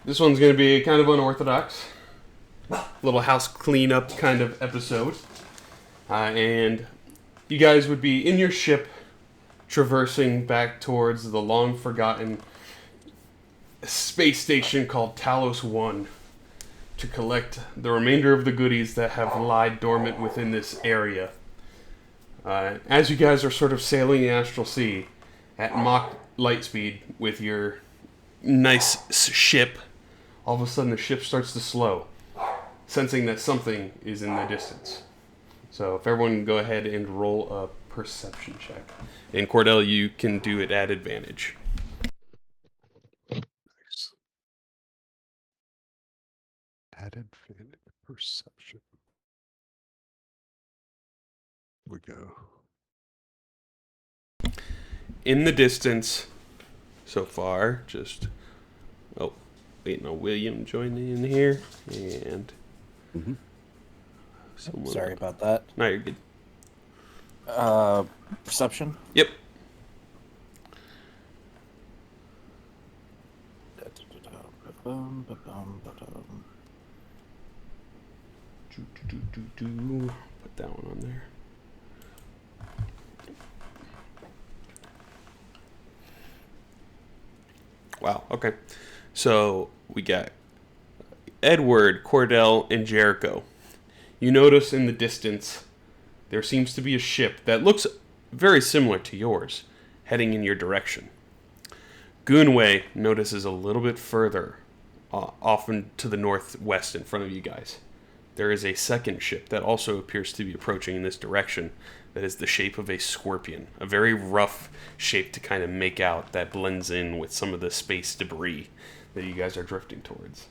This one's going to be kind of unorthodox. Little house cleanup kind of episode. And you guys would be in your ship traversing back towards the long-forgotten space station called Talos I to collect the remainder of the goodies that have lied dormant within this area. As you guys are sort of sailing the astral sea at Mach light speed with your nice ship, all of a sudden the ship starts to slow, sensing that something is in the distance. So if everyone can go ahead and roll a perception check. And Cordell, you can do it at advantage. Nice. At advantage perception. We go. In the distance, so far, just... Oh, wait, no, William joining in here, and... Sorry about that. No, you're good. Perception? Yep. Put that one on there. Wow, okay. So we got Edward, Cordell, and Jericho. You notice in the distance there seems to be a ship that looks very similar to yours, heading in your direction. Goonway notices a little bit further, off to the northwest in front of you guys. There is a second ship that also appears to be approaching in this direction that is the shape of a scorpion. A very rough shape to kind of make out that blends in with some of the space debris that you guys are drifting towards.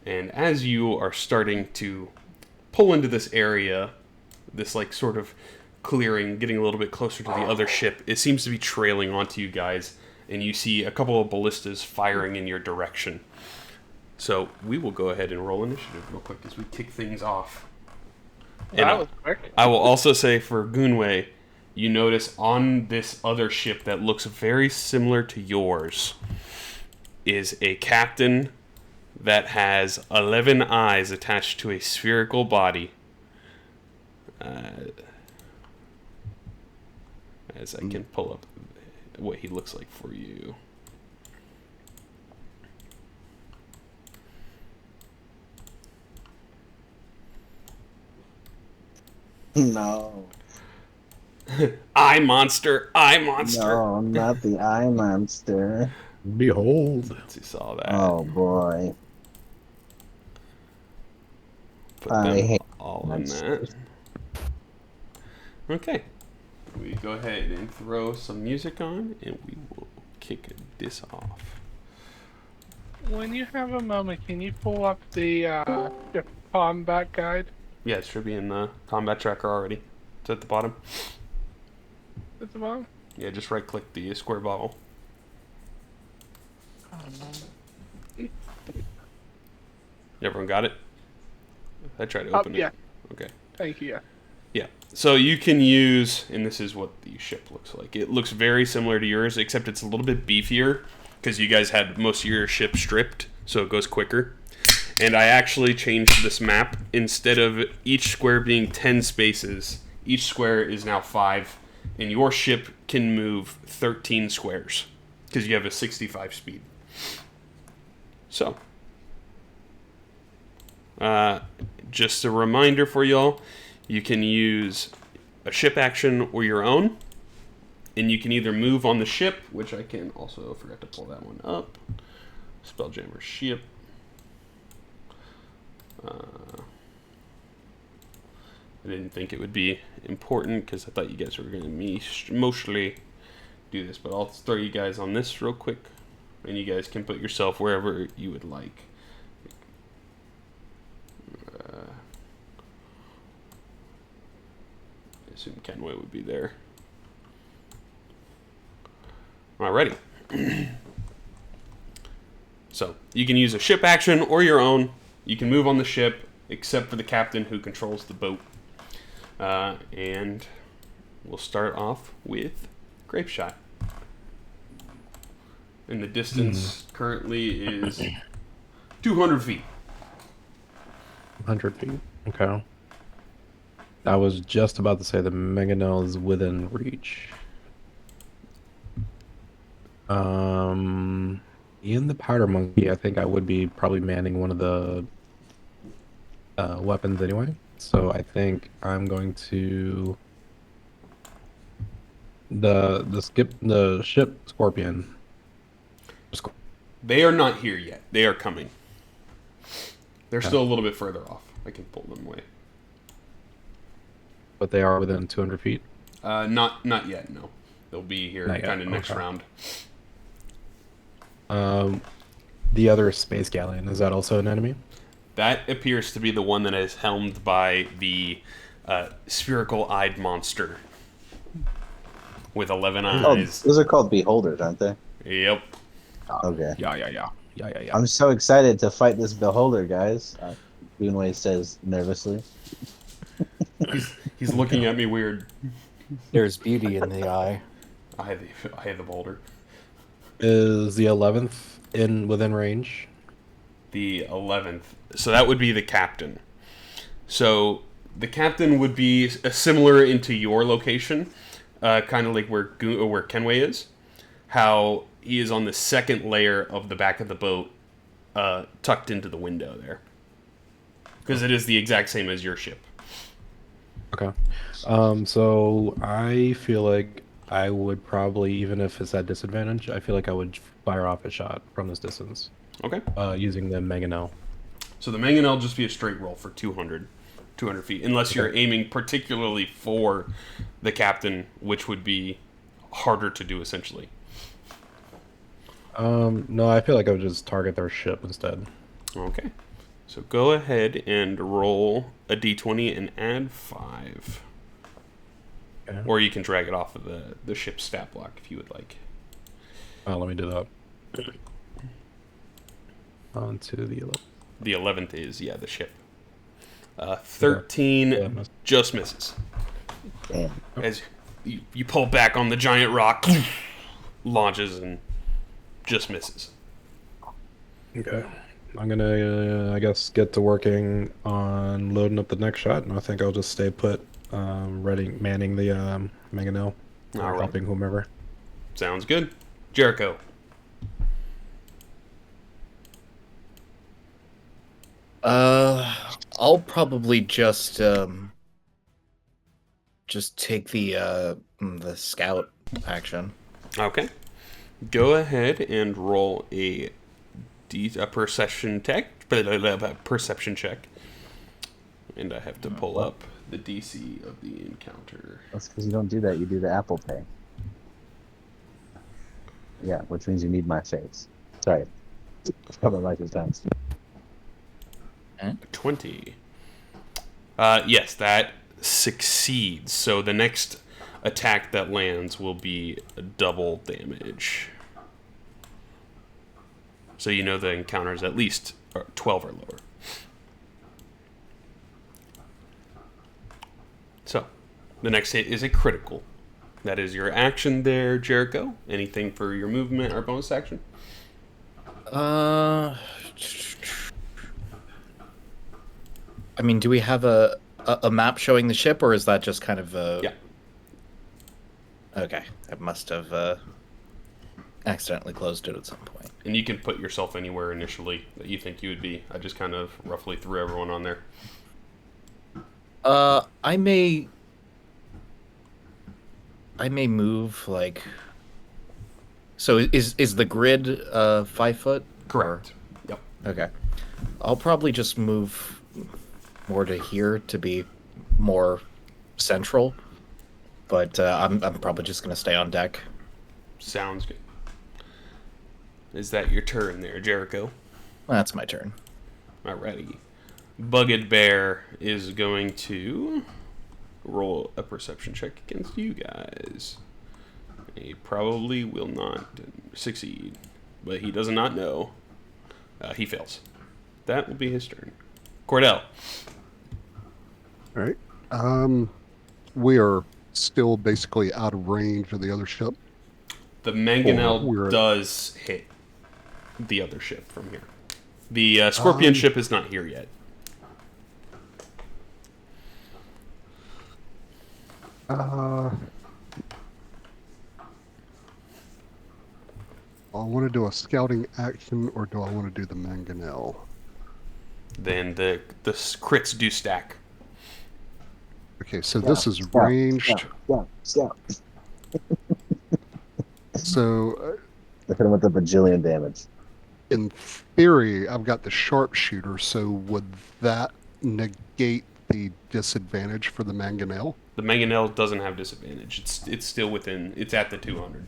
And as you are starting to pull into this area, this like sort of clearing, getting a little bit closer to the other ship, it seems to be trailing onto you guys, and you see a couple of ballistas firing in your direction. So we will go ahead and roll initiative real quick as we kick things off. And That was quick. I will also say for Goonway, you notice on this other ship that looks very similar to yours is a captain that has 11 eyes attached to a spherical body. As I can pull up what he looks like for you. No. Eye monster, eye monster. No, not the eye monster. Behold. Let's see, saw that. Oh boy. Put I them hate all in that. monsters. Okay. We go ahead and throw some music on, and we will kick this off. When you have a moment, can you pull up the combat guide Yeah, it should be in the combat tracker already. It's at the bottom. at the bottom? Yeah, just right-click the square bubble. Everyone got it? I tried to open yeah. it. Okay. Thank you. Yeah. Yeah. So you can use, and this is what the ship looks like. It looks very similar to yours, except it's a little bit beefier because you guys had most of your ship stripped, so it goes quicker. And I actually changed this map. Instead of each square being 10 spaces, each square is now 5, and your ship can move 13 squares because you have a 65 speed. So, just a reminder for y'all, you can use a ship action or your own, and you can either move on the ship, which I can also forgot to pull that one up. Spelljammer ship. I didn't think it would be important because I thought you guys were going to mostly do this, but I'll throw you guys on this real quick, and you guys can put yourself wherever you would like. I assume Kenway would be there. Alrighty. So, you can use a ship action or your own. You can move on the ship, except for the captain who controls the boat. And we'll start off with Grape Shot. And the distance currently is 200 feet. 100 feet. Okay. I was just about to say the mangonel is within reach. In the powder monkey, I think I would be probably manning one of the weapons anyway. So I think I'm going to the ship Scorpion. They are not here yet. They are coming. They're still a little bit further off. I can pull them away. But they are within 200 feet. Not yet. No, they'll be here kind of next round. The other space galleon, is that also an enemy? That appears to be the one that is helmed by the spherical-eyed monster with 11 Oh, eyes. those are called beholders, aren't they? Yep. Okay. Yeah. I'm so excited to fight this beholder, guys. Greenway says nervously. He's looking at me weird. There's beauty in the eye. I have the boulder. Is the 11th within range? The 11th. So that would be the captain. So the captain would be similar into your location, kind of like where Kenway is. How he is on the second layer of the back of the boat, tucked into the window there. Because it is the exact same as your ship. Okay. So I feel like I would probably, even if it's at disadvantage, I feel like I would fire off a shot from this distance. Okay. Using the mangonel. So the mangonel will just be a straight roll for 200 feet, unless you're aiming particularly for the captain, which would be harder to do essentially. No, I feel like I would just target their ship instead. Okay. So go ahead and roll a d20 and add 5. Okay. Or you can drag it off of the ship's stat block if you would like. Let me do that. On to the 11th. The 11th is, the ship. 13 Yeah, just misses. Damn. As you pull back on the giant rock, launches and just misses. Okay. I'm gonna, I guess, get to working on loading up the next shot, and I think I'll just stay put, manning the mangonel, All right. helping whomever. Sounds good. Jericho. I'll probably just take the scout action. Okay. Go ahead and roll a perception check. And I have to pull up the DC of the encounter. That's because you don't do that. You do the Apple Pay. Yeah, which means you need my face. Sorry. Cover like this time. 20. Yes, that succeeds. So the next attack that lands will be double damage. So you know the encounter is at least 12 or lower. So the next hit is a critical. That is your action there, Jericho. Anything for your movement or bonus action? I mean, do we have a map showing the ship, or is that just kind of Yeah. Okay, I must have accidentally closed it at some point. And you can put yourself anywhere initially that you think you would be. I just kind of roughly threw everyone on there. I may move like. So is the grid 5 foot? Correct. Yep. Okay, I'll probably just move more to here to be more central, but I'm probably just gonna stay on deck. Sounds good. Is that your turn there, Jericho? That's my turn. Alrighty. Bugged Bear is going to roll a perception check against you guys. He probably will not succeed, but he does not know. He fails. That will be his turn. Cordell. All right. We are still basically out of range of the other ship. The Mangonel we're- does hit the other ship from here. The Scorpion ship is not here yet. I want to do a scouting action, or do I want to do the mangonel? Then the crits do stack. Okay, so this is ranged. Scout. So, Look at him with the bajillion damage. in theory, I've got the sharpshooter, so would that negate the disadvantage for the mangonel? The mangonel doesn't have disadvantage. It's still within. It's at the 200.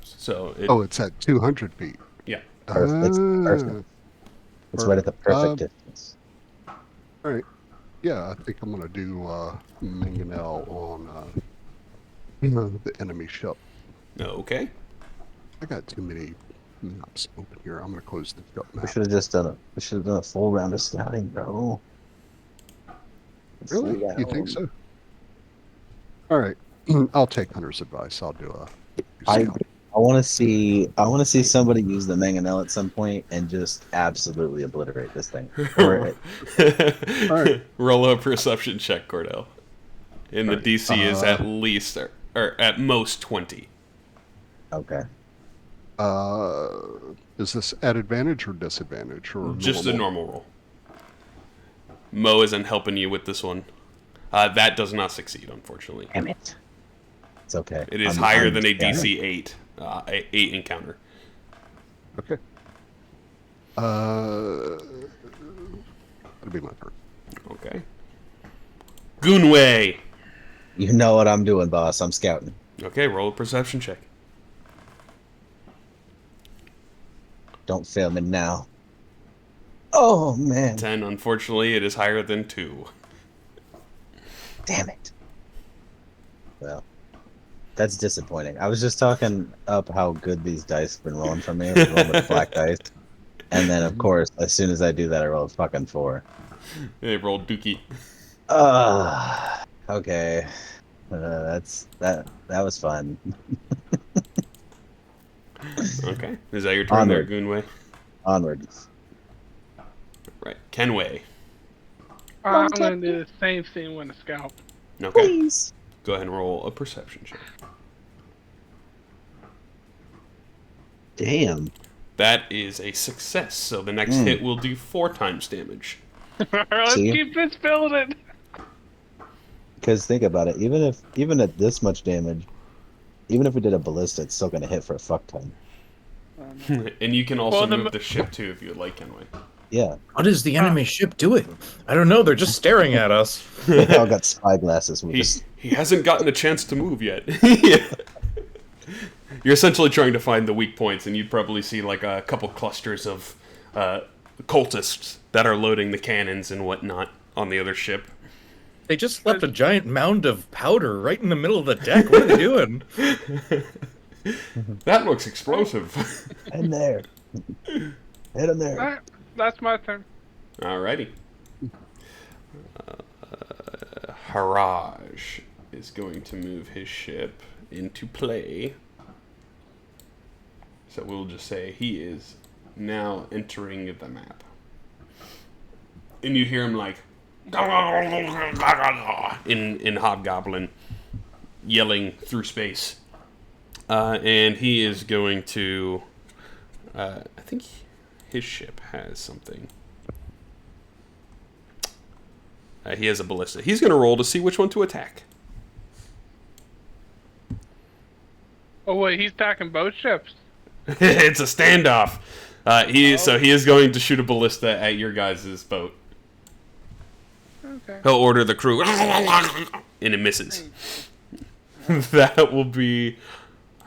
So It's at 200 feet. yeah. Perfect. It's perfect. It's right at the perfect distance. All right. Yeah, I think I'm going to do mangonel on the enemy ship. Okay. I got too many maps open here. I'm going to close the ship We map. should have just done a full round of scouting, bro. Really? You think so? All right. I'll take Hunter's advice. I'll do a scout. I want to see somebody use the mangonel at some point and just absolutely obliterate this thing. Or right. Roll a perception check, Cordell. And the DC is at least or at most 20. okay. Is this at advantage or disadvantage or Just a normal roll. Mo isn't helping you with this one. That does not succeed, unfortunately. Damn it. It's okay. It is higher than a DC 8. 8 encounter. Okay. That'll be my turn. Okay. Goonway. You know what I'm doing, boss. I'm scouting. Okay, roll a perception check. Don't fail me now. Oh, man. 10. Unfortunately, it is higher than 2. Damn it. Well, that's disappointing. I was just talking up how good these dice have been rolling for me. I was rolling with black dice. And then, of course, as soon as I do that, I roll a fucking 4. They rolled Dookie. Okay. That was fun. Okay. Is that your turn there, Onward. Goonway? Onward. Right. Kenway. I'm going to do the same thing with a scalp. Okay. Please. Go ahead and roll a perception check. Damn. That is a success, so the next hit will do 4 times damage. Let's See? keep this building. Because think about it. Even at this much damage, even if we did a ballista, it's still going to hit for a fuck ton. And you can also Well, move the ship too if you would like, Kenway. Yeah. What is the enemy ship doing? I don't know. They're just staring at us. They all got spy glasses. He hasn't gotten a chance to move yet. You're essentially trying to find the weak points, and you'd probably see like a couple clusters of cultists that are loading the cannons and whatnot on the other ship. They just left a giant mound of powder right in the middle of the deck. What are they doing? That looks explosive. in there. Hit him there. That's my turn. Alrighty. Haraj is going to move his ship into play. So we'll just say he is now entering the map. And you hear him like in Hobgoblin yelling through space. And he is going to I think his ship has something. He has a ballista. He's going to roll to see which one to attack. Oh wait, he's attacking both ships. It's a standoff. So he is going to shoot a ballista at your guys' boat. Okay. He'll order the crew, and it misses. That will be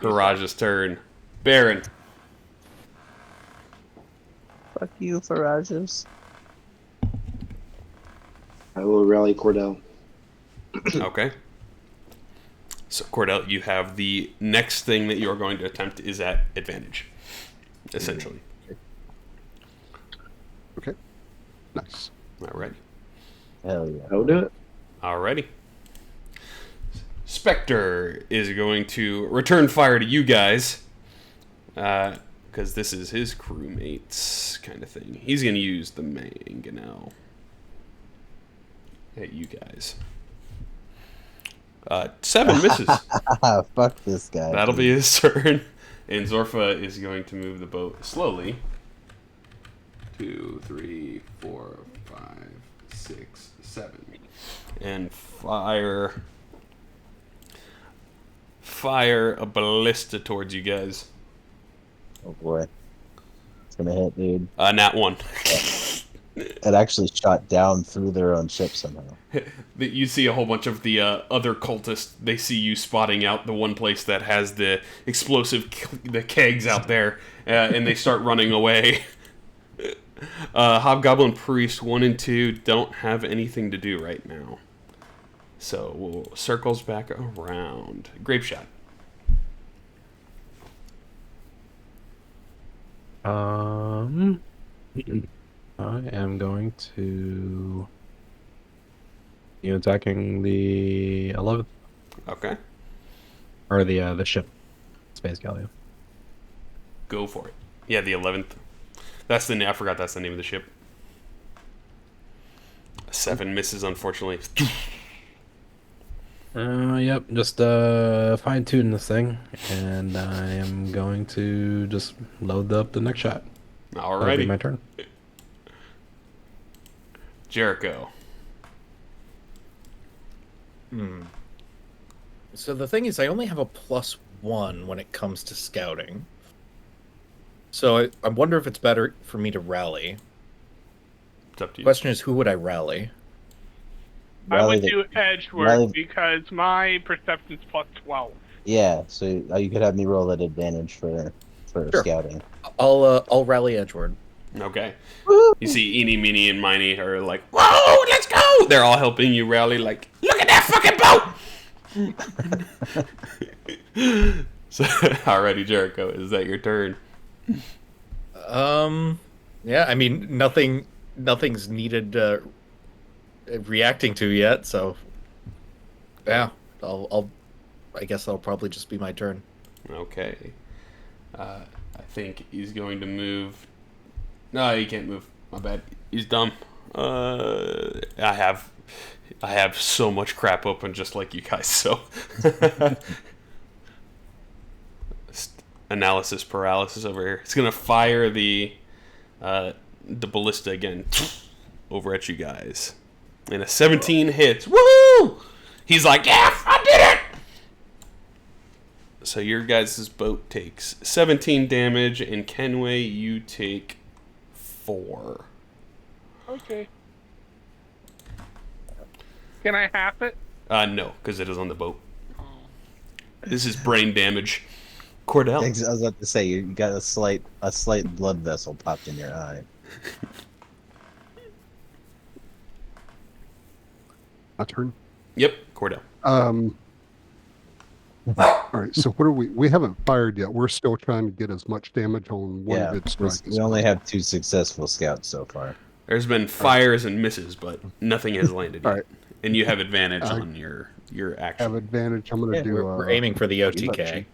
Haraj's turn. Baron. Fuck you, Farages. I will rally Cordell. Okay. So, Cordell, you have the next thing that you're going to attempt is at advantage, essentially. Okay. Nice. Alrighty. Hell yeah. I'll do it. Alrighty. Spectre is going to return fire to you guys. because this is his crewmates kind of thing. He's going to use the mangonel at you guys. 7 misses. Fuck this guy. That'll be his turn. And Zorfa is going to move the boat slowly. 2, 3, 4, 5, 6, 7. And fire a ballista towards you guys. Oh boy. It's gonna hit, dude. Nat 1. It actually shot down through their own ship somehow. You see a whole bunch of the other cultists. They see you spotting out the one place that has the explosive, the kegs out there, and they start running away. Hobgoblin Priest 1 and 2 don't have anything to do right now. So we'll circles back around. Grape shot. I am going to you attacking the 11th Okay. or the ship, Space Galleon. Go for it. Yeah, the 11th. That's the I forgot that's the name of the ship. 7 misses, unfortunately. Yep, just fine tune this thing, and I am going to just load up the next shot. That'll be Alrighty. my turn. Jericho. So the thing is, I only have a +1 when it comes to scouting. So I wonder if it's better for me to rally. It's up to you. Question is, who would I rally? I Rally would the- do edgework rally- because my perception's +12. Yeah, so you could have me roll at advantage for Sure. scouting. I'll rally Edgeward. Okay. You see Eeny, Meeny, and Miny are like, whoa, let's go! They're all helping you rally, like, look at that fucking boat! So, alrighty, Jericho, is that your turn? Yeah, I mean, nothing's needed reacting to yet, so yeah, I guess that'll probably just be my turn. Okay. I think he's going to move. No, he can't move. My bad. He's dumb. I have so much crap open just like you guys, so analysis paralysis over here. It's gonna fire the ballista again over at you guys. And a 17 hits. Woo! He's like, yeah, I did it! So your guys' boat takes 17 damage, and Kenway, you take 4. Okay. Can I half it? No, because it is on the boat. This is brain damage. Cordell. I was about to say you got a slight blood vessel popped in your eye. My turn. Yep, Cordell. All right. So what are we? We haven't fired yet. We're still trying to get as much damage on one Yeah, good strike. we only have 2 successful scouts so far. There's been fires and misses, but nothing has landed yet. All right. And you have advantage on your Have action. advantage. I'm gonna Yeah, do. we're aiming for the OTK.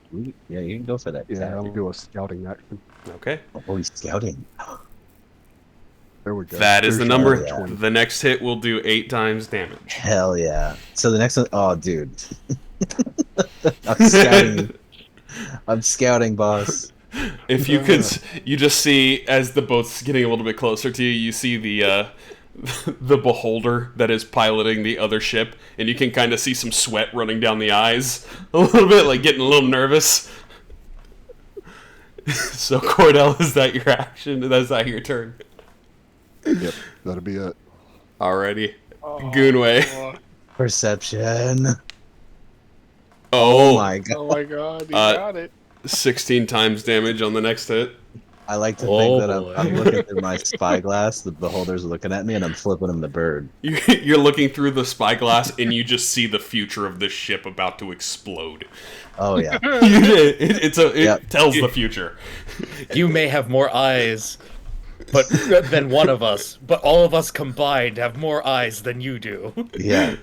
Yeah, you can go for that. Yeah, I'll do a scouting action. Okay. Oh, he's scouting. There we go. That is the There's number. your 20. The next hit will do 8 times damage. Hell yeah. So the next one, oh, dude. I'm scouting. I'm scouting, boss. If you could, you just see as the boat's getting a little bit closer to you, you see the the beholder that is piloting the other ship, and you can kind of see some sweat running down the eyes a little bit, like getting a little nervous. So Cordell, is that your action? Is that your turn? Yep, that'll be it. Alrighty. Oh, Goonway. Perception. Oh, My God. Oh my god, you Uh, got it. 16 times damage on the next hit. I like to Oh, think that boy. I'm looking through my spyglass. The beholder's looking at me, and I'm flipping him the bird. You're looking through the spyglass, and you just see the future of this ship about to explode. Oh yeah. It Yep. tells the future. You may have more eyes, but than one of us, but all of us combined have more eyes than you do. Yeah.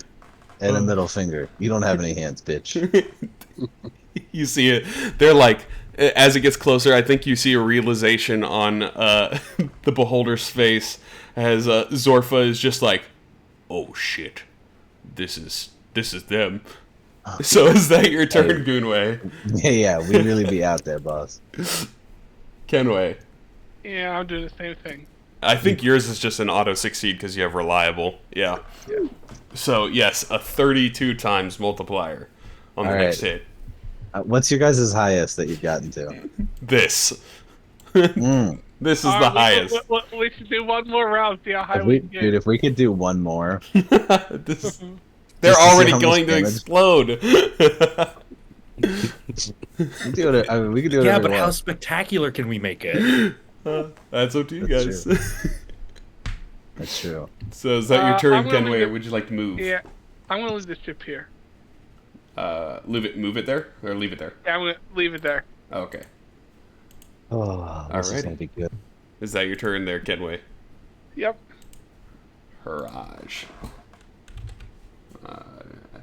And a middle finger. You don't have any hands, bitch. You see it. They're like, as it gets closer, I think you see a realization on the beholder's face as Zorfa is just like, "Oh shit, this is them." So is that your turn, Goonway? Yeah, we really be out there, boss. Kenway. Yeah, I'll do the same thing. I think yours is just an auto succeed because you have reliable. Yeah. So yes, a 32 times multiplier on the next hit. What's your guys' highest that you've gotten to? This. Mm. This is the highest. We should do one more round. See how high If we we, can get. Dude, if we could do one more. This, they're Just to see already how much going to damage. explode. We do it. I mean, we could do it. Yeah, but how spectacular can we make it? That's up to you That's guys. That's true. So is that your turn, I'm gonna Kenway, leave or would you like to move? Yeah, I'm gonna leave the ship here. Move it there, or leave it there. Yeah, I'm gonna leave it there. Okay. Oh, this is Alrighty. gonna be good. Is that your turn there, Kenway? Yep. Haraj. I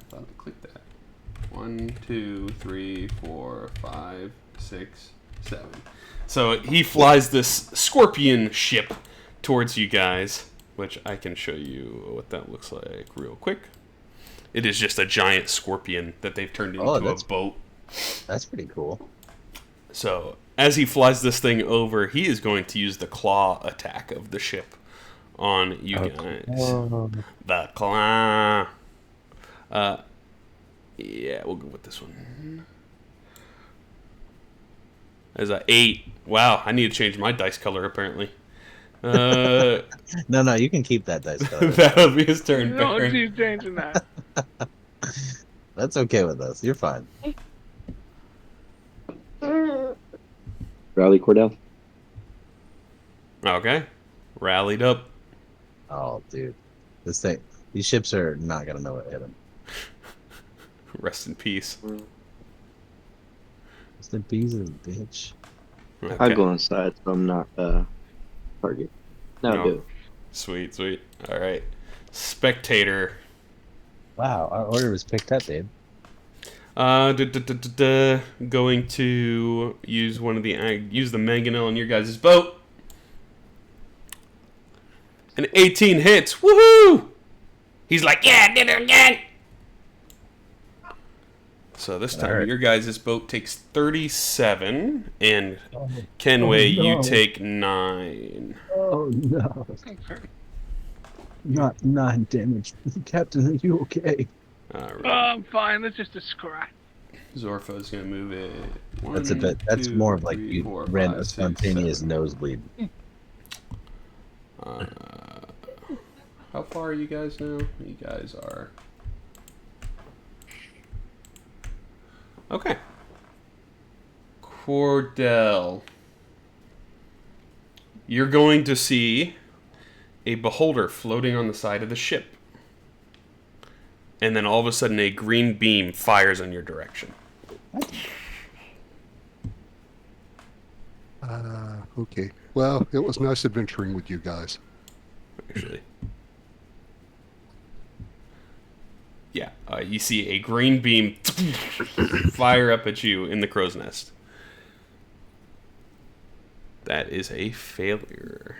thought I clicked that. 1, 2, 3, 4, 5, 6, 7. So he flies this scorpion ship towards you guys, which I can show you what that looks like real quick. It is just a giant scorpion that they've turned into a boat. That's pretty cool. So as he flies this thing over, he is going to use the claw attack of the ship on you guys. The claw. Yeah, we'll go with this one. There's a 8. Wow, I need to change my dice color apparently. No, you can keep that dice color. That'll be his turn. No, Baron. she's changing that. That's okay with us. You're fine. Rally Cordell. Okay, rallied up. Oh, dude, these ships are not gonna know what hit them. Rest in peace. It's the bees, bitch. Okay. I'll go inside so I'm not target. No, do. Sweet, sweet. All right, spectator. Wow, our order was picked up, dude. Going to use use the mangonel on your guys' boat. An 18 hits. Woohoo! He's like, yeah, I did it again. So this time, your guys' boat takes 37, and Kenway, you take 9. Oh no! Not 9 damage, Captain. Are you okay? All Oh, right. I'm fine. That's just a scratch. Zorfa's gonna move it. That's a bit. That's more of like you ran a spontaneous nosebleed. How far are you guys now? You guys are. Okay. Cordell. You're going to see a beholder floating on the side of the ship. And then all of a sudden a green beam fires in your direction. Okay. Well, it was nice adventuring with you guys. Actually. Yeah, you see a green beam fire up at you in the crow's nest. That is a failure.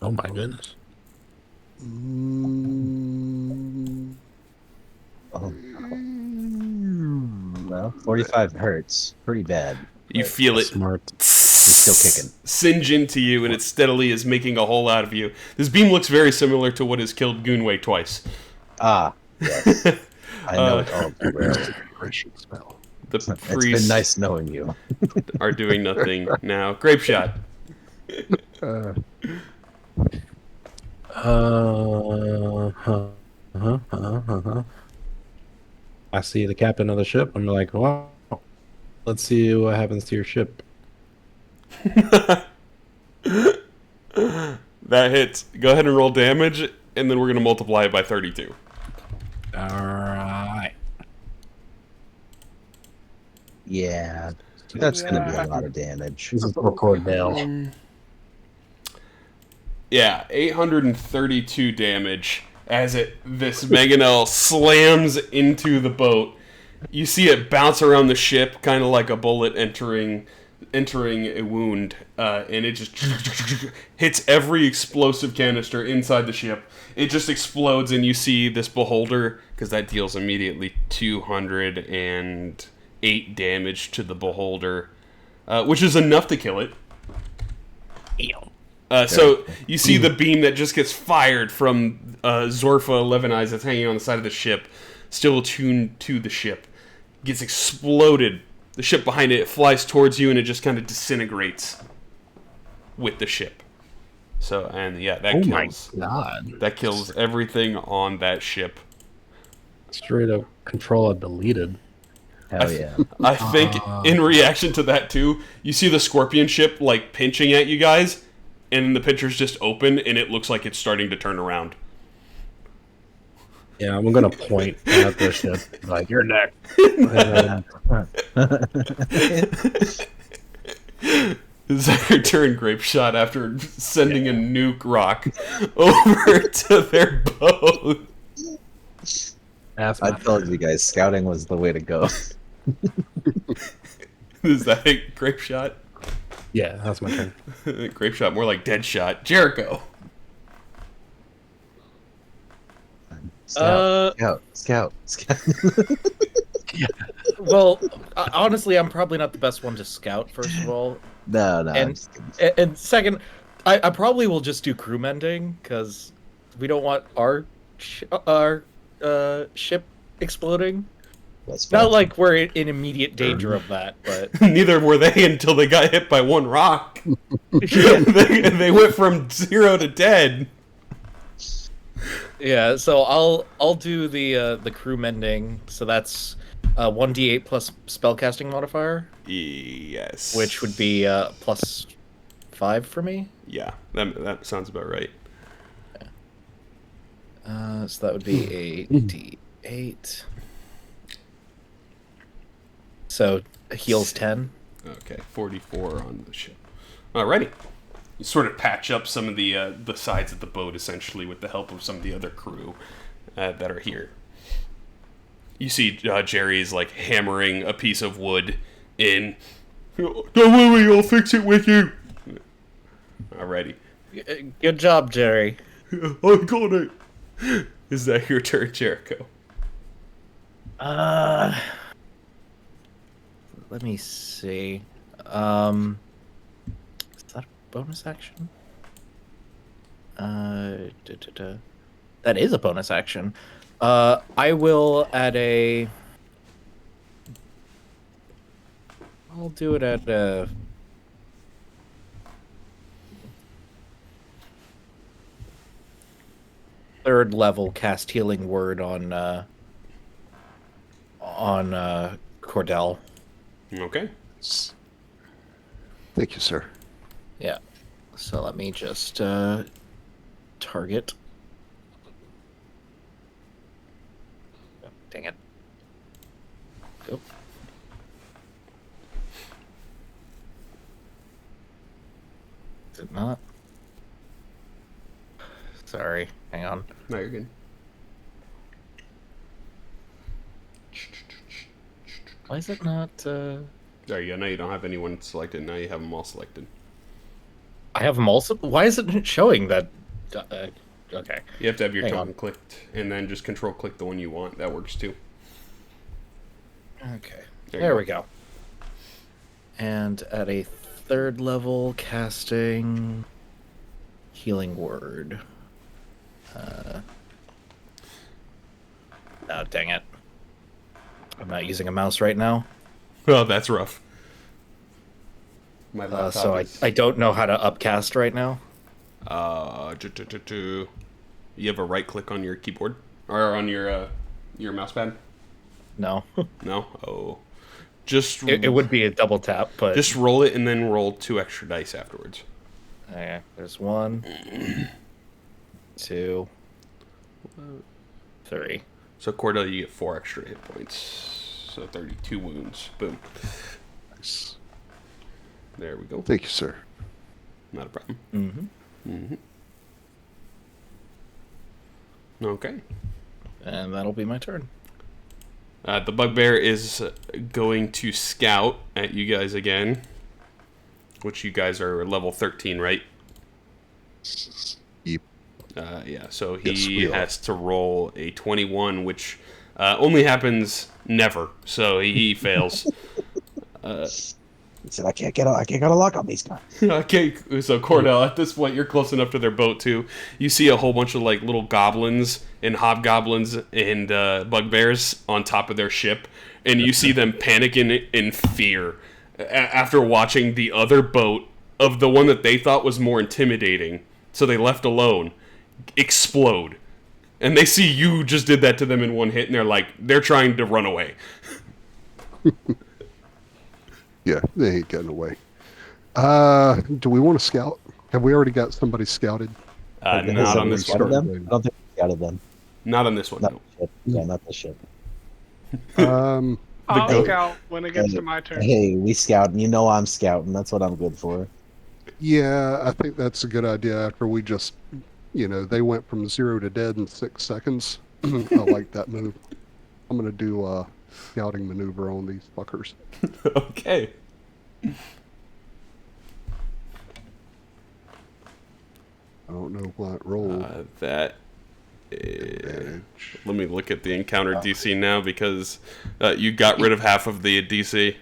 Oh my goodness. Oh. Well, 45 hurts. Pretty bad. You feel it Smart. Still kicking. singe into you, and it steadily is making a hole out of you. This beam looks very similar to what has killed Goonway twice. Ah, yes. I know it all too well. Integration spell. The It's been priests nice knowing you. are doing nothing now. Grape shot. I see the captain of the ship. I'm like, wow. Let's see what happens to your ship. That hits. Go ahead and roll damage, and then we're going to multiply it by 32. All right. Yeah, that's gonna be a lot of damage. This is for Cordell. Yeah, 832 damage as this mangonel slams into the boat. You see it bounce around the ship, kind of like a bullet entering entering a wound, and it just hits every explosive canister inside the ship. It just explodes, and you see this beholder, because that deals immediately 208 damage to the beholder, which is enough to kill it. So you see the beam that just gets fired from Zorfa 11 Eyes that's hanging on the side of the ship, still attuned to the ship, gets exploded. The ship behind it flies towards you, and it just kind of disintegrates with the ship. So, and yeah, that kills. My God. That kills everything on that ship. Straight up control deleted. Hell yeah. I think in reaction to that too, you see the Scorpion ship like pinching at you guys, and the pictures just open, and it looks like it's starting to turn around. Yeah, I'm gonna point at the ship like you're next. Is that your turn, Grape Shot, after sending a nuke rock over to their boat? I told you guys, scouting was the way to go. Is that a Grape Shot? Yeah, that's my turn. Grape Shot, more like Dead Shot. Jericho. Scout. Well, honestly, I'm probably not the best one to scout, first of all. No. And second, I probably will just do crew mending, because we don't want our ship exploding. That's Not fine. like we're in immediate danger of that, but... Neither were they until they got hit by one rock. Yeah. they went from 0 to dead. Yeah, so I'll do the crew mending. So that's 1d8 plus spellcasting modifier, Yes. which would be plus 5 for me. Yeah, that sounds about right. So that would be a d8. So heals 10. Okay, 44 on the ship. Alrighty. You sort of patch up some of the sides of the boat, essentially, with the help of some of the other crew that are here. You see Jerry's, like, hammering a piece of wood in. Don't worry, I'll fix it with you. Alrighty. Good job, Jerry. I got it. Is that your turn, Jericho? Let me see. Is that a bonus action? That is a bonus action. I will add a... I'll do it at a... third level cast healing word on Cordell. Okay. Thank you, sir. Yeah. So let me just target. Oh, dang it. Go. Is it not? Sorry. Hang on. No, you're good. Why is it not? There you go. Now you don't have anyone selected. Now you have them all selected. I have them also. Why is it showing that? Okay. You have to have your Hang token on. clicked, and then just control click the one you want. That works too. Okay. There you There go. we go. And at a third level, casting healing word. Oh, dang it. I'm not using a mouse right now. Oh, that's rough. My laptop So is... I don't know how to upcast right now. You have a right click on your keyboard or on your mouse pad? No. No. Oh, just It would be a double tap, but... just roll it and then roll 2 extra dice afterwards. Okay, there's 1, 2, 3. So Cordell, you get 4 extra hit points. So 32 wounds. Boom. Nice. There we go. Thank you, sir. Not a problem. Mm-hmm. Okay. And that'll be my turn. The bugbear is going to scout at you guys again. which you guys are level 13, right? Yep. Yeah, so Yes, he we are. has to roll a 21, which only happens never, so he fails. He said, I can't get a lock on these guys. Okay, so Cordell, at this point, you're close enough to their boat too. You see a whole bunch of like little goblins and hobgoblins and bugbears on top of their ship, and you see them panicking in fear after watching the other boat of the one that they thought was more intimidating, so they left alone, explode. And they see you just did that to them in one hit, and they're trying to run away. Yeah, they ain't getting away. Do we want to scout? Have we already got somebody scouted? Not on this one. Them? I don't think we scouted them. Not on this one. Not No. the ship. Yeah, not the ship. Um, I'll goat. scout when it gets to my turn. Hey, we scouting. You know I'm scouting. That's what I'm good for. yeah, I think that's a good idea after we just, they went from 0 to dead in 6 seconds. I like that move. I'm going to do a scouting maneuver on these fuckers. Okay. I don't know what roll. That. Advantage. Let me look at the encounter DC now because you got rid of half of the DC.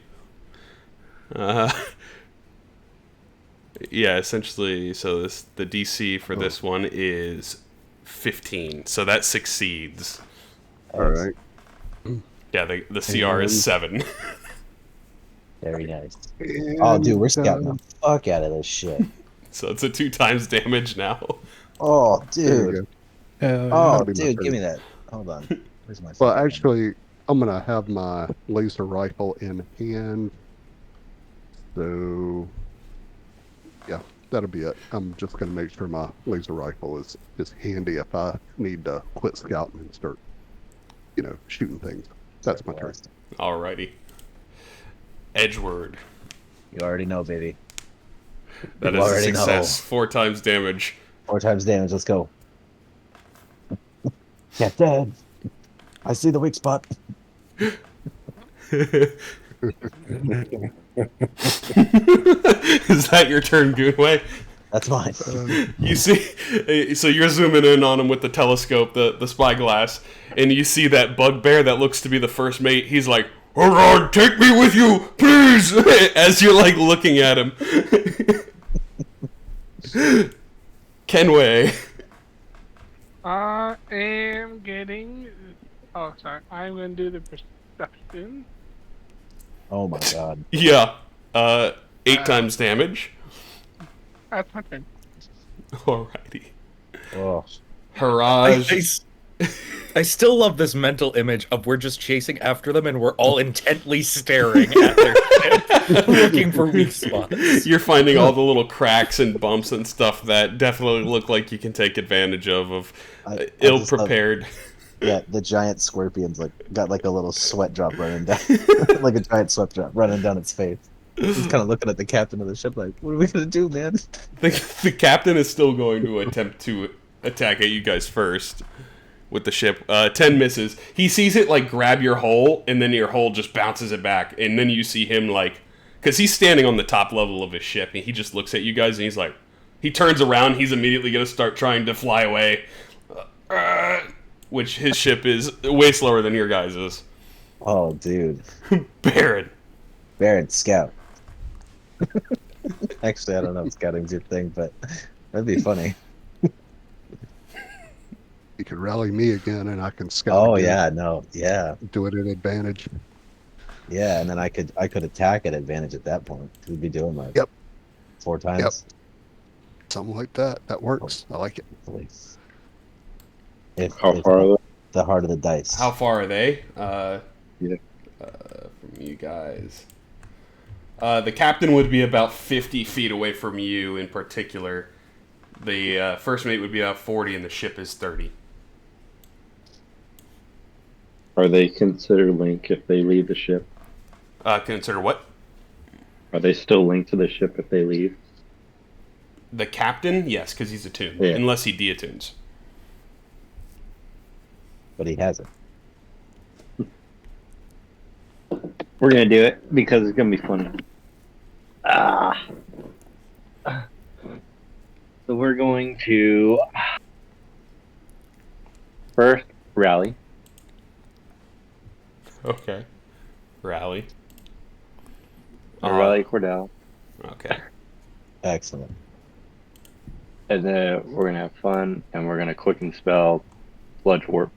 Yeah, essentially, so the DC for this one is 15, so that succeeds. All right. Yeah, the CR is 7. Very nice. And, Oh, dude, we're scouting the fuck out of this shit. So it's a 2 times damage now. Oh, There we dude. go. Oh, That'll be my dude, turn. give me that. Hold on. Where's my Well, fucking- actually, I'm going to have my laser rifle in hand. So, yeah, that'll be it. I'm just going to make sure my laser rifle is handy if I need to quit scouting and start, shooting things. That's my turn. Alrighty. Edgeward. You already know, baby. That You is a already know. success. 4 times damage. 4 times damage. Let's go. Get dead. I see the weak spot. Is that your turn, Goonway? That's mine. You see, so you're zooming in on him with the telescope, the spyglass, and you see that bugbear that looks to be the first mate. He's like, "Hold on, take me with you, please!" As you're like looking at him. Kenway. I am getting. Oh, sorry. I'm going to do the perception. Oh my god. Yeah. 8 times damage. That's my turn. Alrighty. Oh. Haraj. I still love this mental image of we're just chasing after them and we're all intently staring at their ship, looking for weak spots. You're finding all the little cracks and bumps and stuff that definitely look like you can take advantage of I just ill-prepared. Yeah, the giant scorpion's got like a little sweat drop running down, like a giant sweat drop running down its face. He's kind of looking at the captain of the ship like, what are we gonna do, man? The captain is still going to attempt to attack at you guys first with the ship. 10 misses. He sees it like grab your hull, and then your hull just bounces it back, and then you see him like, because he's standing on the top level of his ship, and he just looks at you guys, and he's like, he turns around, he's immediately going to start trying to fly away, which his ship is way slower than your guys' is. Oh, dude. Baron. Baron, scout. Actually, I don't know if scouting's your thing, but that'd be funny. You could rally me again, and I can scout. Oh again. yeah, no, yeah, Do it at advantage. yeah, and then I could attack at advantage at that point. We'd be doing like Yep. 4 times. Yep. Something like that. That works. I like it. Hopefully. If How far are they? the heart of the dice. How far are they? Yeah. From you guys. The captain would be about 50 feet away from you in particular. The first mate would be about 40, and the ship is 30. Are they considered linked if they leave the ship? Consider what? Are they still linked to the ship if they leave? The captain? Yes, because he's attuned. Yeah. Unless he deattunes. But he hasn't. We're gonna do it because it's gonna be funny. Ah, So we're going to first rally. Okay. Rally. Rally Cordell. Okay. Excellent. And then we're going to have fun, and we're going to quicken spell Sludge Warp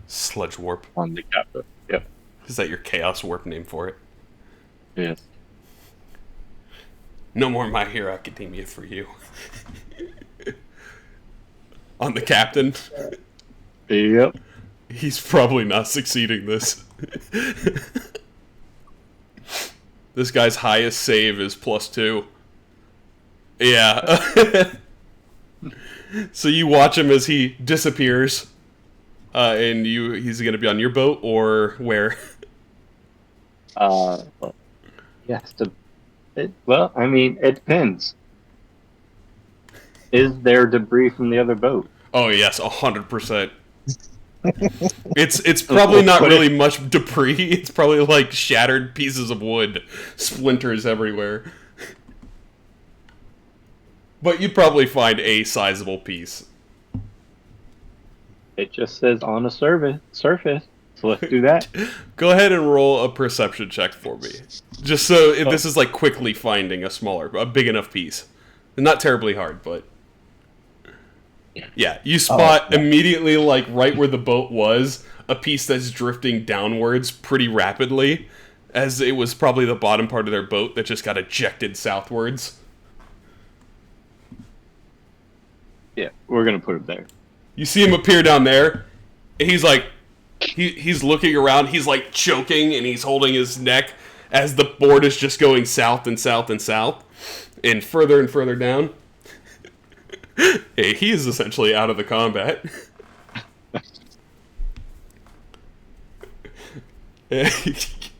Sludge Warp. on the captain. Yep. Is that your Chaos Warp name for it? Yes. No more My Hero Academia for you. On the captain. Yep. He's probably not succeeding this. This guy's highest save is +2. Yeah. So you watch him as he disappears, and he's going to be on your boat or where? Yes. Well, I mean, it depends. Is there debris from the other boat? Oh yes, 100%. It's probably not really much debris. It's probably like shattered pieces of wood, splinters everywhere. But you'd probably find a sizable piece. It just says on a surface, so let's do that. Go ahead and roll a perception check for me. Just so if this is like quickly finding a big enough piece. Not terribly hard, but yeah, you spot immediately, like right where the boat was, a piece that's drifting downwards pretty rapidly, as it was probably the bottom part of their boat that just got ejected southwards. Yeah, we're gonna put it there. You see him appear down there, and he's like, he's looking around, he's like choking, and he's holding his neck as the board is just going south and south and south, and further down. Hey, he is essentially out of the combat.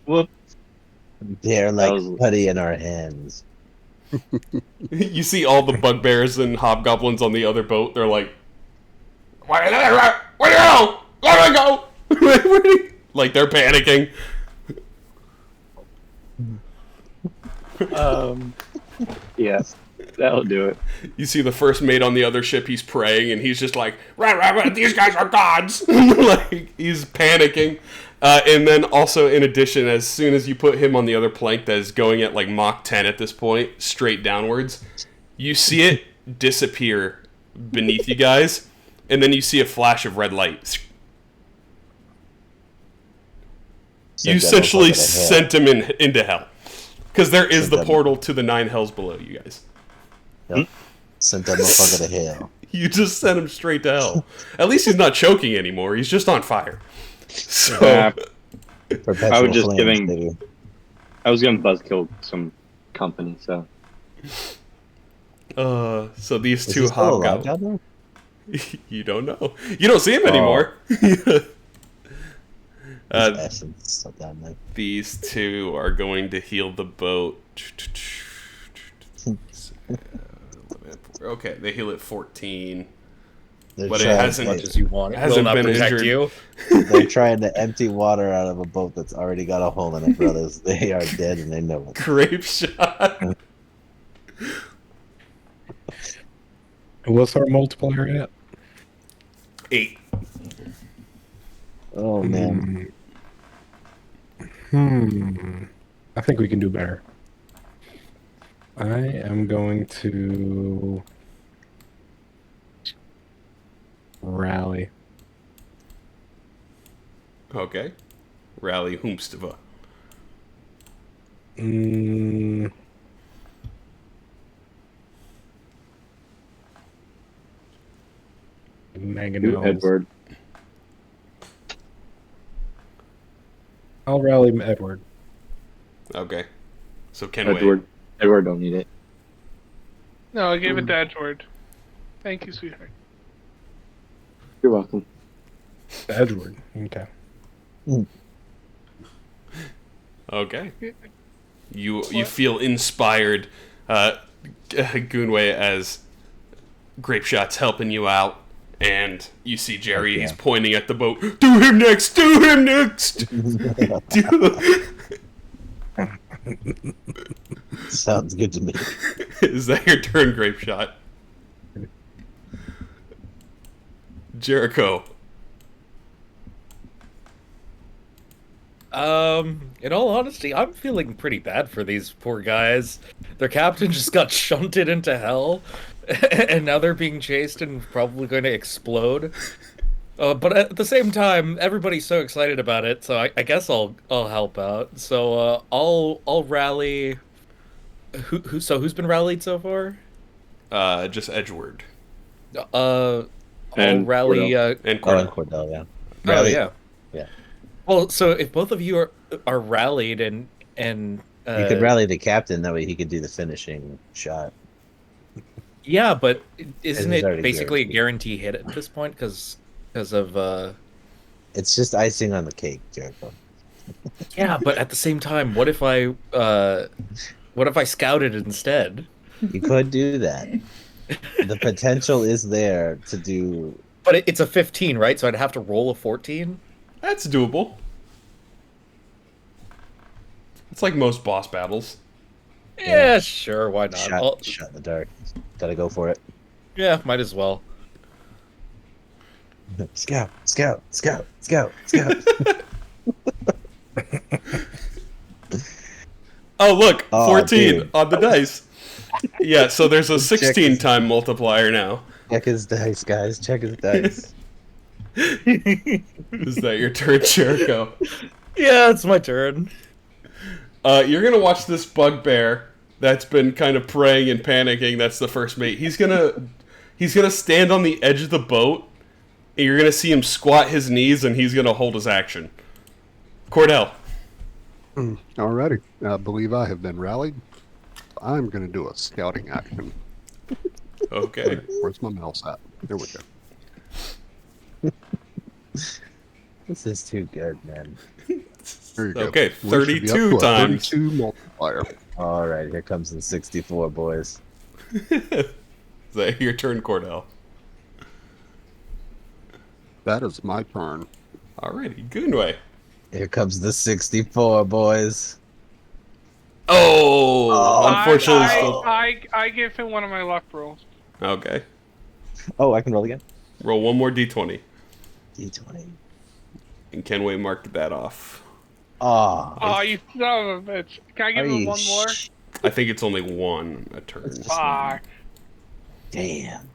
Whoop. They're like was- putty in our hands. You see all the bugbears and hobgoblins on the other boat. They're like, where do you go? Let me go! Like, they're panicking. Yes, that'll do it. You see the first mate on the other ship, he's praying, and he's just like, rah, these guys are gods! Like, he's panicking. And then also, in addition, as soon as you put him on the other plank that is going at like Mach 10 at this point, straight downwards, you see it disappear beneath you guys, and then you see a flash of red light. You essentially sent him into hell. Because there is the portal to the 9 hells below you guys. Yep. Sent that motherfucker to hell. You just sent him straight to hell. At least he's not choking anymore. He's just on fire. So Perpetual I was just flames, giving- baby. I was gonna buzzkill some company, so so these Is two he still alive hobgoblins. down there? You don't know. You don't see him anymore. His essence is down there. These two are going to heal the boat. Okay, they heal at 14. They're But it trying- hasn't- As much as you want. It Hasn't will not been protect injured. you. They're trying to empty water out of a boat that's already got a hole in it, brothers. They are dead and they know it. Grape shot. What's our multiplier at? 8. Oh man. I think we can do better. I am going to rally. Okay. Rally Whomstava. do Mangonels. Edward. I'll rally Edward. Okay. So Kenway. Edward don't need it. No, I gave it to Edward. Thank you, sweetheart. You're welcome. Edward. Okay. Okay. You feel inspired, Goonway, as Grape Shot's helping you out, and you see Jerry. Okay. He's pointing at the boat. Do him next. Do him next. Sounds good to me. Is that your turn, Grape Shot? Jericho. In all honesty, I'm feeling pretty bad for these poor guys. Their captain just got shunted into hell, and now they're being chased and probably going to explode. But at the same time, everybody's so excited about it, so I guess I'll help out. So I'll rally. Who's been rallied so far? Just Edgeworth. I'll And rally. Cordell. And Oh, and Cordell. Cordell, yeah. Oh Rally. yeah. Yeah. Well, so if both of you are rallied and You could rally the captain, that way he could do the finishing shot. yeah, but isn't It's it already basically a guaranteed. guarantee hit at this point because of It's just icing on the cake, Jericho. yeah, but at the same time, what if I scouted instead? You could do that. The potential is there to do. But it's a 15, right? So I'd have to roll a 14. That's doable. It's like most boss battles. Yeah, sure, why not? Shot in the dark. Gotta go for it. Yeah, might as well. Scout. Oh, look, Oh, 14 dude. on the dice. Yeah, so there's a 16 time multiplier now. Check his dice, guys. Check his dice. Is that your turn, Jericho? Yeah, it's my turn. You're gonna watch this bugbear that's been kind of praying and panicking. That's the first mate. He's gonna stand on the edge of the boat, and you're gonna see him squat his knees, and he's gonna hold his action. Cordell. Alrighty. I believe I have been rallied. I'm going to do a scouting action. Okay. Where's my mouse at? There we go. This is too good, man. There you go. Okay, We should be up 32 to a times. 32 multiplier. All right, here comes the 64, boys. Is that your turn, Cordell? That is my turn. Alrighty, Goonway. Here comes the 64, boys. Oh, unfortunately, still. I give him one of my luck rolls. Okay. Oh, I can roll again. Roll one more d20. D20. And Kenway marked that off. Oh, you son of a bitch. Can I give him one more? I think it's only one a turn. Fuck. Damn.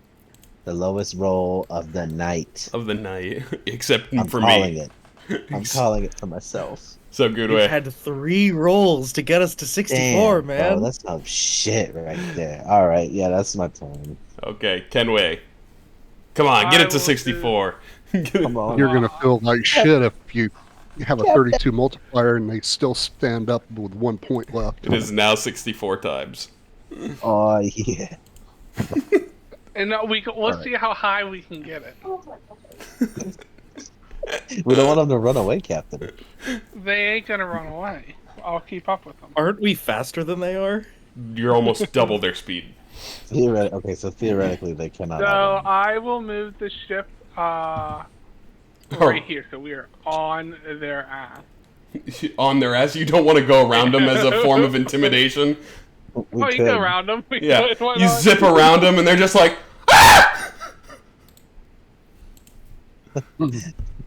The lowest roll of the night. Of the night. Except I'm for calling me. it. I'm calling it for myself. So We've Goonway. had 3 rolls to get us to 64, Damn, man. bro, that's some shit right there. All right, yeah, that's my turn. Okay, Kenway. Come on, get I it to will 64. Come on. You're going to feel like shit if you have a 32 multiplier and they still stand up with 1 point left. It is now 64 times. Oh yeah. And let's see how high we can get it. We don't want them to run away, Captain. They ain't gonna run away. I'll keep up with them. Aren't we faster than they are? You're almost double their speed. Okay, so theoretically they cannot. So have them. I will move the ship right here, so we are on their ass. On their ass, you don't want to go around them as a form of intimidation. We You could. can go around them. Yeah, you zip around them and they're just like, ah!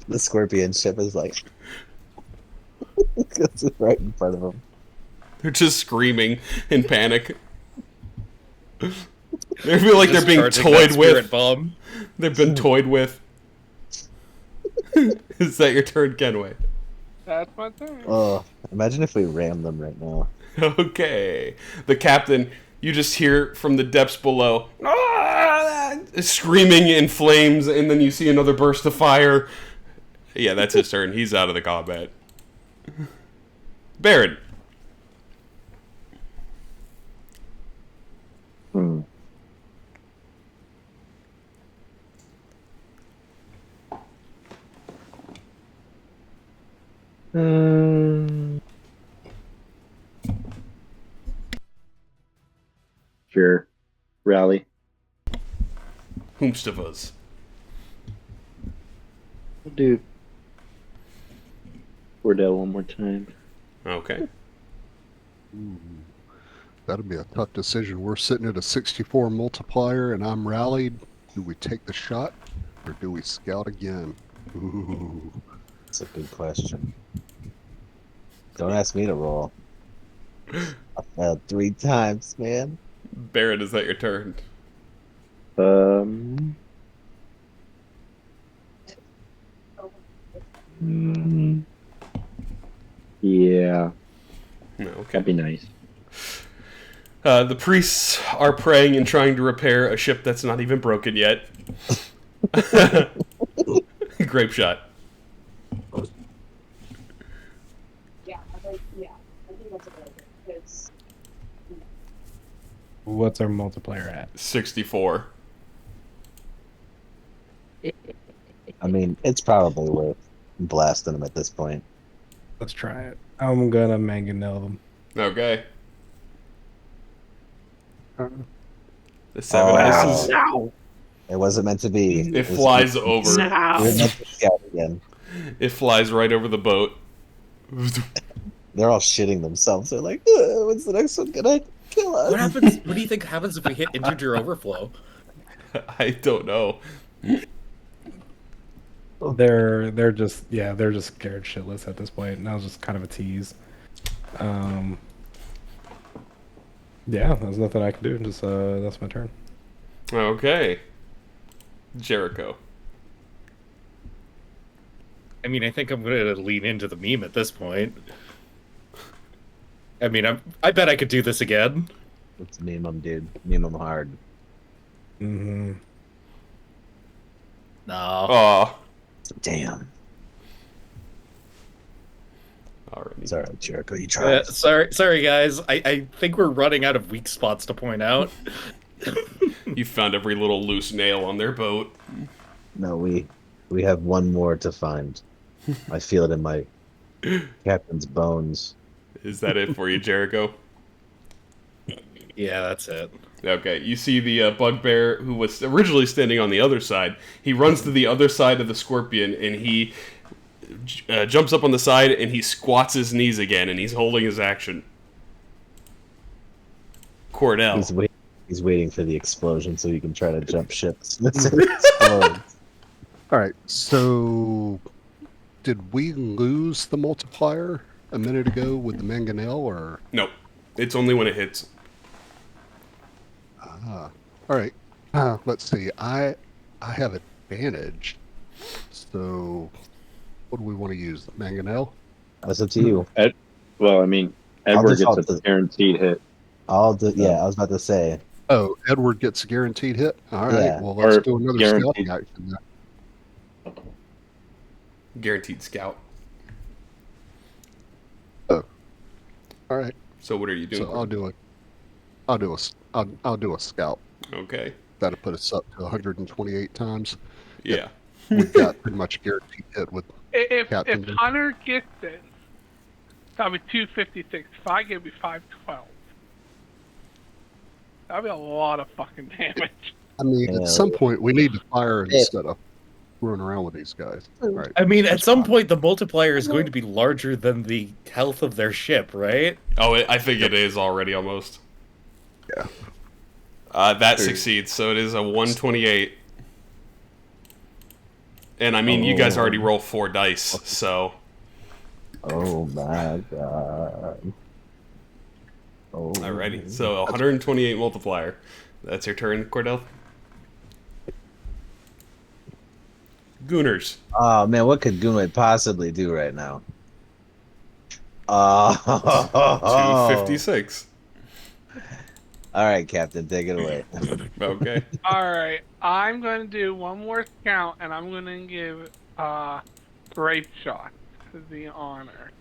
The scorpion ship is like it's right in front of them. They're just screaming in panic. They feel like they're being Discharging that toyed spirit with. bomb. They've been toyed with. Is that your turn, Kenway? That's my turn. Oh, imagine if we rammed them right now. Okay. The captain, you just hear from the depths below, "Ah!" Screaming in flames, and then you see another burst of fire. Yeah, that's his turn. He's out of the combat. Baron. Hmm. Sure. Rally. Whomst of us. I'll do Cordell one more time. Okay. That'll be a tough decision. We're sitting at a 64 multiplier, and I'm rallied. Do we take the shot, or do we scout again? Ooh. That's a good question. Don't ask me to roll. I failed 3 times, man. Barrett, is that your turn? Yeah, No, okay. that'd be nice. The priests are praying and trying to repair a ship that's not even broken yet. Grape shot. What's our multiplier at? 64. I mean, it's probably worth blasting them at this point. Let's try it. I'm gonna mangonel them. Okay. Uh, The 7 misses. It wasn't meant to be. It flies over. You're meant to scout again. It flies right over the boat. They're all shitting themselves. They're like, when's the next one gonna kill us? What happens? What do you think happens if we hit integer overflow? I don't know. They're just scared shitless at this point. And that was just kind of a tease. Yeah, there's nothing I can do. Just that's my turn. Okay. Jericho. I mean, I think I'm going to lean into the meme at this point. I mean, I bet I could do this again. Let's meme them, dude. Meme them hard. Mm-hmm. No. Aw. Damn. Alrighty. It's alright, Jericho. You tried. Sorry, guys. I think we're running out of weak spots to point out. You found every little loose nail on their boat. No, we have one more to find. I feel it in my captain's bones. Is that it for you, Jericho? Yeah, that's it. Okay, you see the bugbear who was originally standing on the other side. He runs to the other side of the scorpion, and he jumps up on the side, and he squats his knees again, and he's holding his action. Cordell. He's waiting for the explosion so he can try to jump ships. Explode. All right, so did we lose the multiplier a minute ago with the mangonel, or? Nope. It's only when it hits. All right. Let's see. I have advantage. So, what do we want to use? Mangonel? That's up to you. Well, I mean, Edward gets a guaranteed hit. I'll do. Yeah, I was about to say. Oh, Edward gets a guaranteed hit. All right. Yeah. Well, let's Or do another guaranteed. scouting action. Then. Guaranteed scout. All right. So what are you doing? So I'll do a scout. Okay. That'll put us up to 128 times. Yeah. We've got pretty much guaranteed hit with If Captain. Hunter gets it, that'll be 256. If I get it, it'll be 512. That'll be a lot of fucking damage. I mean, Yeah. at some point we need to fire instead of running around with these guys. All right. I mean, at some point, the multiplier is going to be larger than the health of their ship, right? Oh, I think it is already almost. Yeah. That succeeds, so it is a 128. And I mean, you guys already roll 4 dice, so... Oh my god. Oh. Alrighty, so 128 multiplier. That's your turn, Cordell. Gooners. Oh man, what could Gunway possibly do right now? Oh. 256. All right, Captain, take it away. Okay. Alright, I'm going to do one more count, and I'm going to give Grape Shot the honor.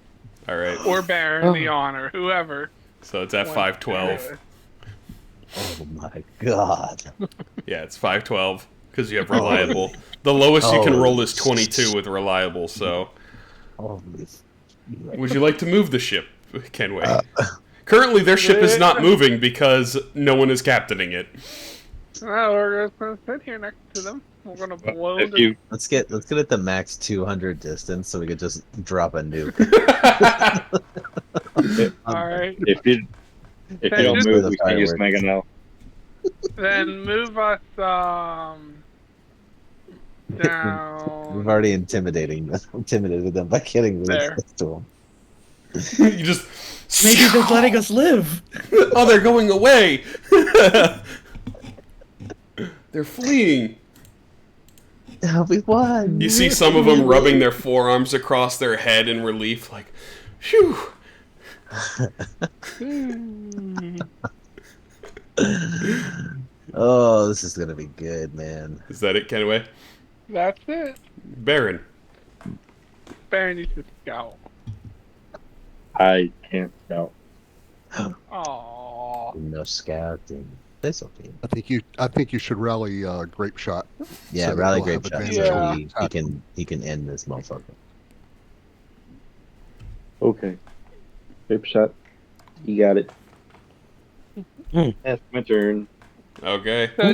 Alright. Or Baron the honor, whoever. So it's at 512. Oh my god. Yeah, it's 512, because you have reliable. The lowest you can roll is 22 with reliable, so... Holy. Would you like to move the ship, Kenway? Currently, their ship is not moving because no one is captaining it. Well, we're just going to sit here next to them. We're going to blow If the... you Let's get at the max 200 distance so we could just drop a nuke. Alright. If Then you don't just- move, The we can't use fireworks. Mega now. Then move us We've down already intimidated them by getting really There. close to them. You just Maybe they're letting us live. oh, they're going away. They're fleeing. We won. You see some of them rubbing their forearms across their head in relief, like, phew. Oh, this is gonna be good, man. Is that it, Kenway? That's it. Baron. Baron needs to scout. I can't scout. Aww. No scouting. That's okay. I think you should rally Grape Shot. Yeah, So rally we'll have grape shot. advantage Yeah. on He can end this motherfucker. Okay. Grape shot. You got it. That's my turn. Okay. So,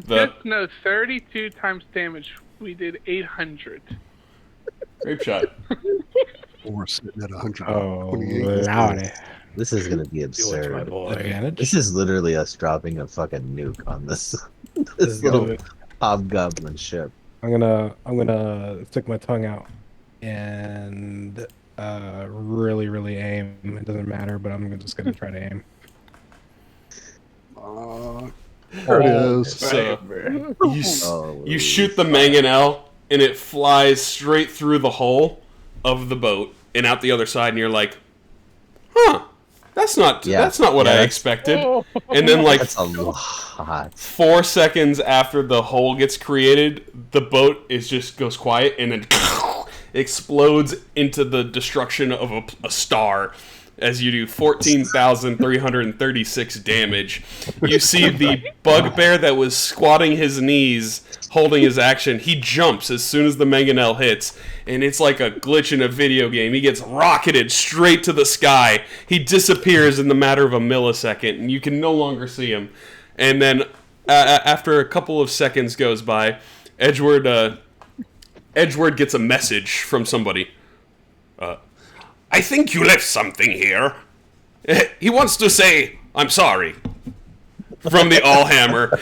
The just know 32 times damage. We did 800. grape shot. We're sitting at 128. Oh, lordy. This is gonna be Do it, my absurd. boy. Advantage. This is literally us dropping a fucking nuke on this Let's this go. little hobgoblin ship. I'm gonna stick my tongue out and really aim. It doesn't matter, but just gonna try to aim. There it is. So Oh, you shoot the mangonel, and it flies straight through the hull of the boat and out the other side, and you're like, huh, that's not what I that's- expected. And then like That's a lot. 4 seconds after the hole gets created, the boat just goes quiet and then explodes into the destruction of a star as you do 14,336 damage. You see the bugbear that was squatting his knees, holding his action. He jumps as soon as the mangonel hits, and it's like a glitch in a video game. He gets rocketed straight to the sky. He disappears in the matter of a millisecond, and you can no longer see him. And then after a couple of seconds goes by, Edward gets a message from somebody. I think you left something here. He wants to say, I'm sorry. From the Allhammer.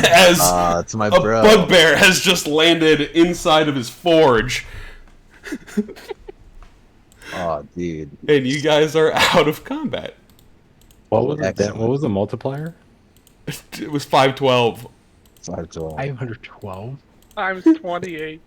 As It's my a bro. bugbear has just landed inside of his forge. Oh, dude. And you guys are out of combat. What was Excellent. What was the multiplier? It was 512. 512. Times 28.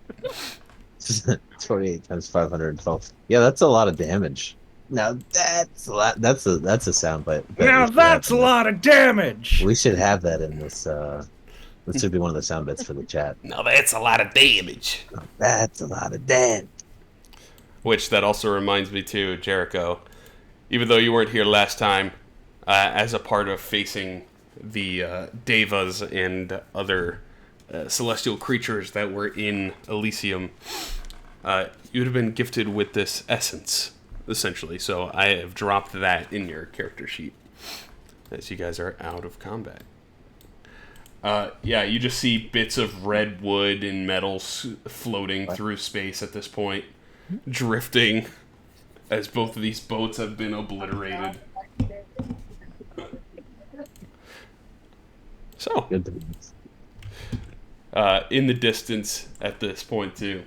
28 times 512. Yeah, that's a lot of damage. Now that's a lot. That's a sound bite. Now that's a lot of damage. We should have that in this. This should be one of the sound bits for the chat. Now that's a lot of damage. That's a lot of damage. Which that also reminds me too, Jericho. Even though you weren't here last time, as a part of facing the Devas and other celestial creatures that were in Elysium, you'd have been gifted with this essence, essentially. So I have dropped that in your character sheet as you guys are out of combat. Yeah, you just see bits of red wood and metals floating through space at this point, drifting as both of these boats have been obliterated. So, Good. in the distance at this point too,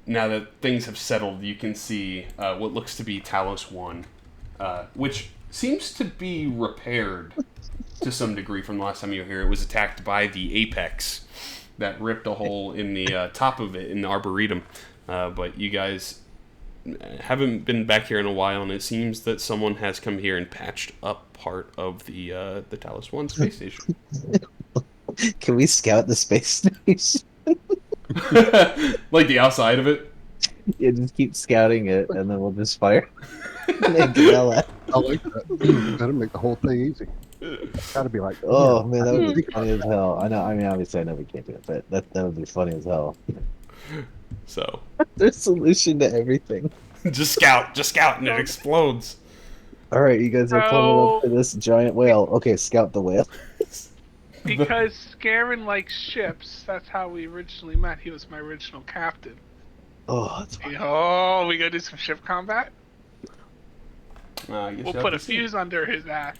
now that things have settled, you can see what looks to be Talos I, which seems to be repaired to some degree from the last time you were here. It was attacked by the Apex that ripped a hole in the top of it in the Arboretum. But you guys haven't been back here in a while, and it seems that someone has come here and patched up part of the Talos I space station. Can we scout the space station? Like the outside of it? Yeah, just keep scouting it, and then we'll just fire. Make it all out. I like that. That'll make the whole thing easy. Gotta be like, Oh man, that would be funny as hell. I know. I mean, obviously, I know we can't do it, but that would be funny as hell. So, There's a solution to everything. just scout, and it explodes. All right, you guys are coming up to this giant whale. Okay, scout the whale. Because Scarin likes ships, that's how we originally met. He was my original captain. Oh, that's fine. Oh, we gonna do some ship combat? I guess We'll you'll put a have to see. fuse under his ass.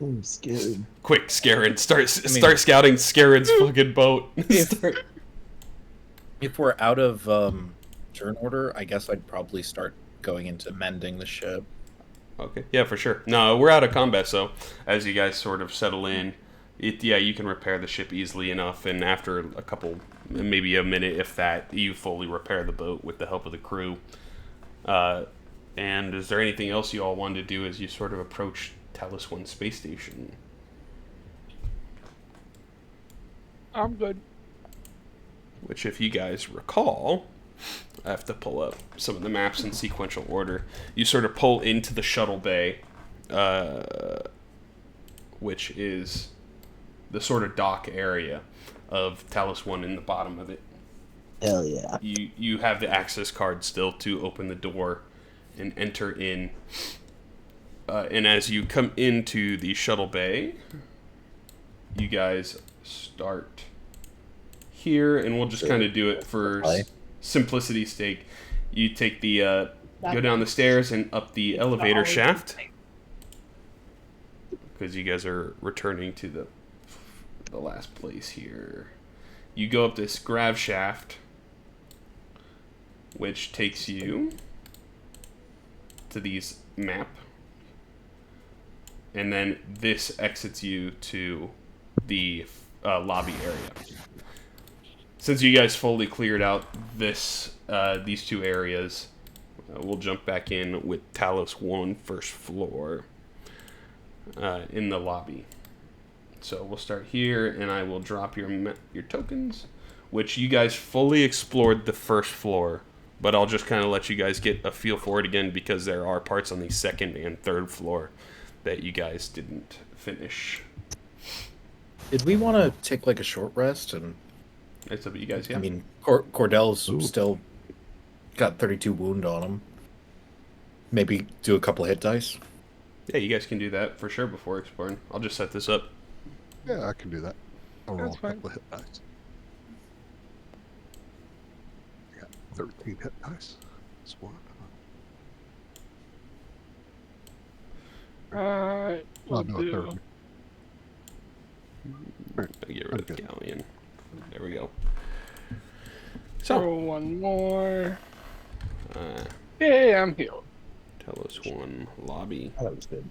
I'm scared. Quick, Scarin, start scouting Scarin's fucking boat. If we're out of turn order, I guess I'd probably start going into mending the ship. Okay, yeah, for sure. No, we're out of combat, so as you guys sort of settle in, you can repair the ship easily enough, and after a couple, maybe a minute, if that, you fully repair the boat with the help of the crew. And is there anything else you all wanted to do as you sort of approach Talos I space station? I'm good. Which, if you guys recall, I have to pull up some of the maps in sequential order. You sort of pull into the shuttle bay, which is the sort of dock area of Talos I in the bottom of it. Hell yeah. You have the access card still to open the door and enter in. And as you come into the shuttle bay, you guys start here, and we'll just kind of do it for simplicity's sake. You take the go down the stairs and up the elevator shaft, because you guys are returning to the last place here. You go up this grav shaft, which takes you to these map, and then this exits you to the lobby area. Since you guys fully cleared out these two areas, we'll jump back in with Talos I first floor in the lobby. So we'll start here, and I will drop your tokens, which you guys fully explored the first floor, but I'll just kind of let you guys get a feel for it again, because there are parts on the second and third floor that you guys didn't finish. Did we want to take like a short rest? And It's up to you guys, yeah. I mean, Cordell's still got 32 wound on him. Maybe do a couple hit dice. Yeah, you guys can do that for sure before exploring. I'll just set this up. Yeah, I can do that. I'll roll That's a fine. couple of hit dice. I got 13 hit dice. That's one. Alright, we'll I'll do a do. third. Get rid of the Okay. galleon. There we go. So So, one more. uh, Hey, I'm healed. Talos I lobby. Oh, that was good.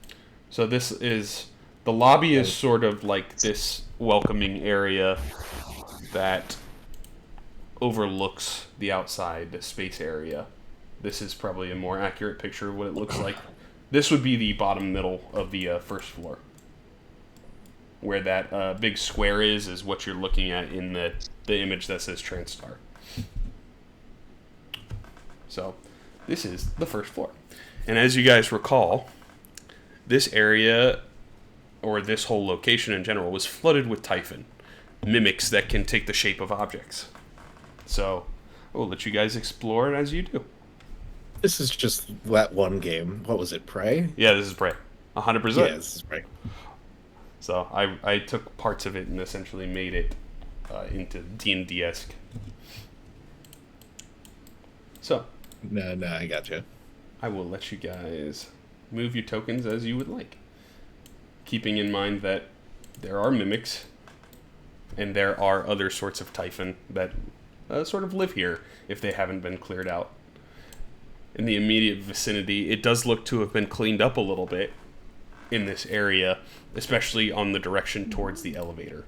So this is, the lobby is sort of like this welcoming area that overlooks the outside, the space area. This is probably a more accurate picture of what it looks like. This would be the bottom middle of the first floor. Where that big square is what you're looking at in the image that says Transstar. So, this is the first floor. And as you guys recall, this area, or this whole location in general, was flooded with Typhon, mimics that can take the shape of objects. So, we'll let you guys explore it as you do. This is just that one game. What was it, Prey? Yeah, this is Prey. 100%. Yeah, this is Prey. So I took parts of it and essentially made it into D&D-esque. So, No, I gotcha. I will let you guys move your tokens as you would like. Keeping in mind that there are mimics, and there are other sorts of Typhon that sort of live here if they haven't been cleared out. In the immediate vicinity, it does look to have been cleaned up a little bit in this area, especially on the direction towards the elevator.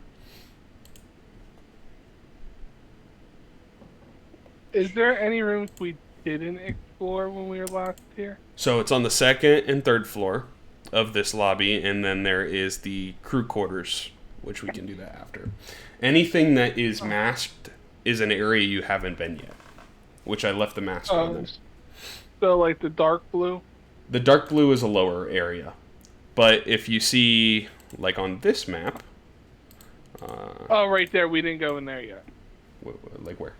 Is there any rooms we didn't explore when we were last here? So it's on the second and third floor of this lobby, and then there is the crew quarters, which we can do that after. Anything that is masked is an area you haven't been yet, which I left the mask on them. So like the dark blue? The dark blue is a lower area, but if you see, like on this map, Oh, right there. We didn't go in there yet. like where?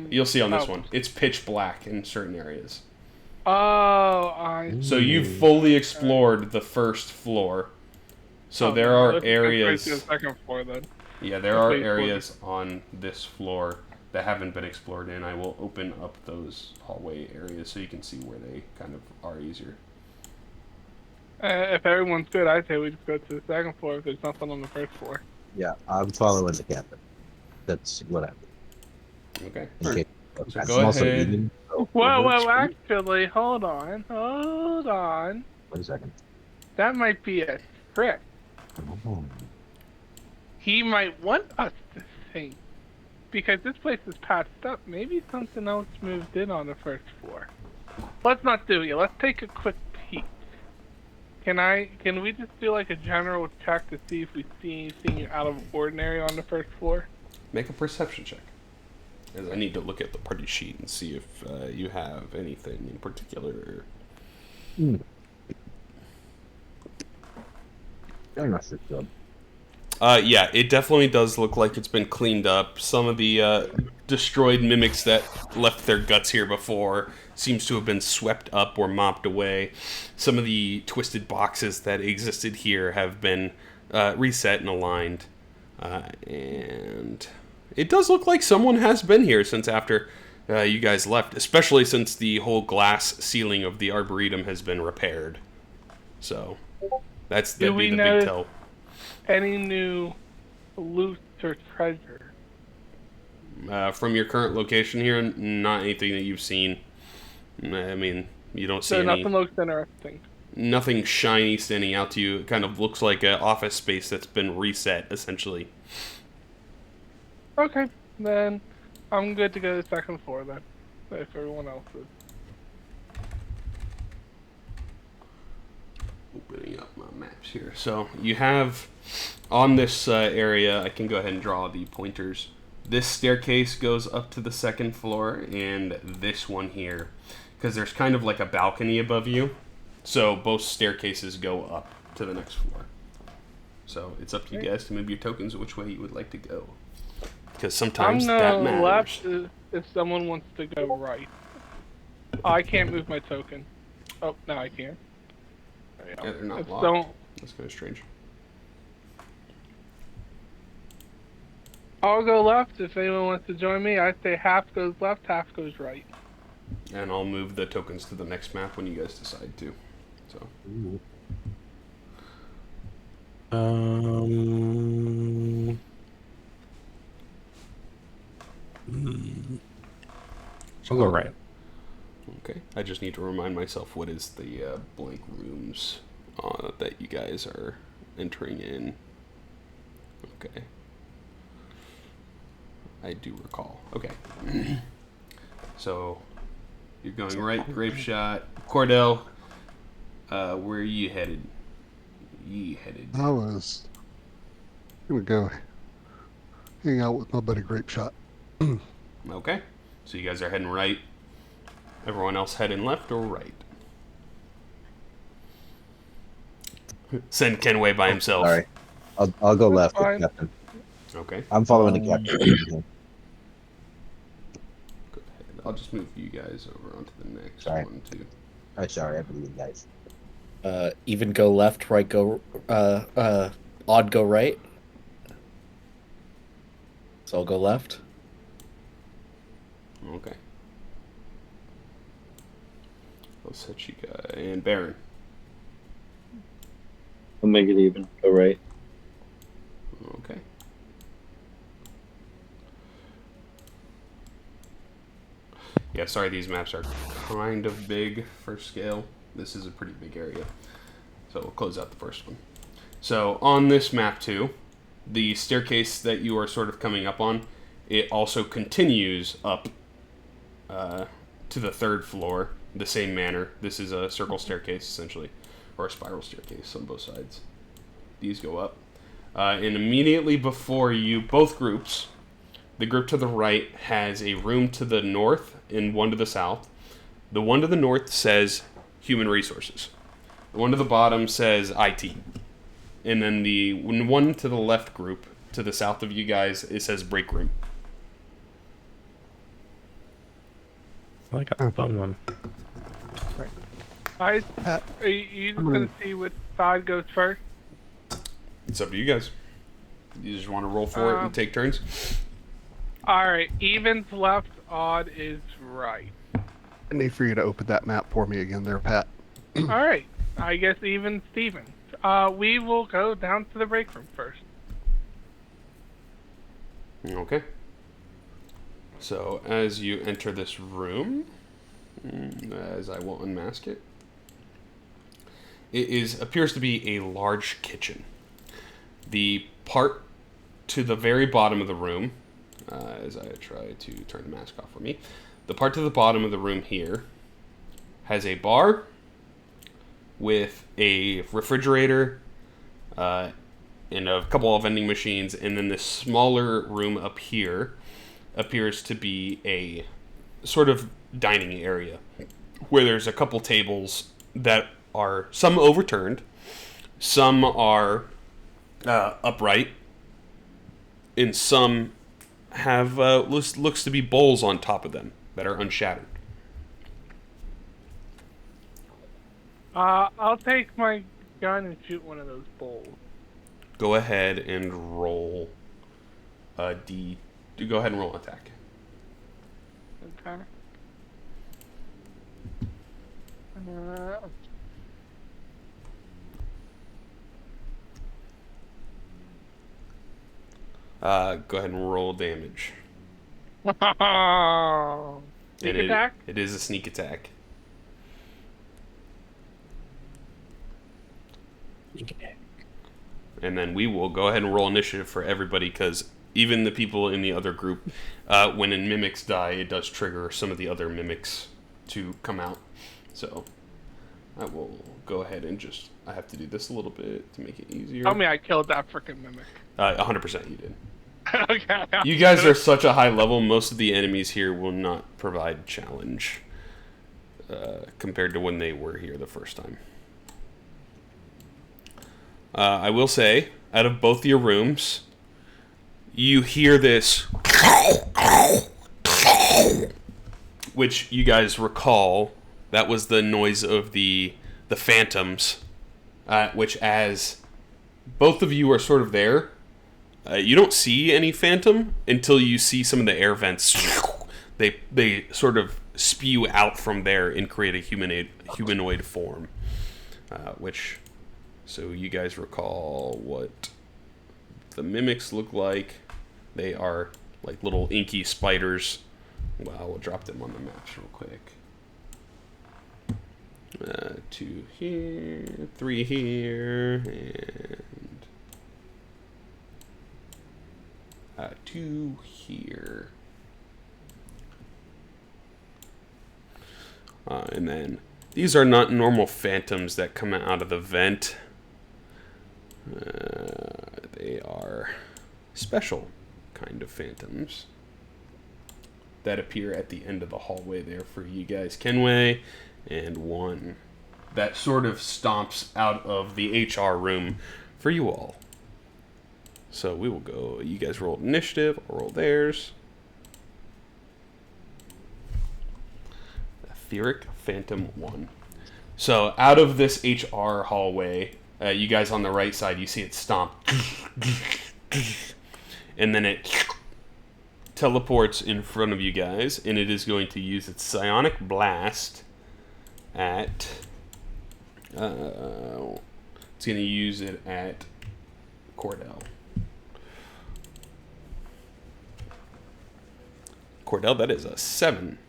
You'll see on this one. It's pitch black in certain areas. Oh, I. So you've fully explored the first floor. So there are areas. Right to the second floor then. Yeah, there are areas on this floor that haven't been explored in, I will open up those hallway areas so you can see where they kind of are easier. If everyone's good, I'd say we just go to the second floor if there's nothing on the first floor. Yeah, I'm following the captain. That's what I Okay. in case- So I'm go also ahead. eating, so Well, works for me. actually, hold on. 1 second. That might be a trick. Oh. He might want us to think. Because this place is patched up. Maybe something else moved in on the first floor. Let's not do it. Let's take a quick peek. Can we just do like a general check to see if we see anything out of ordinary on the first floor? Make a perception check. As I need to look at the party sheet and see if you have anything in particular. That's good. Yeah, it definitely does look like it's been cleaned up. Some of the destroyed mimics that left their guts here before seems to have been swept up or mopped away. Some of the twisted boxes that existed here have been reset and aligned. And it does look like someone has been here since after you guys left, especially since the whole glass ceiling of the Arboretum has been repaired. So that'd be the big tell. Any new loot or treasure? From your current location here, not anything that you've seen. I mean, you don't see So any. nothing looks interesting. Nothing shiny standing out to you. It kind of looks like an office space that's been reset, essentially. Okay, then I'm good to go to the second floor then. If everyone else is. Opening up my maps here. So you have on this area, I can go ahead and draw the pointers. This staircase goes up to the second floor, and this one here, because there's kind of like a balcony above you. So both staircases go up to the next floor. So it's up to you guys to move your tokens which way you would like to go. Because sometimes that matters. Left if someone wants to go right. I can't move my token. Oh, no, I can. Yeah, they're not If locked. don't- That's kind of strange. I'll go left if anyone wants to join me. I say half goes left, half goes right. And I'll move the tokens to the next map when you guys decide to. So. I'll go right. Okay. I just need to remind myself what is the blank rooms that you guys are entering in. Okay. I do recall. Okay. So, you're going right, grape shot. Cordell, where are you headed? I was gonna go hang out with my buddy Grape Shot. Okay. So you guys are heading right. Everyone else heading left or right? Send Kenway by himself. Sorry. I'll go left with fine. captain. Okay. I'm following the captain. Go ahead. I'll just move you guys over onto the next Sorry. one too. Oh, sorry, I believe you guys. Even go left, right go, odd go right. So I'll go left. Okay. I'll set you guys and Baron. I'll make it even. Go right. Okay. Yeah, sorry, these maps are kind of big for scale. This is a pretty big area. So we'll close out the first one. So on this map too, the staircase that you are sort of coming up on, it also continues up to the third floor, the same manner. This is a circle staircase, essentially, or a spiral staircase on both sides. These go up. And immediately before you, both groups, the group to the right has a room to the north and one to the south. The one to the north says human resources. The one to the bottom says IT. And then the one to the left group, to the south of you guys, it says break room. I got a fun one. Are you just gonna see which side goes first? It's up to you guys. You just want to roll for it and take turns? Alright, evens left, odd is right. I need for you to open that map for me again there, Pat. Alright, I guess even Steven. We will go down to the break room first. Okay. So, as you enter this room, as I will unmask it, it appears to be a large kitchen. The part to the very bottom of the room, as I try to turn the mask off for me, the part to the bottom of the room here has a bar with a refrigerator and a couple of vending machines, and then this smaller room up here appears to be a sort of dining area where there's a couple tables that are some overturned, some are upright, and some have looks to be bowls on top of them that are unshattered. I'll take my gun and shoot one of those bowls. Go ahead and roll a D. Go ahead and roll an attack. Okay. Go ahead and roll damage. Sneak And attack? It is a sneak attack. And then we will go ahead and roll initiative for everybody, because even the people in the other group, when mimics die, it does trigger some of the other mimics to come out. So I will go ahead and I have to do this a little bit to make it easier. Tell me I killed that freaking mimic. 100% you did. Okay. You guys are such a high level, most of the enemies here will not provide challenge compared to when they were here the first time. I will say, out of both your rooms, you hear this, which you guys recall, that was the noise of the phantoms, which as both of you are sort of there, you don't see any phantom until you see some of the air vents. They sort of spew out from there and create a humanoid form, so you guys recall what the mimics look like. They are like little inky spiders. Well, we'll drop them on the maps real quick. 2 here, 3 here, and 2 here. And then these are not normal phantoms that come out of the vent. They are special kind of phantoms that appear at the end of the hallway there for you guys, Kenway, and one that sort of stomps out of the HR room for you all. So we will go, you guys roll initiative, I'll roll theirs. Etheric Phantom 1. So out of this HR hallway, you guys on the right side, you see it stomp. And then it teleports in front of you guys, and it is going to use its psionic blast at... it's going to use it at Cordell. Cordell, that is a 7.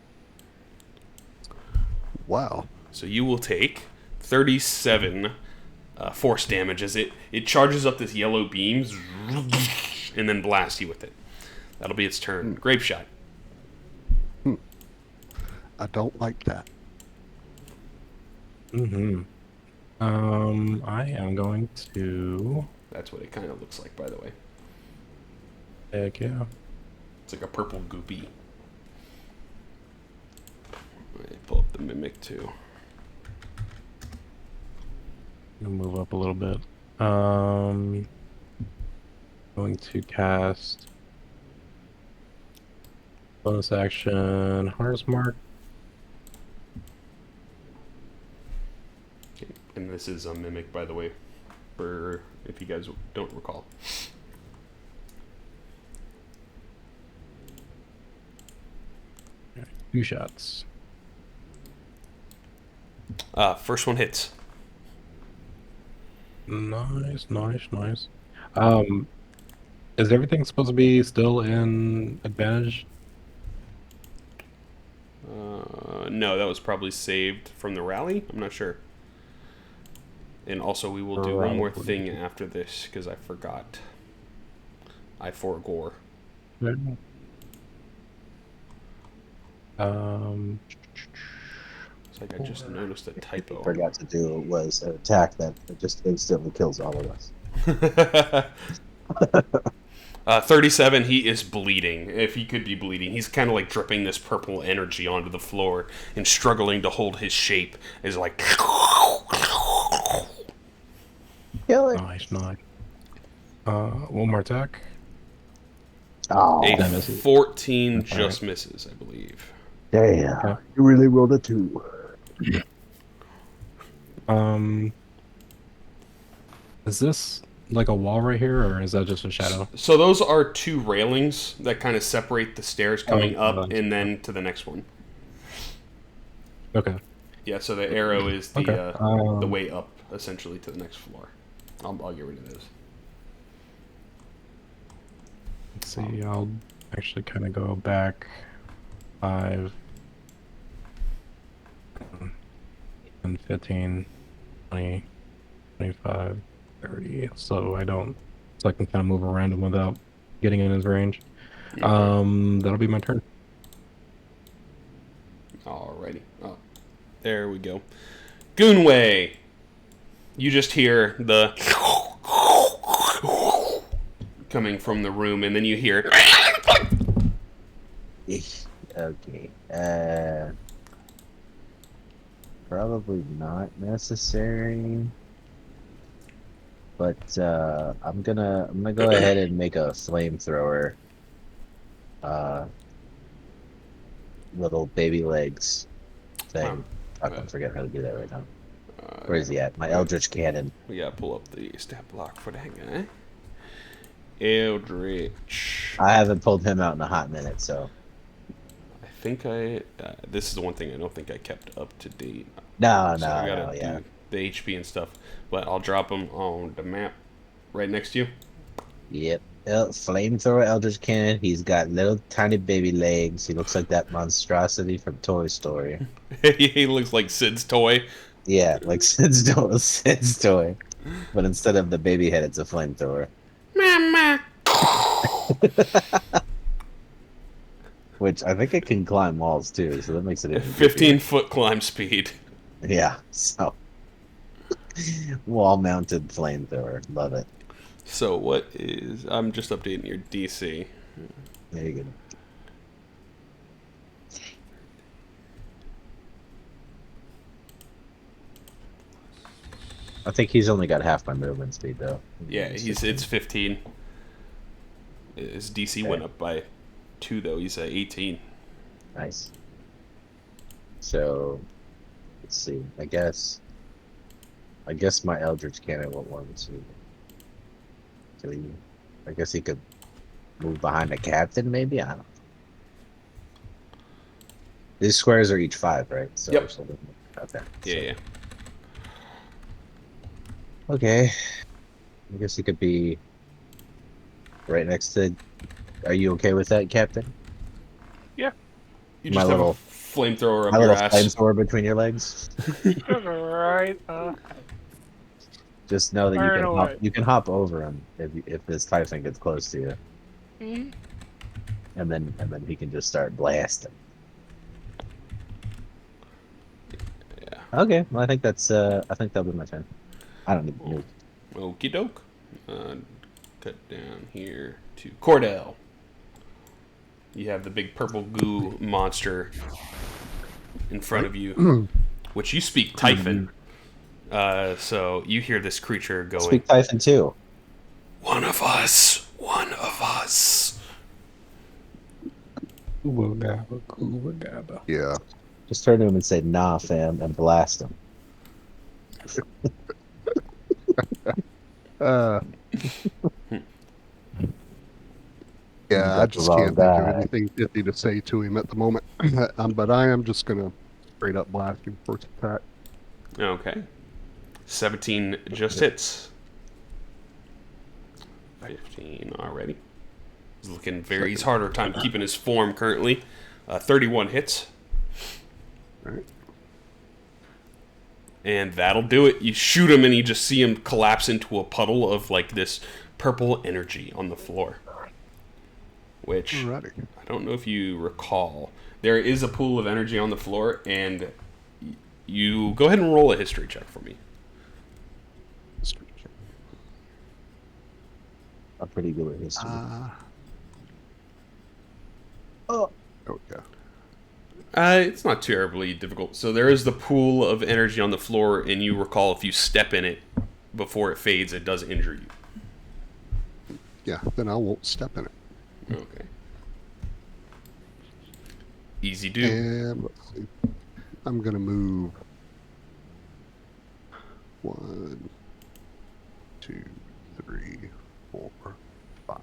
Wow. So you will take 37 force damage as it charges up this yellow beam and then blasts you with it. That'll be its turn. Grape shot. I don't like that. I am going to... That's what it kind of looks like, by the way. Heck yeah. It's like a purple goopy. Let me pull up the mimic too. I'll move up a little bit. Going to cast bonus action Harness Mark. Okay. And this is a mimic, by the way, for if you guys don't recall. 2 shots. First one hits. Nice. Is everything supposed to be still in advantage? No, that was probably saved from the rally. I'm not sure. And also, we will do one more thing after this because I forgot. I forgore. It's like I just noticed a typo. Forgot to do was an attack that just instantly kills all of us. 37, he is bleeding. If he could be bleeding, he's kind of like dripping this purple energy onto the floor and struggling to hold his shape. Is like. Kill it. Nice. One more attack. Oh, A that misses. 14 just misses, I believe. damn. Okay. You really rolled a 2. Is this like a wall right here, or is that just a shadow? So those are 2 railings that kind of separate the stairs coming up nice. and then to the next one. Okay. Yeah, so the arrow is the Okay. the way up, essentially, to the next floor. I'll get rid of those. Let's see. I'll actually kind of go back 5, 10, 15, 20, 25, 30. So I can kind of move around him without getting in his range. That'll be my turn. Alrighty. Oh, there we go. Goonway! You just hear the coming from the room, and then you hear Okay. Probably not necessary. But I'm gonna go ahead and make a flamethrower. Little baby legs thing. I can forget how to do that right now. Where is he at? My Eldritch Cannon. we gotta pull up the stat block for that guy. Eldritch. I haven't pulled him out in a hot minute, so. I think this is the one thing I don't think I kept up to date. No, I no, gotta yeah. do the HP and stuff, but I'll drop them on the map right next to you. Yep. Flamethrower Eldritch Cannon. He's got little tiny baby legs. He looks like that monstrosity from Toy Story. He looks like Sid's toy. Yeah, like Sid's toy. But instead of the baby head, it's a flamethrower. Mama. Which I think it can climb walls too, so that makes it even 15-foot climb speed. creepier. Yeah, so wall-mounted flamethrower. Love it. So what is? I'm just updating your DC. There you go. I think he's only got half my movement speed though. Yeah, it's 15. His DC went up by 2 though. He's at 18. Nice. So let's see. I guess my Eldritch Cannon will 1, 2, 3. I guess he could move behind the captain, maybe. I don't know. These squares are each 5, right? So Yep. Okay. Yeah. Okay. I guess he could be right next to. Are you okay with that, Captain? You My just have little- a flamethrower up My your little ass. flamethrower between your legs. Right. Just know that Fire you away. can hop over him if this Typhon gets close to you, Mhm. and then he can just start blasting. Yeah. Okay, well I think that'll be my turn. I don't need to move. Okie doke. Cut down here to Cordell. You have the big purple goo monster in front of you, which you speak Typhon. So you hear this creature going, Speak Typhon too. "One of us, one of us." Yeah. Just turn to him and say, "Nah, fam," and blast him. Yeah, I got the just wrong can't think of guy. anything pithy to say to him at the moment. But I am just gonna straight up blast him first attack. Okay. 17 just hits. 15 already. He's looking very. He's harder time keeping his form currently. 31 hits. Right. And that'll do it. You shoot him and you just see him collapse into a puddle of like this purple energy on the floor. Which Alrighty. I don't know if you recall. There is a pool of energy on the floor, and you go ahead and roll a history check for me. I'm pretty good with history. Oh yeah. It's not terribly difficult. So there is the pool of energy on the floor, and you recall if you step in it before it fades, it does injure you. Yeah, then I won't step in it. Okay. Easy do. And let's see. I'm gonna move 1, 2, 3, 4, 5.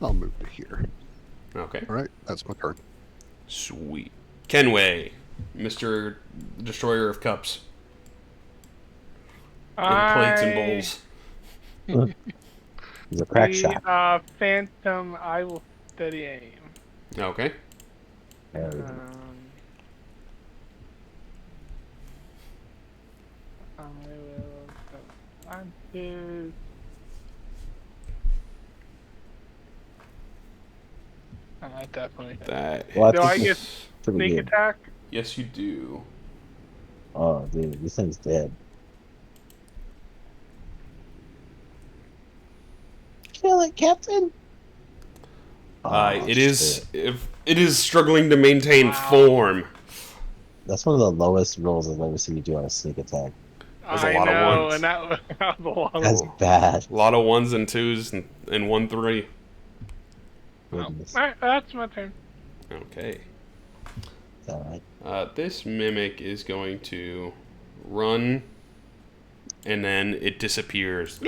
I'll move to here. Okay. All right, that's my turn. Sweet. Kenway, Mr. Destroyer of Cups. And plates and bowls. He's a crack shot. Phantom, I will steady aim. Okay. There we go. I will go punches. I definitely. That. Well, Do I think get it's pretty sneak good. attack? Yes, you do. Oh, dude, this thing's dead. Kill it, Captain! Oh, It is. shit. If it is struggling to maintain form. That's one of the lowest rolls I've ever seen you do on a sneak attack. That's a I lot of know, ones. and that was a lot. That's bad. A lot of 1s and 2s and 1 3. Goodness. Alright, that's my turn. Okay. Alright. This mimic is going to run, and then it disappears.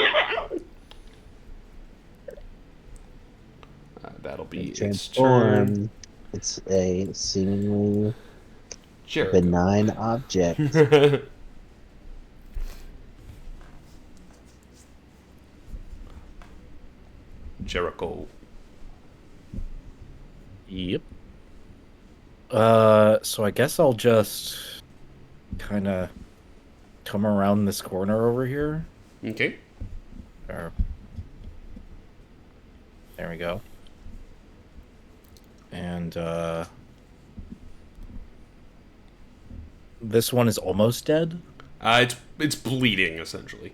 That'll be its turn. Transform. It's a seemingly Jericho. benign object. Jericho. Yep. So I guess I'll just kind of come around this corner over here. Okay. There we go. And this one is almost dead. It's bleeding essentially.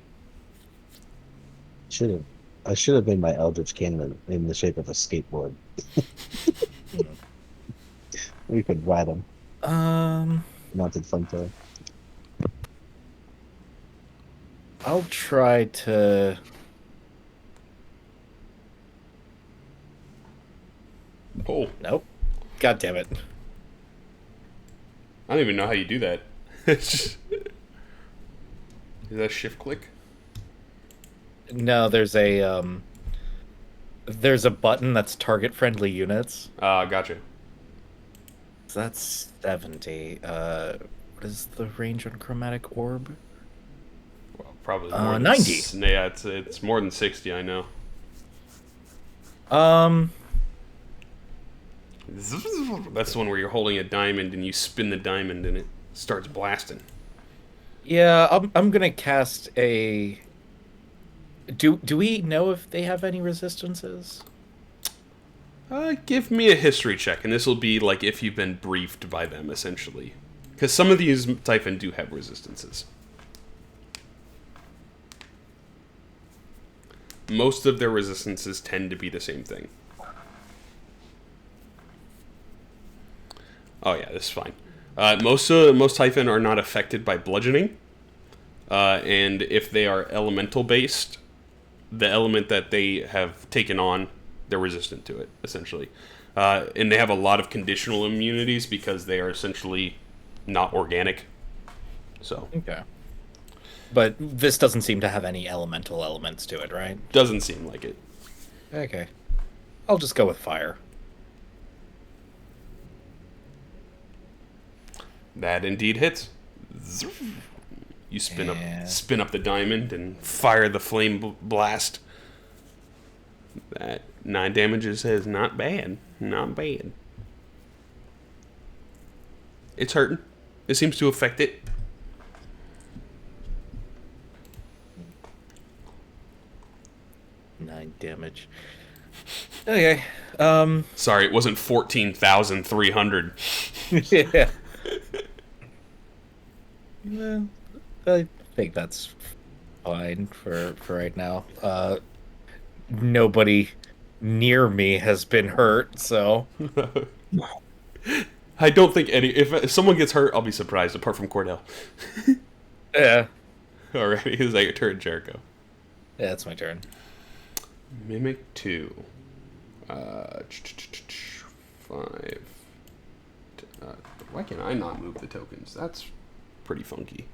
I should have made my Eldritch Cannon in the shape of a skateboard. We could ride them. Mounted front door. I'll try to. Oh, Nope. God damn it. I don't even know how you do that. It's just... Is that shift click? No, there's a button that's target friendly units. Gotcha. So that's 70. What is the range on chromatic orb? Well, probably more than 90. Yeah, it's more than 60. I know. That's the one where you're holding a diamond and you spin the diamond and it starts blasting. Yeah, I'm gonna cast a. Do we know if they have any resistances? Give me a history check, and this will be like if you've been briefed by them, essentially. Because some of these Typhon do have resistances. Most of their resistances tend to be the same thing. Oh yeah, this is fine. Most Typhon are not affected by bludgeoning, and if they are elemental based, the element that they have taken on, they're resistant to it, essentially. And they have a lot of conditional immunities because they are essentially not organic. So Okay. But this doesn't seem to have any elemental elements to it, right? doesn't seem like it. Okay. I'll just go with fire. That indeed hits. You spin up the diamond and fire the flame blast. That 9 damages is not bad. Not bad. It's hurting. It seems to affect it. Nine damage. Okay. Sorry, it wasn't 14,300. Yeah. Well, I think that's fine for right now. Nobody near me has been hurt, so I don't think any. If someone gets hurt, I'll be surprised. Apart from Cordell. yeah. Alright, is that your turn, Jericho? Yeah, it's my turn. Mimic 2. 5. Why can I not move the tokens? That's pretty funky.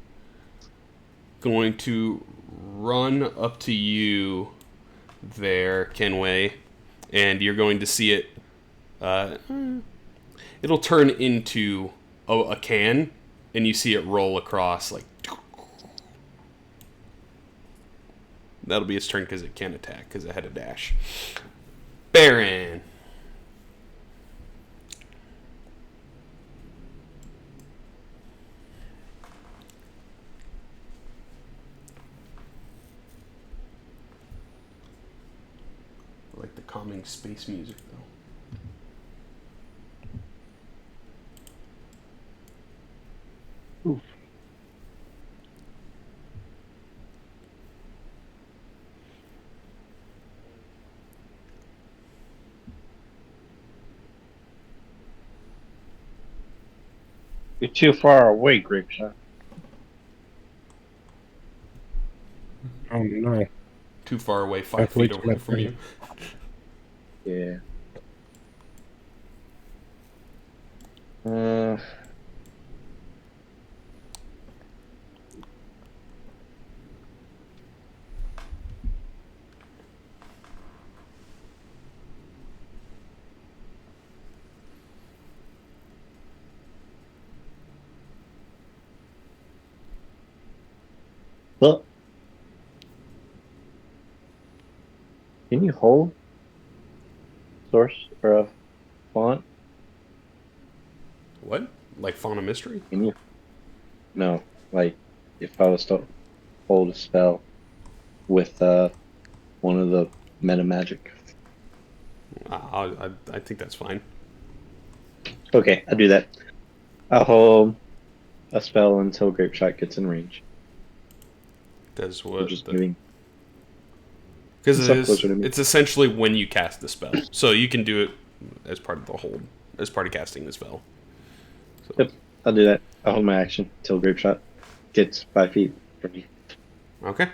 Going to run up to you there, Kenway, and you're going to see it. It'll turn into a can, and you see it roll across like. That'll be its turn because it can attack because it had a dash. Baron. I like the calming space music though. Oof. You're too far away, Grapeshot. Oh no. Too far away, 5 That's way feet too away much from for you. Yeah. Uh. Well, can you hold source or a font? What? Like Fauna Mystery? Can you? No, like if I was to hold a spell with one of the meta magic. I think that's fine. Okay, I'll do that. I'll hold a spell until Grapeshot gets in range. That's I'm what. just moving. Because It's up closer to me. it's essentially when you cast the spell. So you can do it as part of the hold, as part of casting the spell. So. Yep, I'll do that. I'll hold my action till Grapeshot gets 5 feet from me. Okay.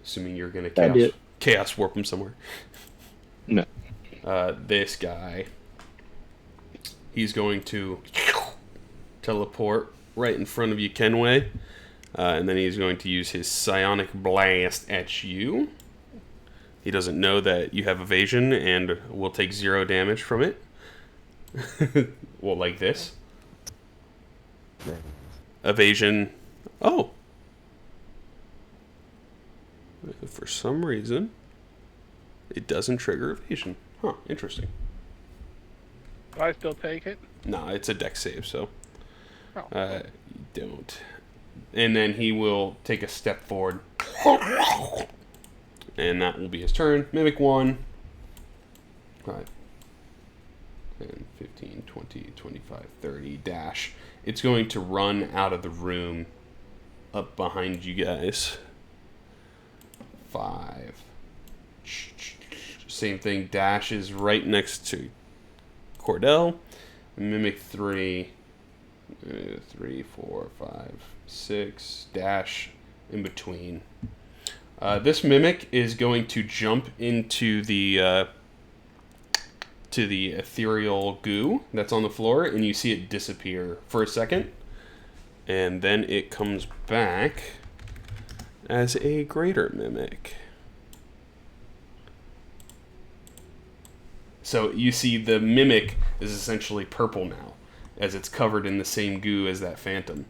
Assuming you're going That'd be to it. chaos warp him somewhere. No. This guy, he's going to teleport right in front of you, Kenway. And then he's going to use his psionic blast at you. He doesn't know that you have evasion and will take 0 damage from it. Well, like this. Evasion. Oh. For some reason, it doesn't trigger evasion. Huh, interesting. Do I still take it? No, it's a dex save, so. Oh. You don't. And then he will take a step forward. And that will be his turn. Mimic 1. 5, 10, 15, 20, 25, 30. Dash. It's going to run out of the room up behind you guys. 5. Same thing. Dash is right next to Cordell. Mimic 3. 3, 4, 5, 6. Dash in between. This mimic is going to jump into the ethereal goo that's on the floor, and you see it disappear for a second, and then it comes back as a greater mimic. So you see the mimic is essentially purple now, as it's covered in the same goo as that phantom.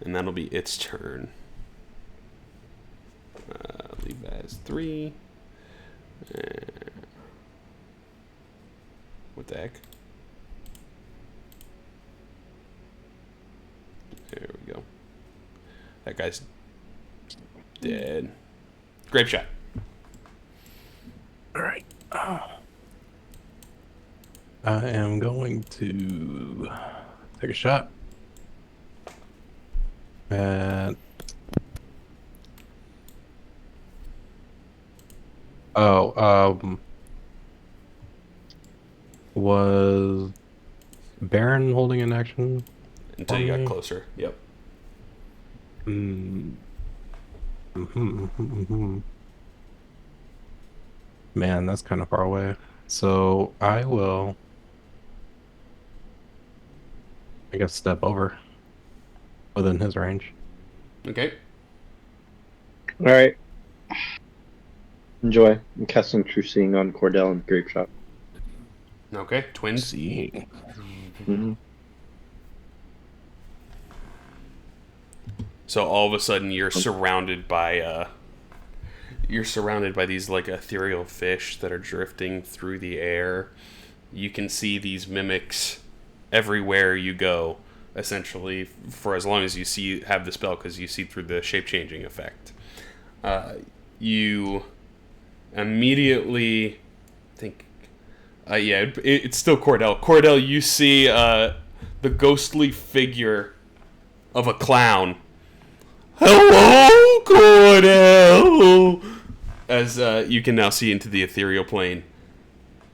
And that'll be its turn. Leave that as 3. What the heck? There we go. That guy's dead. Grape shot. All right. I am going to take a shot at. Was Baron holding an action? Until you got closer. Yep. Man, that's kind of far away. So I will, I guess, step over within his range. Okay. All right. Enjoy. I'm casting True Seeing on Cordell and Grape Shot. Okay. Twins. See. So all of a sudden you're surrounded by these like ethereal fish that are drifting through the air. You can see these mimics everywhere you go, essentially, for as long as you have the spell, because you see through the shape changing effect. You immediately think, it's still Cordell. Cordell, you see the ghostly figure of a clown. Hello, Cordell! As you can now see into the ethereal plane,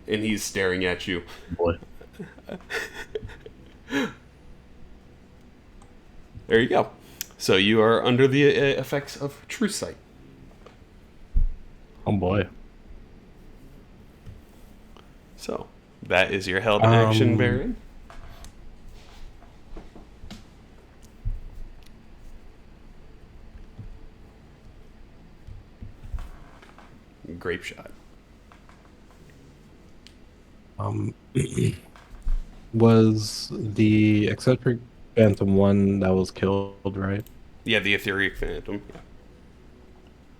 and he's staring at you. Boy. There you go. So you are under the effects of True Sight. Oh boy. So that is your held action, Baron. Grape shot. Was the eccentric phantom one that was killed, right? Yeah, the etheric phantom.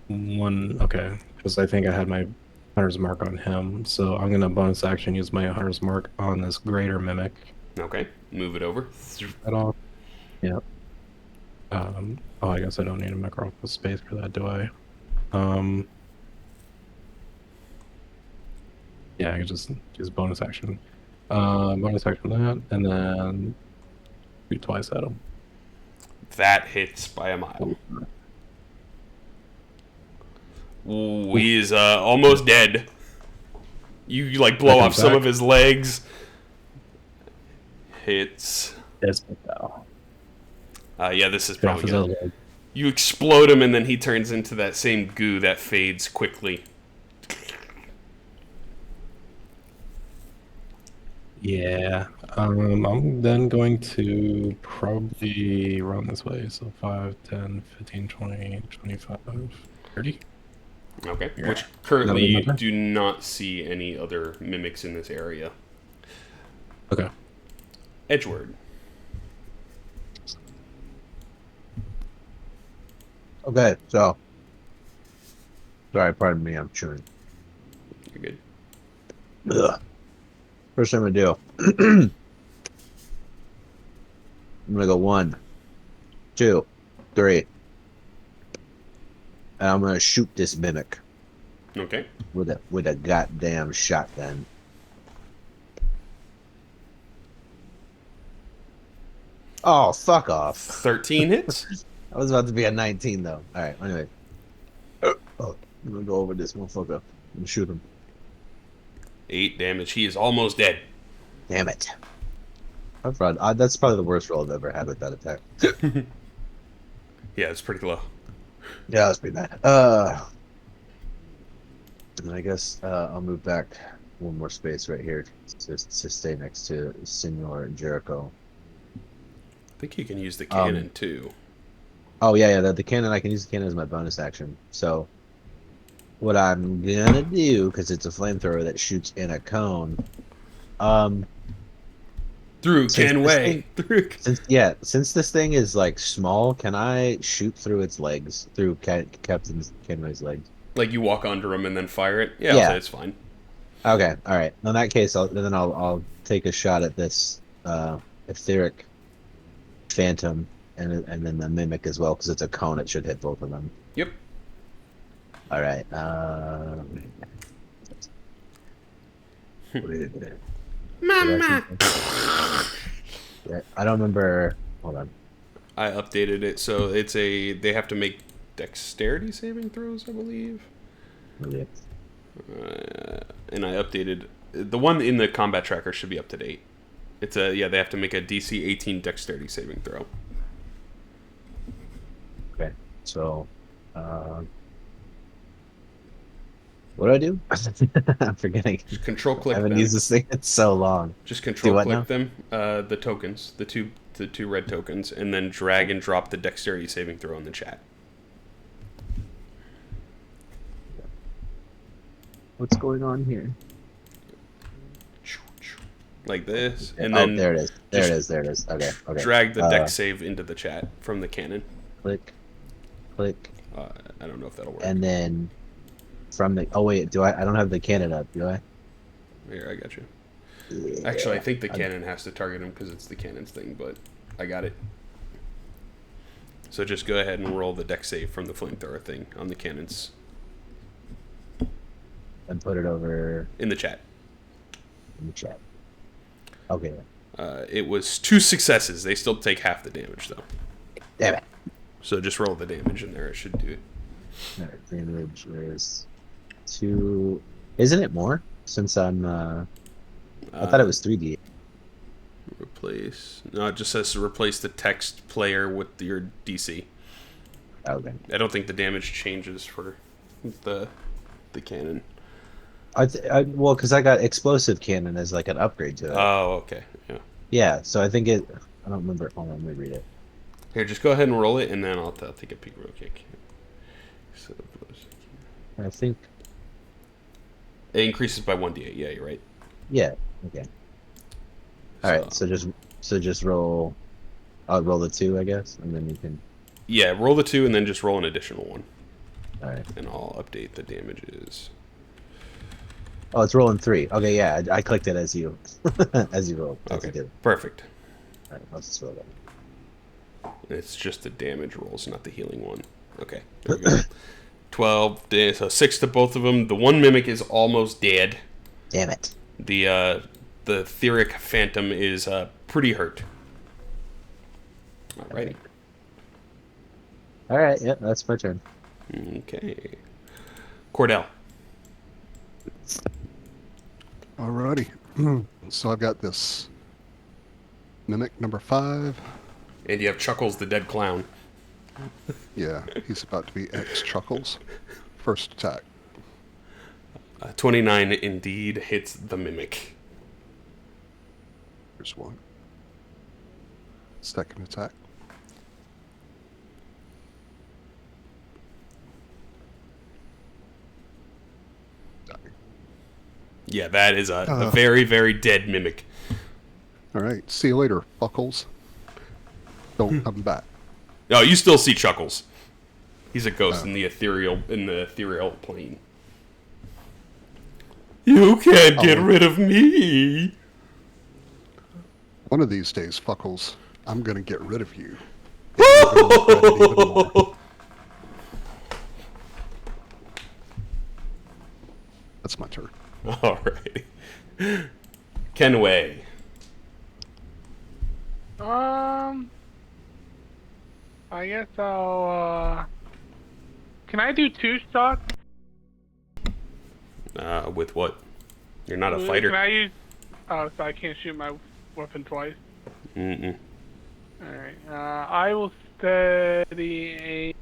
One, okay, because I think I had my hunter's mark on him, so I'm gonna bonus action use my hunter's mark on this greater mimic. Okay, move it over. At all? Yeah. Oh, I guess I don't need a macro space for that, do I? Yeah, I can just use bonus action. Bonus action that, and then shoot twice at him. That hits by a mile. Ooh, he is almost dead. You like blow off some of his legs. Hits. Yes, yeah, this is probably good. You explode him, and then he turns into that same goo that fades quickly. Yeah. I'm then going to probably run this way. So 5, 10, 15, 20, 25, 30. Okay. Yeah. Which currently you do not see any other mimics in this area. Okay. Edgeward. Okay, so. Sorry, pardon me, I'm chewing. You're good. Ugh. First thing I'm gonna do. I'm gonna go 1, 2, 3. And I'm gonna shoot this mimic. Okay. With a goddamn shotgun. Oh, fuck off. 13 hits? I was about to be a 19 though. Alright, anyway. Oh, I'm gonna go over this motherfucker and shoot him. 8 damage. He is almost dead. Damn it. That's probably the worst roll I've ever had with that attack. Yeah, it's pretty low. Yeah, that's pretty bad. And I guess I'll move back one more space right here to stay next to Senor Jericho. I think you can use the cannon too. Oh yeah, the cannon. I can use the cannon as my bonus action. So what I'm gonna do, because it's a flamethrower that shoots in a cone, Through Since this Kenway. since this thing is like small, can I shoot through its legs, through Captain Kenway's legs? Like you walk under him and then fire it? Yeah, I'll Yeah. say it's fine. Okay, all right. In that case, I'll take a shot at this etheric phantom and then the mimic as well, because it's a cone. It should hit both of them. Yep. All right. Mama. I don't remember. Hold on. I updated it so they have to make dexterity saving throws, I believe. Yeah. And I updated the one in the combat tracker should be up to date. It's they have to make a DC 18 dexterity saving throw. Okay. So, what do I do? I'm forgetting. Just control click I haven't them. used this thing in so long. Just control what click now? them. The tokens, the two red tokens, and then drag and drop the dexterity saving throw in the chat. What's going on here? Like this, and then there it is. There it is. Okay. drag the dex save into the chat from the cannon. Click. I don't know if that'll work. And then from the wait, I don't have the cannon up, do I? Here, I got you. Yeah. Actually, I think the cannon has to target him because it's the cannon's thing, but I got it. So just go ahead and roll the dex save from the flamethrower thing on the cannons And put it over in the chat. in the chat. Okay. It was 2 successes. They still take half the damage though. Damn it. So just roll the damage in there. It should do it. Alright, damage is 2. Isn't it more? Since I'm I thought it was 3D. Replace. No, it just says to replace the text player with your DC. Okay. I don't think the damage changes for the cannon. Well, because I got explosive cannon as like an upgrade to it. Oh, okay. Yeah. Yeah, so I think it. I don't remember. Hold on, let me read it. Here, just go ahead and roll it, and then I'll take a peek real quick. So, I think. it increases by 1d8. Yeah, you're right. Yeah. Okay. All right. So just roll. I'll roll the 2, I guess, and then you can. Yeah, roll the 2, and then just roll an additional 1. All right. And I'll update the damages. Oh, it's rolling 3. Okay, yeah, I clicked it as you as you rolled. As you Okay, did. perfect. All right, let's just roll that. It's just the damage rolls, not the healing one. Okay, there we go. 12, so 6 to both of them. The one mimic is almost dead. Damn it. The etheric phantom is pretty hurt. Alrighty. All right. Yep, that's my turn. Okay. Cordell. Alrighty. So I've got this mimic number 5. And you have Chuckles the dead clown. Yeah, he's about to be X Chuckles. First attack. 29 indeed hits the mimic. Here's 1. Second attack. Yeah, that is a very, very dead mimic. All right. See you later, fuckles. Don't come back. Oh, you still see Chuckles. He's a ghost in the ethereal plane. You can't get rid of me. One of these days, fuckles, I'm gonna get rid of you. And you're gonna regret it even more. That's my turn. All right. Kenway. I guess I'll, can I do 2 shots? With what? You're not a Can fighter. I use... Oh, so I can't shoot my weapon twice? Mm-mm. Alright, I will steady aim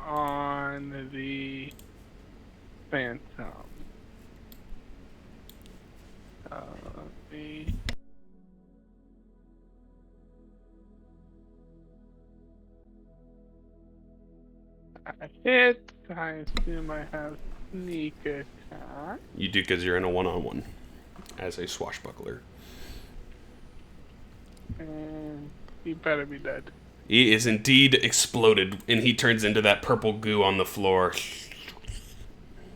on the phantom. I hit. I assume I have sneak attack. You do because you're in a one-on-one as a swashbuckler. He better be dead. He is indeed exploded, and he turns into that purple goo on the floor.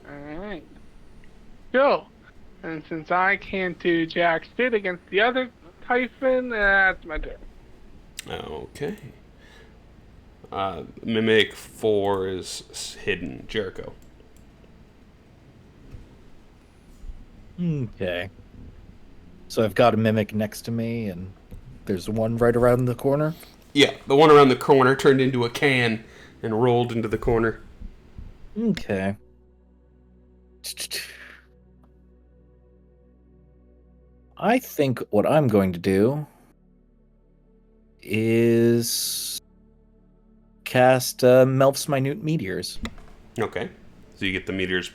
Alright. Go. And since I can't do jack shit against the other Typhon, that's my turn. Okay. Mimic 4 is hidden. Jericho. Okay. So I've got a mimic next to me, and there's one right around the corner. Yeah, the one around the corner turned into a can and rolled into the corner. Okay. I think what I'm going to do is cast Melf's Minute Meteors. Okay. So you get the meteors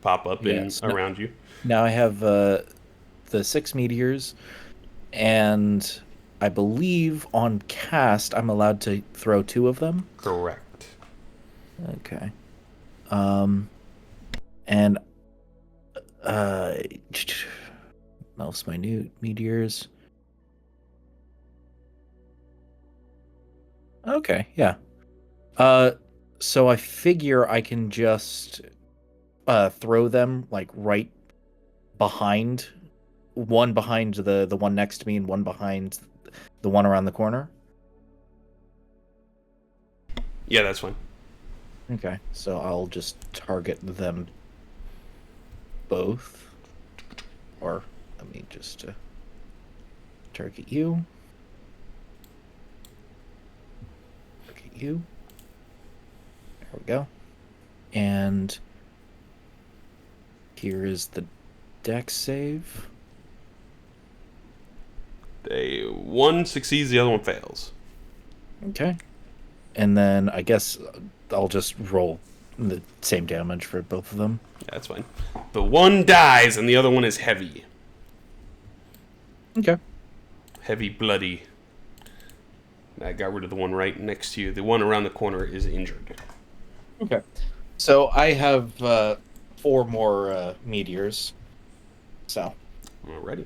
pop up Yes. around you. Now I have the 6 meteors, and I believe on cast I'm allowed to throw 2 of them. Correct. Okay. And Melf's Minute Meteors. Okay, yeah. So I figure I can just throw them like right behind one behind the one next to me and one behind the one around the corner. Yeah, that's fine. Okay, so I'll just target them both. Or let me just target you. Target you. There we go. And here is the dex save. One succeeds, the other one fails. Okay. And then I guess I'll just roll the same damage for both of them. Yeah, that's fine. The one dies, and the other one is heavy. Okay. Heavy, bloody. I got rid of the one right next to you. The one around the corner is injured. Okay. So I have 4 more meteors. So Alrighty.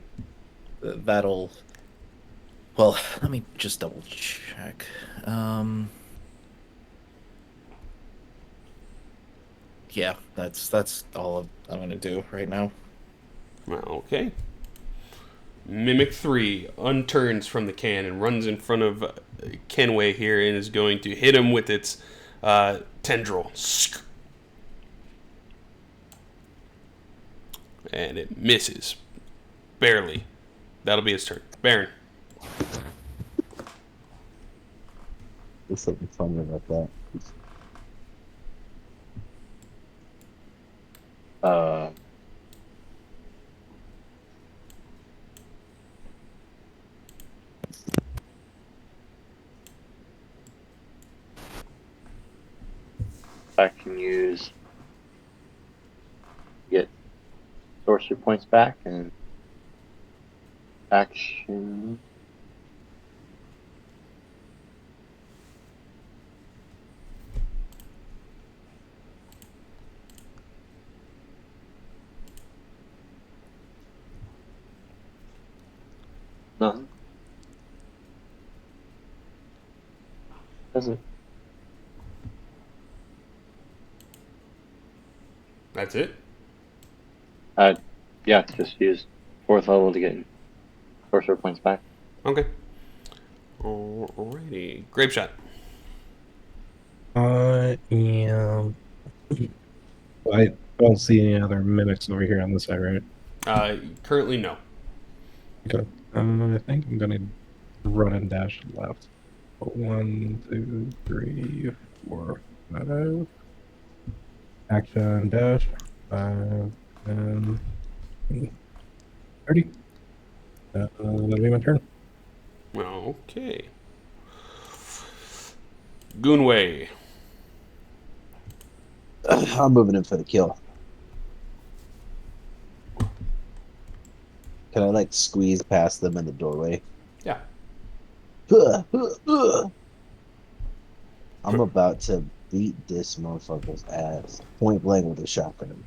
that'll... Well, let me just double check. Yeah, that's all I'm gonna do right now. Okay. Mimic 3 unturns from the can and runs in front of Kenway here and is going to hit him with its tendril. And it misses. Barely. That'll be his turn. Baron. There's something funny about that. I can use get sorcery points back and action. Nothing. Does it? That's it? Yeah, just use 4th level to get sorcerer points back. Okay. Alrighty. Grape shot. I am. I don't see any other mimics over here on this side, right? Currently, no. Okay. I think I'm gonna run and dash left. 1, 2, 3, 4, 5. Action dash. 5 and 30. That'll be my turn. Okay. Goonway. I'm moving in for the kill. Can I like squeeze past them in the doorway? Yeah. I'm about to beat this motherfucker's ass point blank with a shotgun.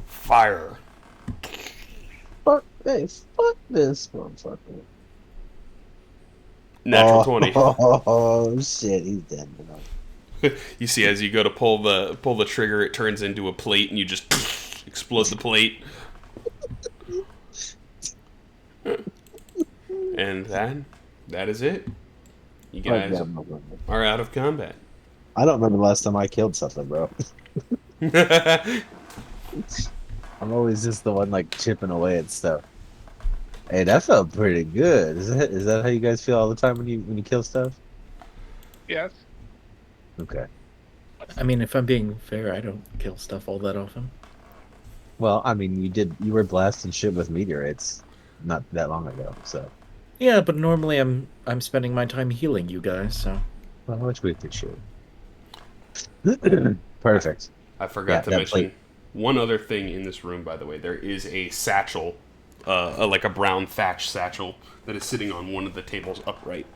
Fire. Fuck this motherfucker. Natural 20. Oh shit, he's dead. You see, as you go to pull the trigger, it turns into a plate, and you just explode the plate. And that is it. You guys are out of combat. I don't remember the last time I killed something, bro. I'm always just the one like chipping away at stuff. Hey, that felt pretty good. Is that how you guys feel all the time when you kill stuff? Yes. Okay. I mean, if I'm being fair, I don't kill stuff all that often. Well, I mean, you were blasting shit with meteorites not that long ago, so. Yeah, but normally I'm spending my time healing you guys, so. Well, which we appreciate. Perfect. I forgot to that mention plate. one other thing in this room, by the way. There is a satchel, like a brown thatch satchel, that is sitting on one of the tables upright.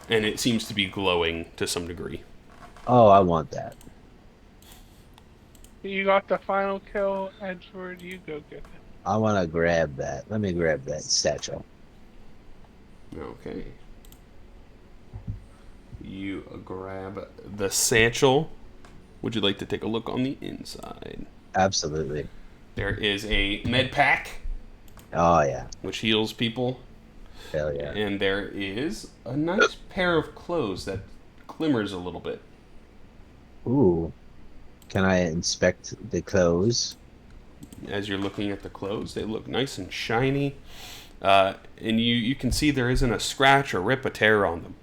And it seems to be glowing to some degree. Oh, I want that. You got the final kill, Edward. You go get it. I want to grab that. Let me grab that satchel. Okay. You grab the satchel. Would you like to take a look on the inside? Absolutely. There is a med pack, Oh, yeah. which heals people. Hell yeah. And there is a nice pair of clothes that glimmers a little bit. Ooh. Can I inspect the clothes? As you're looking at the clothes, they look nice and shiny. And you can see there isn't a scratch or rip, a tear on them.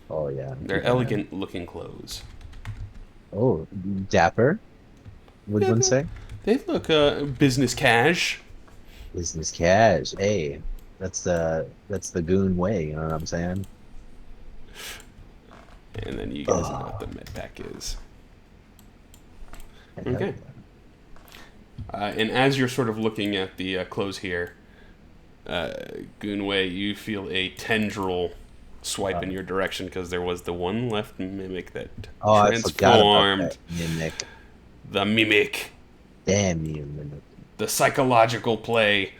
Oh, yeah. They're elegant looking clothes. Oh, dapper, would one say? They look business cash. Business cash. Hey, that's the goon way, you know what I'm saying? And then you guys know what the med pack is. Okay. And as you're sort of looking at the clothes here, Goonway, you feel a tendril swipe in your direction because there was the one left mimic that I forgot about transformed. that mimic. The mimic. Damn you, mimic. The psychological play.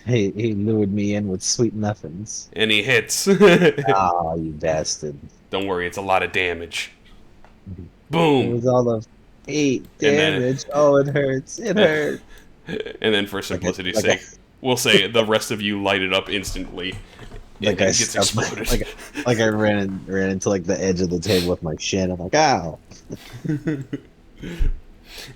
He lured me in with sweet nothings. And he hits. Oh, you bastard. Don't worry, it's a lot of damage. It Boom! was all of 8 And then- damage. Oh, it hurts. It hurts. And then for simplicity's like a- sake, we'll say the rest of you light it up instantly. Like and I it gets stubbed my- exploded. like I ran into like the edge of the table with my shin. I'm like, ow.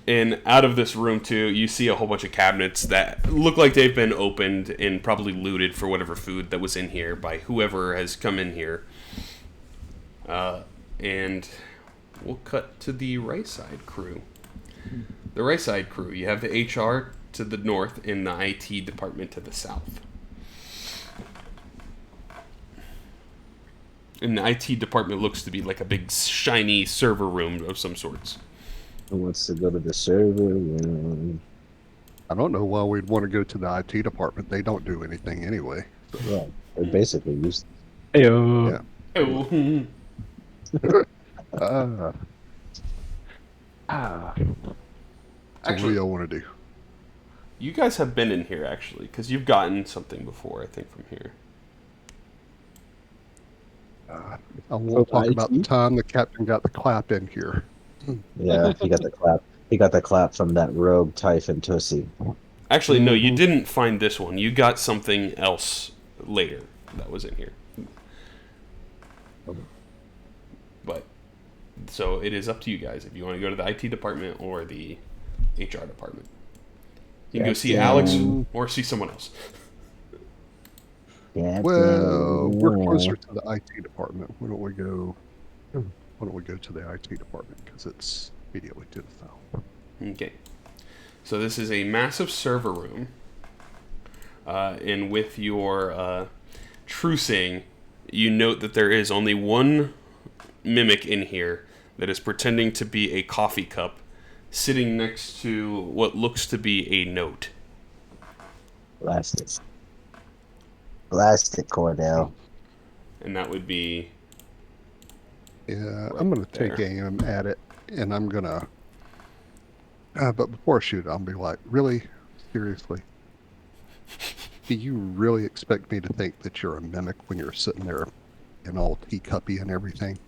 And out of this room too, you see a whole bunch of cabinets that look like they've been opened and probably looted for whatever food that was in here by whoever has come in here. And we'll cut to the right side crew. The right side crew, you have the HR to the north and the IT department to the south. And the IT department looks to be like a big shiny server room of some sorts. Who wants to go to the server room? I don't know why we'd want to go to the IT department. They don't do anything anyway. Well, they're basically used. Heyo. Yeah. Oh. So what do y'all want to do? You guys have been in here, actually, because you've gotten something before, I think, from here. I won't talk about the time the captain got the clap in here. Yeah, he got the clap. He got the clap from that rogue Typhon Tussie. Actually, no, you didn't find this one. You got something else later that was in here. But, so it is up to you guys if you want to go to the IT department or the HR department. You can go see Alex or see someone else. Well, we're closer to the IT department. Why don't we go to the IT department because it's immediately to the south. Okay. So this is a massive server room. And with your trucing, you note that there is only one mimic in here that is pretending to be a coffee cup sitting next to what looks to be a note. Blast it, Cordell. And that would be... Yeah, I'm going to take aim at it, and I'm going to... but before I shoot it, I'll be like, really? Seriously? Do you really expect me to think that you're a mimic when you're sitting there looking all teacuppy and everything.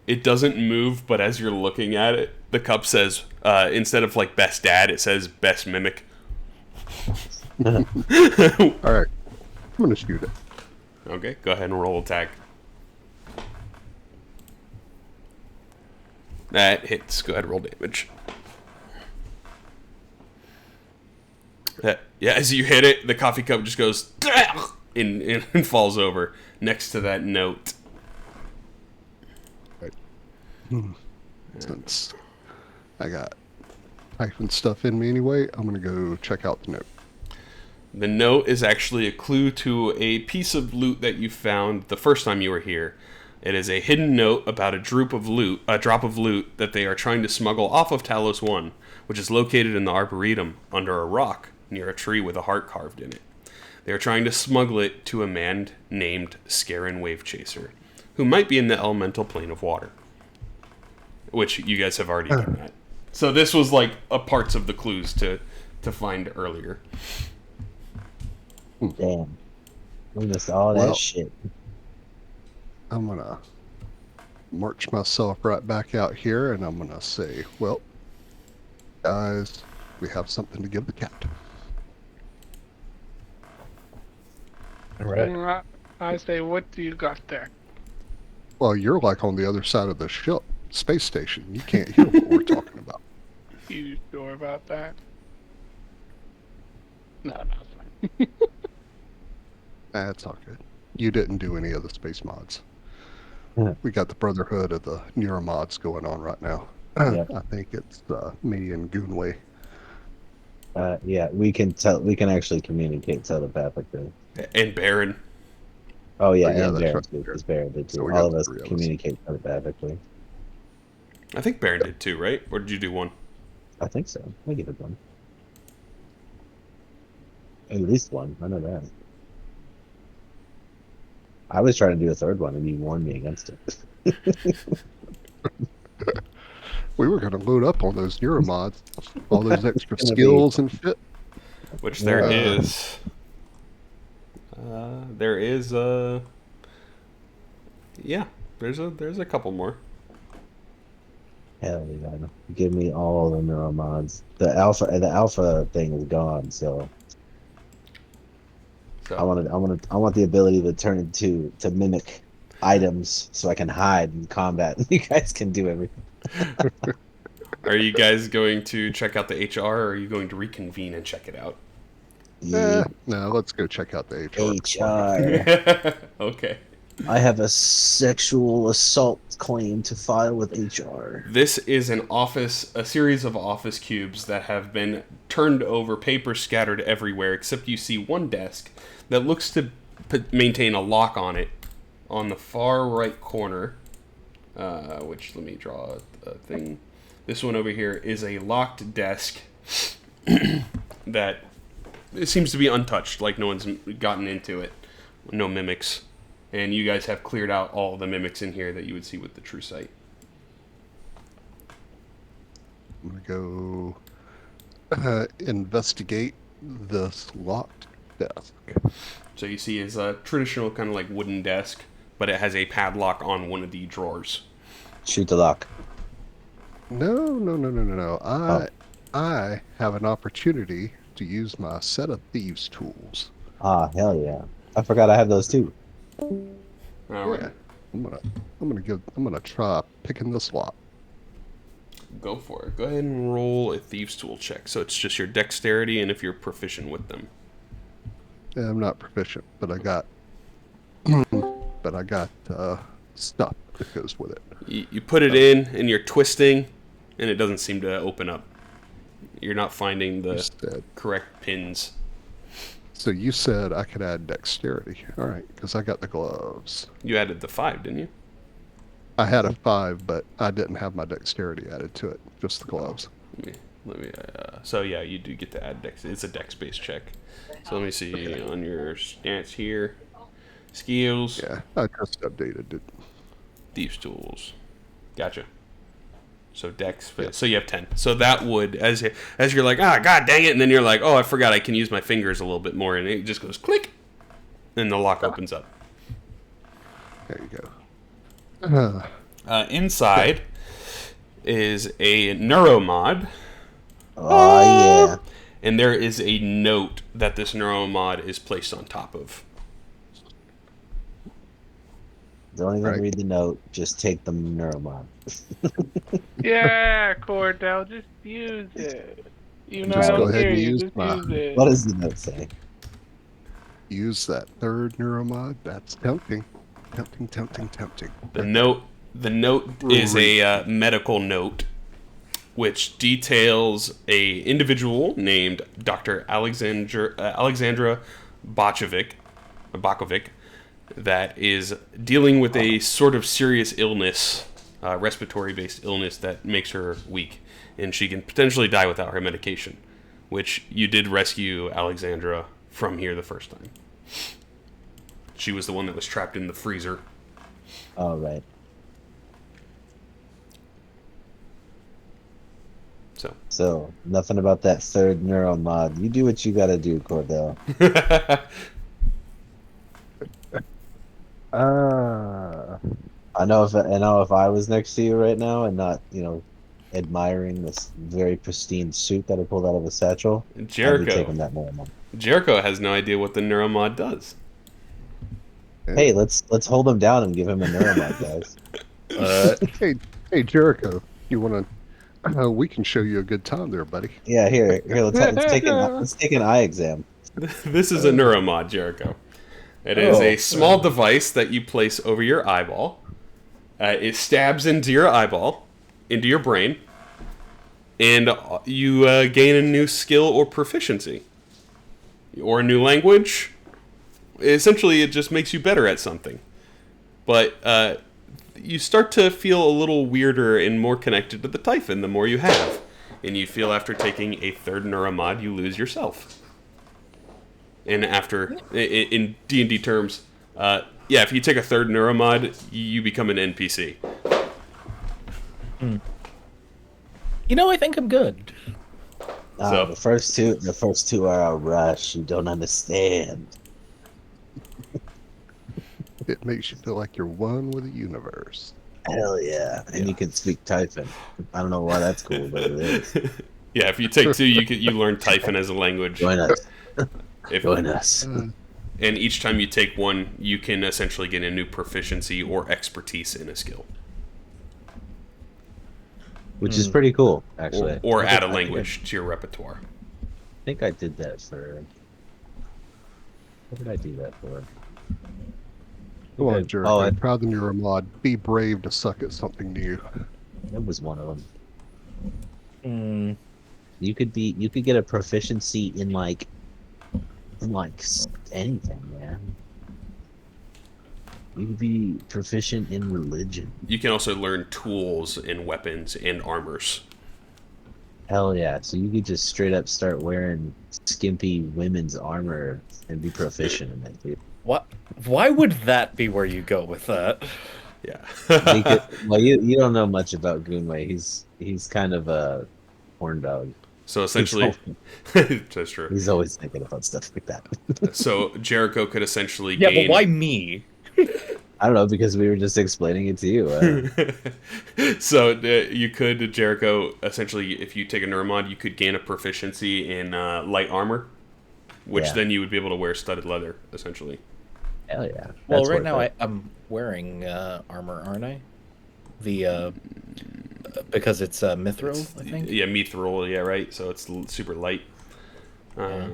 It doesn't move, but as you're looking at it, the cup says, instead of like best dad, it says best mimic. All right, I'm gonna shoot it. Okay, go ahead and roll attack. That hits. Go ahead and roll damage. Yeah, as you hit it, the coffee cup just goes and falls over next to that note. Since I got hyphen stuff in me anyway, I'm gonna go check out the note. The note is actually a clue to a piece of loot that you found the first time you were here. It is a hidden note about a drop of loot that they are trying to smuggle off of Talos I, which is located in the Arboretum under a rock near a tree with a heart carved in it. They are trying to smuggle it to a man named Scaran Wavechaser, who might be in the elemental plane of water, which you guys have already done that. So this was like a parts of the clues to find earlier. Damn. We missed all that shit. I'm gonna march myself right back out here, and I'm gonna say, well, guys, we have something to give the captain. All right. I say, what do you got there? Well, you're like on the other side of the ship, space station. You can't hear what we're talking about. You sure about that? No, it's fine. That's all good. You didn't do any of the space mods. Yeah. We got the Brotherhood of the Neuromods going on right now. Yeah. I think it's me and Goonway. Yeah, we can tell. We can actually communicate telepathically. And Baron. Oh yeah, yeah, and that's Baron right. too. Because Baron did too. So we All got of us three of us. communicate telepathically. I think Baron did too, right? Or did you do one? I think so. I give it one. At least one. I know that. I was trying to do a third one, and you warned me against it. We were going to load up on those Neuromods, all those extra It's gonna be- skills and shit. Which there Yeah. is. There is yeah, there's a couple more. Hell yeah! Give me all the neuromods. The alpha thing is gone, so So I want the ability to turn into to mimic items, so I can hide in combat. You guys can do everything. are you guys going to check out the HR, or are you going to reconvene and check it out? No, let's go check out the HR. HR. Okay. I have a sexual assault claim to file with HR. This is a series of office cubes that have been turned over, paper scattered everywhere, except you see one desk that looks to maintain a lock on it on the far right corner, which, let me draw a thing. This one over here is a locked desk that it seems to be untouched, like no one's gotten into it. No mimics. And you guys have cleared out all the mimics in here that you would see with the true sight. I'm going to go investigate this locked desk. So you see is a traditional kind of like wooden desk, but it has a padlock on one of the drawers. Shoot the lock. No. I have an opportunity to use my set of thieves tools. Ah, hell yeah! I forgot I have those too. All right, I'm gonna try picking this lock. go for it. Go ahead and roll a thieves tool check. So it's just your dexterity and if you're proficient with them. Yeah, I'm not proficient, but I got stuff that goes with it. You put it in and you're twisting, and it doesn't seem to open up. You're not finding the Instead. correct pins. So you said I could add dexterity. All right, because I got the gloves. You added the 5, didn't you? I had a 5, but I didn't have my dexterity added to it. Just the gloves. Let me. So yeah, you do get to add dex. It's a dex-based check. So let me see on your stance here. Skills. Yeah, I just updated it. Thieves tools. Gotcha. So dex. So you have 10. So that would, as you're like, god dang it, and then you're like, oh, I forgot I can use my fingers a little bit more, and it just goes click, and the lock opens up. There you go. Inside is a neuromod, Oh yeah. and there is a note that this neuromod is placed on top of. Don't even Right. read the note. Just take the neuromod. Yeah, Cordell, just use it. Even though I Just go don't ahead hear and you, use just my- use it. What does the note say? Use that third neuromod. That's tempting. Tempting. The note is a medical note, which details a individual named Dr. Alexandra Bakovic, that is dealing with a sort of serious illness, respiratory-based illness that makes her weak, and she can potentially die without her medication, which you did rescue Alexandra from here the first time. She was the one that was trapped in the freezer. Oh, right. So, nothing about that third neuromod. You do what you gotta do, Cordell. I know if I was next to you right now and not, admiring this very pristine suit that I pulled out of a satchel, I'd be taking that neuromod. Jericho has no idea what the neuromod does. Hey, let's hold him down and give him a neuromod, guys. Hey, Jericho, you want to? We can show you a good time there, buddy. Yeah, here. Let's take an eye exam. This is a neuromod, Jericho. It is a small device that you place over your eyeball. It stabs into your eyeball, into your brain, and you gain a new skill or proficiency. Or a new language. Essentially, it just makes you better at something. But you start to feel a little weirder and more connected to the Typhon the more you have. And you feel after taking a third neuromod, you lose yourself. And after, in D&D terms, if you take a third neuromod, you become an NPC. I think I'm good. So- The first two are a rush. You don't understand. It makes you feel like you're one with the universe. Hell yeah. And you can speak Typhon. I don't know why that's cool, but it is. Yeah, if you take two, you learn Typhon as a language. Join us. If, Join us. and each time you take one, you can essentially get a new proficiency or expertise in a skill. Which is pretty cool, actually. Or add a language to your repertoire. I think I did that for... What did I do that for? Come on, Jericho. Oh, Proud the neuromod. Be brave to suck at something new. That was one of them. Mm. You could get a proficiency in like anything, man. You could be proficient in religion. You can also learn tools and weapons and armors. Hell yeah! So you could just straight up start wearing skimpy women's armor and be proficient in it, dude. What? Why would that be where you go with that? Yeah. Well, you don't know much about Goonway. He's kind of a horn dog. So essentially, that's true. He's always thinking about stuff like that. So Jericho could essentially Yeah, gain... but why me? I don't know, because we were just explaining it to you. So you could, Jericho, essentially, if you take a neuromod, you could gain a proficiency in light armor, which then you would be able to wear studded leather, essentially. Hell yeah. Well, That's right worth now it. I'm wearing armor, aren't I? The because it's mithril, I think. Yeah, mithril, yeah, right? So it's super light. Yeah.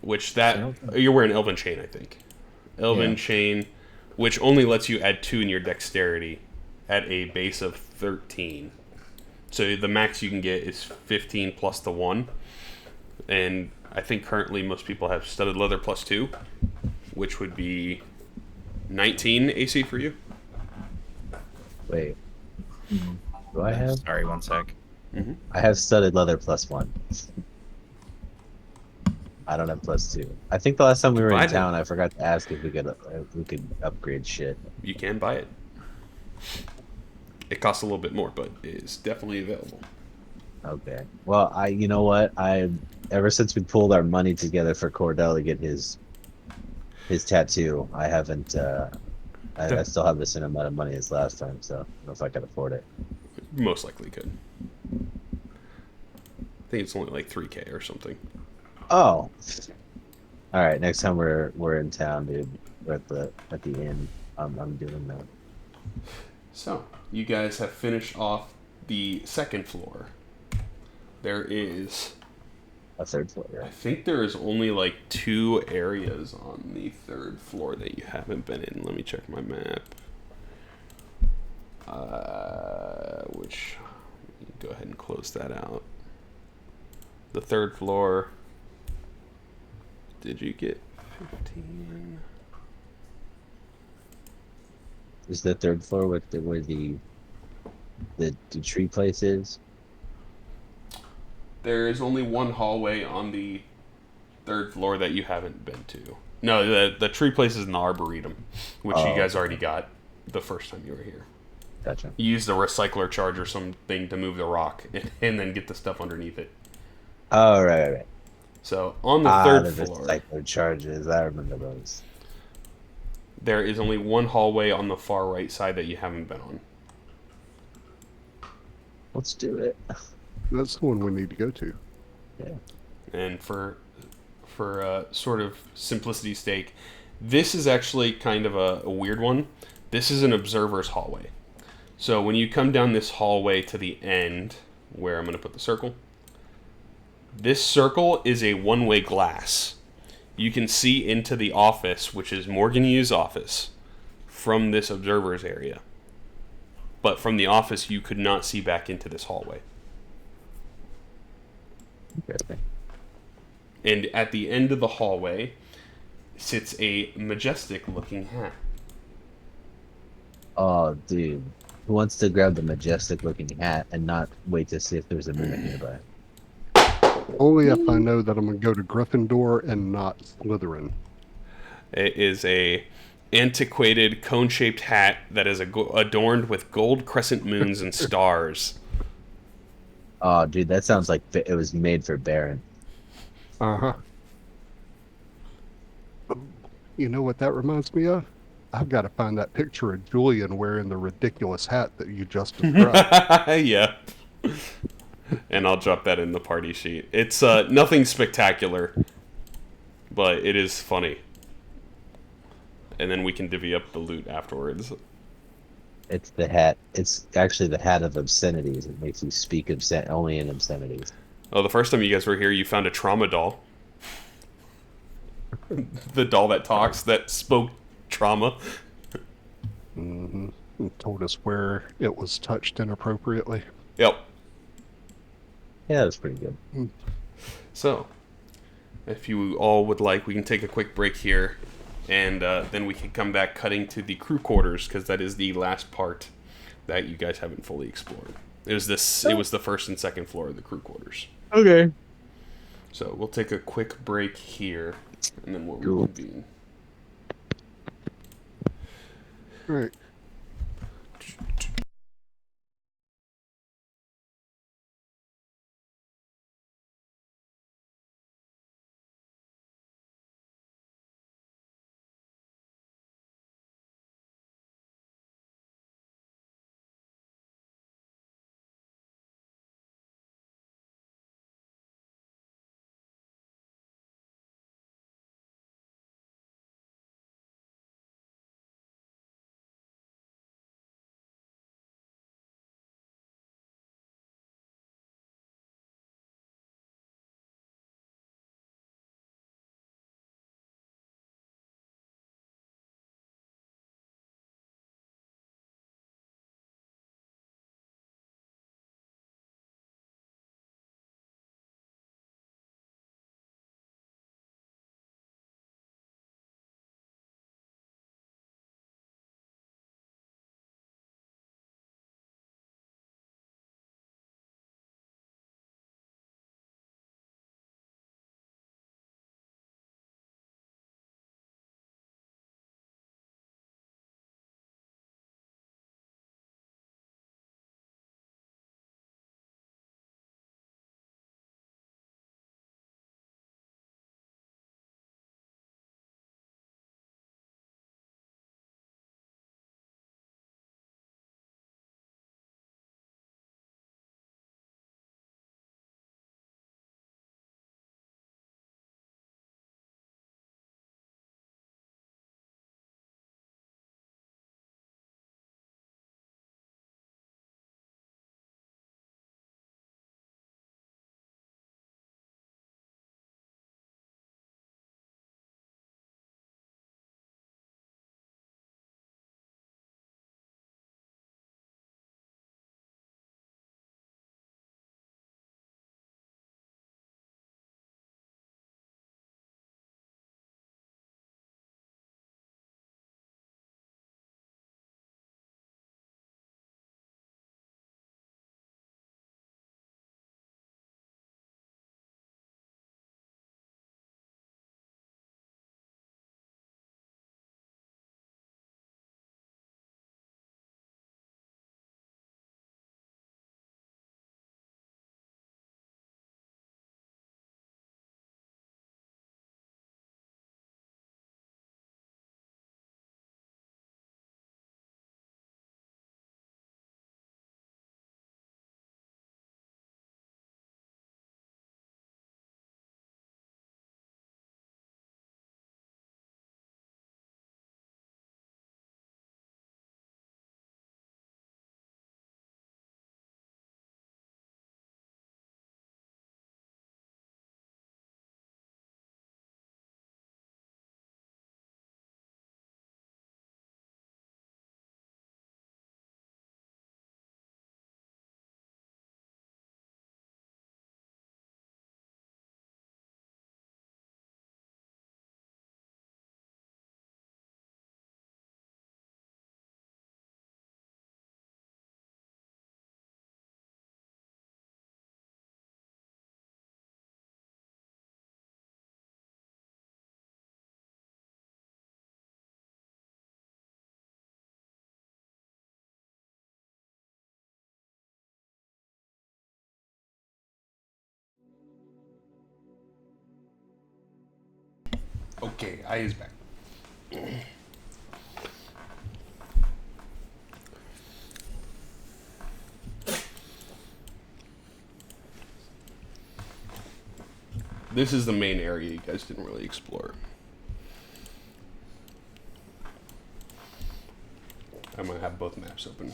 Which you're wearing Elven Chain, I think. Elven Chain, which only lets you add 2 in your dexterity at a base of 13. So the max you can get is 15 plus the 1. And I think currently most people have studded leather plus 2, which would be 19 AC for you. Wait. Do I have? Sorry, one sec. I have studded leather plus 1. I don't have plus 2. I think the last time we were in town, I forgot to ask if we could upgrade shit. You can buy it. It costs a little bit more, but it is definitely available. Okay. Well, you know what? Ever since we pulled our money together for Cordell to get his tattoo, I haven't I still have the same amount of money as last time, so I don't know if I can afford it. Most likely could. I think it's only like 3K or something. Oh. All right. Next time we're in town, dude. We're at the inn. I'm doing that. So, you guys have finished off the second floor. There is... A third floor, I right? think there is only like 2 areas on the third floor that you haven't been in. Let me check my map. Which... Go ahead and close that out. The third floor... Did you get 15? Is the third floor where the tree place is? There is only one hallway on the third floor that you haven't been to. No, the tree place is in the Arboretum, which you guys already got the first time you were here. Gotcha. You used the recycler charge or something to move the rock and then get the stuff underneath it. Oh, right. So on the third the floor, recycler charges. I remember those. there is only one hallway on the far right side that you haven't been on. Let's do it. That's the one we need to go to. Yeah. And for sort of simplicity's sake, this is actually kind of a weird one. This is an observer's hallway. So when you come down this hallway to the end, where I'm going to put the circle, this circle is a one-way glass. You can see into the office, which is Morgan Yu's office, from this observer's area. But from the office, you could not see back into this hallway. Interesting. And at the end of the hallway sits a majestic-looking hat. Oh, dude. Who wants to grab the majestic looking hat and not wait to see if there's a mimic nearby? Only if I know that I'm going to go to Gryffindor and not Slytherin. It is a antiquated cone-shaped hat that is adorned with gold crescent moons and stars. Oh, dude, that sounds like it was made for Baron. Uh-huh. You know what that reminds me of? I've got to find that picture of Julian wearing the ridiculous hat that you just described. Yeah. And I'll drop that in the party sheet. It's nothing spectacular, but it is funny. And then we can divvy up the loot afterwards. It's the hat. It's actually the hat of obscenities. It makes you speak only in obscenities. Oh, the first time you guys were here, you found a trauma doll. The doll that talks, that spoke trauma. Mm-hmm. And told us where it was touched inappropriately. Yep. Yeah, that was pretty good. So, if you all would like, we can take a quick break here, and then we can come back cutting to the crew quarters, because that is the last part that you guys haven't fully explored. It was the first and second floor of the crew quarters. Okay. So we'll take a quick break here, and then we'll Cool. reconvene. Right. Okay, I is back. This is the main area you guys didn't really explore. I'm gonna have both maps open.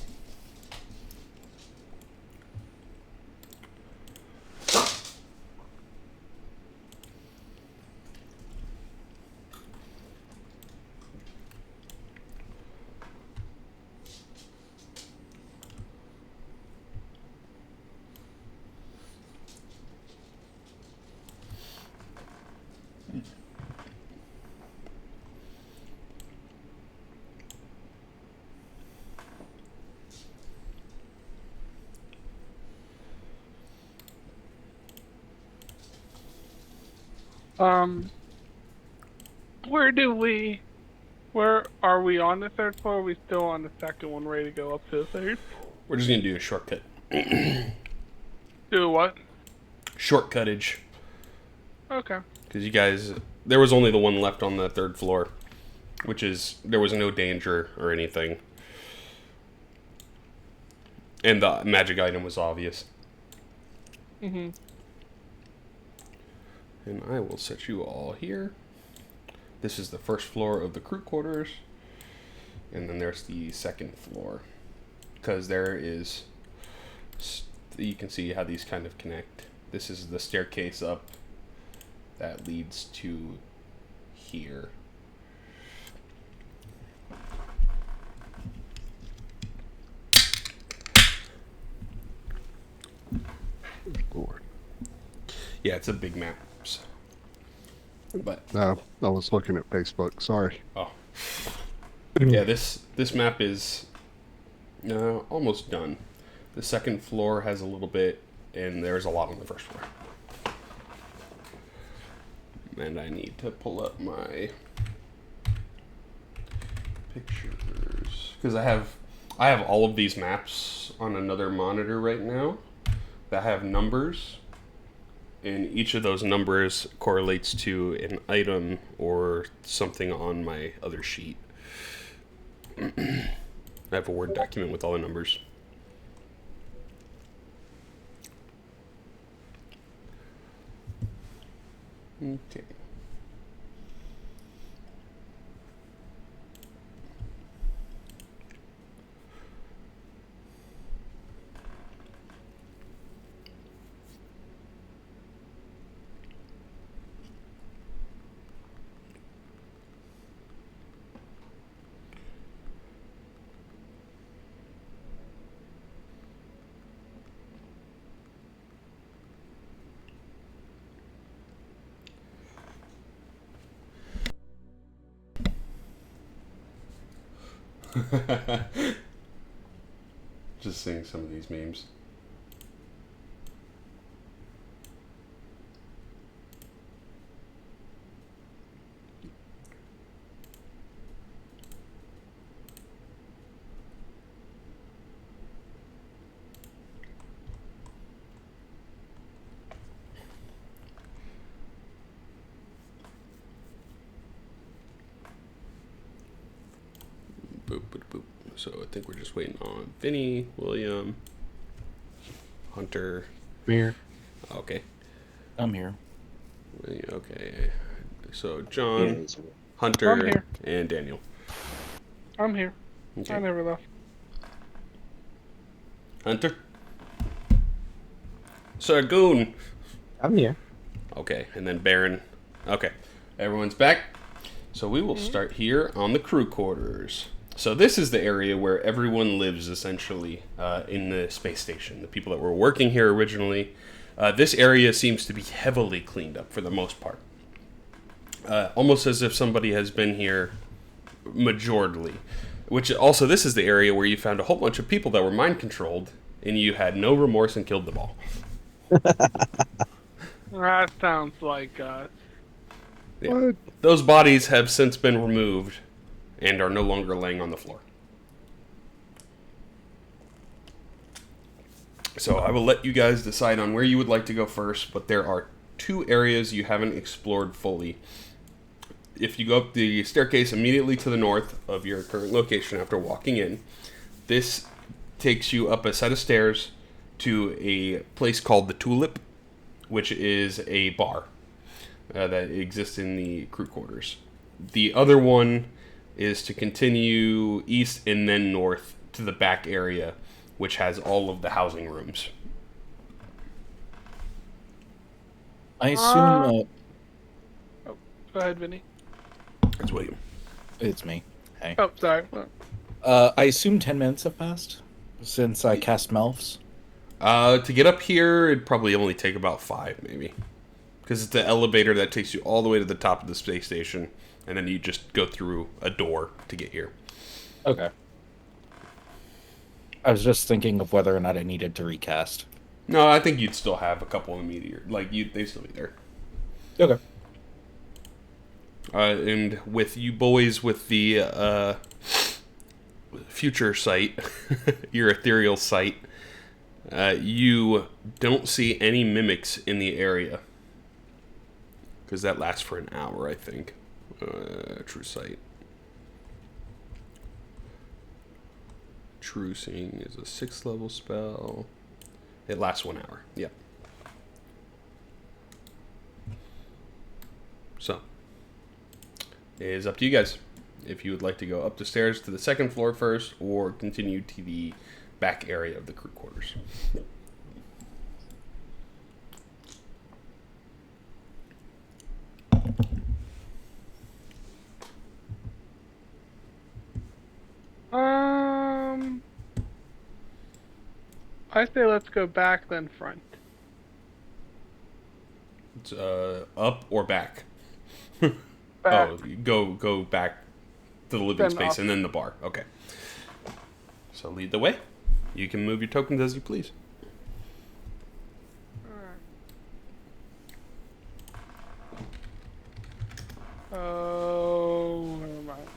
Where are we on the third floor? Are we still on the second one, ready to go up to the third? We're just gonna do a shortcut. Do what? Shortcutage. Okay. Because you guys, there was only the one left on the third floor, which is, there was no danger or anything. And the magic item was obvious. Mm-hmm. And I will set you all here. This is the first floor of the crew quarters. And then there's the second floor. Because there is, you can see how these kind of connect. This is the staircase up that leads to here. Lord. Yeah, it's a big map. But No, I was looking at Facebook. Sorry. oh, yeah, this map is almost done. The second floor has a little bit, and there's a lot on the first floor. And I need to pull up my pictures because I have all of these maps on another monitor right now that have numbers. And each of those numbers correlates to an item or something on my other sheet. I have a Word document with all the numbers. Okay. Just seeing some of these memes. Boop, boop, boop. So I think we're just waiting on Vinny, William, Hunter. Here. Okay. I'm here. Okay. So John, Yeah, Hunter, I'm here. and Daniel. I'm here. Okay. I never left. Hunter? Sargoon. I'm here. Okay, and then Baron. Okay, everyone's back. So we will start here on the crew quarters. So this is the area where everyone lives, essentially, in the space station. The people that were working here originally. This area seems to be heavily cleaned up for the most part. Almost as if somebody has been here majorly. Which also, this is the area where you found a whole bunch of people that were mind-controlled, and you had no remorse and killed them all. That sounds like Yeah. What? Those bodies have since been removed and are no longer laying on the floor. So I will let you guys decide on where you would like to go first, but there are two areas you haven't explored fully. if you go up the staircase immediately to the north of your current location after walking in, this takes you up a set of stairs to a place called the Tulip, which is a bar that exists in the crew quarters. The other one is to continue east and then north to the back area, which has all of the housing rooms. I assume Go ahead, Vinny. That's William. it's me. Hey. Oh, sorry. I assume 10 minutes have passed since I cast Melfs. To get up here, it'd probably only take about 5, maybe. Because it's the elevator that takes you all the way to the top of the space station, and then you just go through a door to get here. Okay. I was just thinking of whether or not I needed to recast. No, I think you'd still have a couple of meteor. They'd still be there. Okay. And with you boys with the future sight, your ethereal sight, you don't see any mimics in the area. Because that lasts for an hour, I think. True sight. True seeing is a 6th level spell. It lasts 1 hour. Yep. So, it is up to you guys. If you would like to go up the stairs to the 2nd floor first, or continue to the back area of the crew quarters. I say let's go back then front. It's up or back? Back. Oh, go back to the living Then space up. and then the bar. Okay. So lead the way. You can move your tokens as you please. Oh, never mind.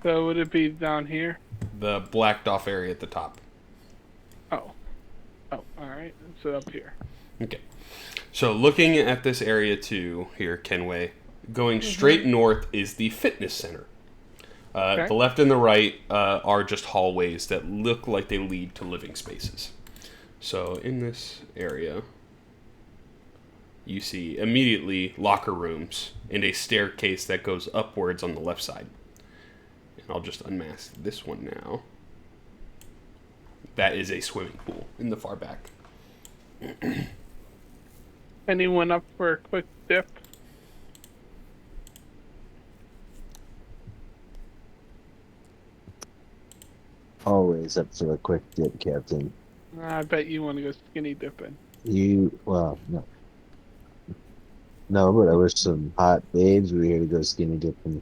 So would it be down here? The blacked off area at the top. Oh. Oh, alright. So up here. Okay. So looking at this area too, here, Kenway, going straight north is the fitness center. Okay. The left and the right are just hallways that look like they lead to living spaces. So in this area, you see immediately locker rooms and a staircase that goes upwards on the left side. And I'll just unmask this one now. That is a swimming pool in the far back. Anyone up for a quick dip? Always up for a quick dip, Captain. I bet you want to go skinny dipping. Well, no. No, but I wish some hot babes were here to go skinny dipping.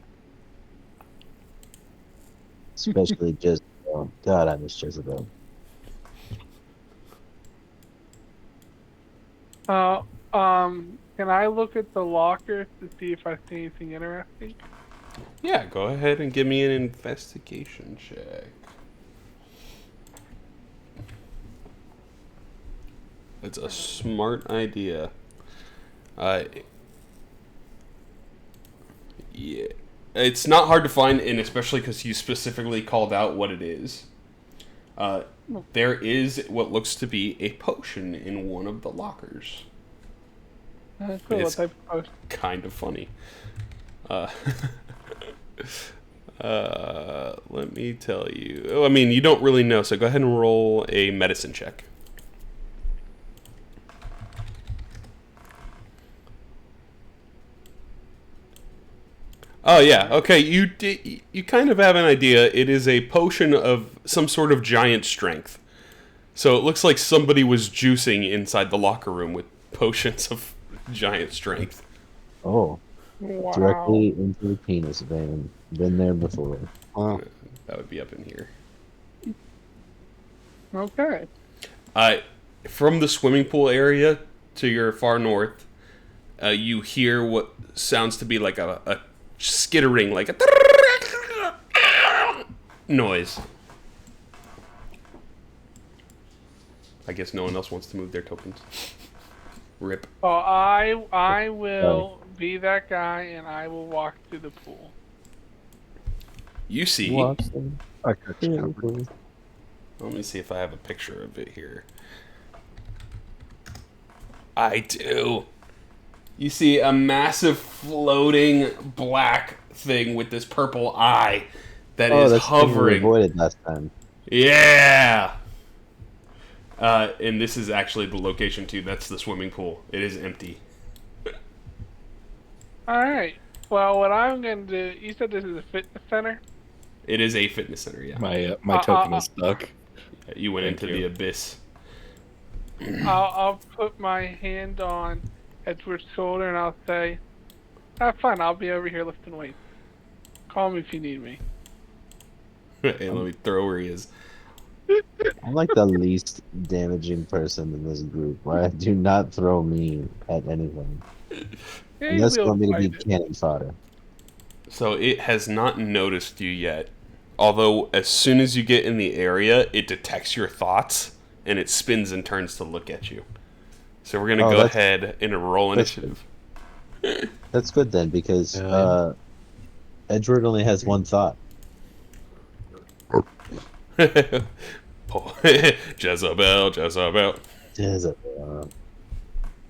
Especially just, oh, God, I miss Jezebel. Can I look at the lockers to see if I see anything interesting? Yeah, go ahead and give me an investigation check. It's a smart idea. Yeah. It's not hard to find, and especially because you specifically called out what it is. There is what looks to be a potion in one of the lockers. Cool. What It's type of potion? kind of funny. Let me tell you. Oh, I mean, you don't really know, so go ahead and roll a medicine check. Oh yeah, okay. You kind of have an idea. It is a potion of some sort of giant strength. So it looks like somebody was juicing inside the locker room with potions of giant strength. Oh, Wow. directly into the penis vein. Been there before. Wow. That would be up in here. Okay. From the swimming pool area to your far north, you hear what sounds to be like a skittering, like a noise. I guess no one else wants to move their tokens. Rip. Oh, I will be that guy, and I will walk to the pool. You see. Watson. I got you covered. Let me see if I have a picture of it here. I do. You see a massive floating black thing with this purple eye that is that's the thing we hovering. avoided last time. Yeah. And this is actually the location too. That's the swimming pool. It is empty. Alright. Well, what I'm going to do... You said this is a fitness center? It is a fitness center, yeah. My token is stuck. You went Thank into you. the abyss. I'll put my hand on Edward's shoulder and I'll say, have fun, I'll be over here lifting weights. Call me if you need me. Hey, let me throw where he is. I'm like the least damaging person in this group. Where I do not throw me at anything. Yeah, Unless you we'll want me to be fight it. cannon fodder. So it has not noticed you yet. Although, as soon as you get in the area, it detects your thoughts, and it spins and turns to look at you. So we're going to go that's- ahead and roll initiative. That's good then, because Yeah. Edward only has one thought. Jezebel, Jezebel. Jezebel.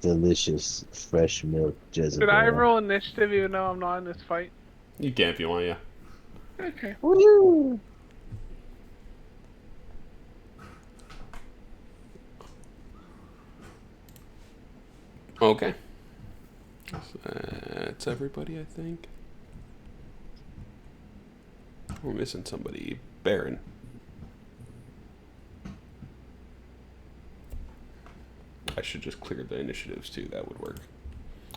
Delicious fresh milk Jezebel. Did I roll initiative even though I'm not in this fight? You can if you want, yeah. Okay. Woo! Okay. That's everybody, I think. We're missing somebody. Baron. I should just clear the initiatives too. That would work.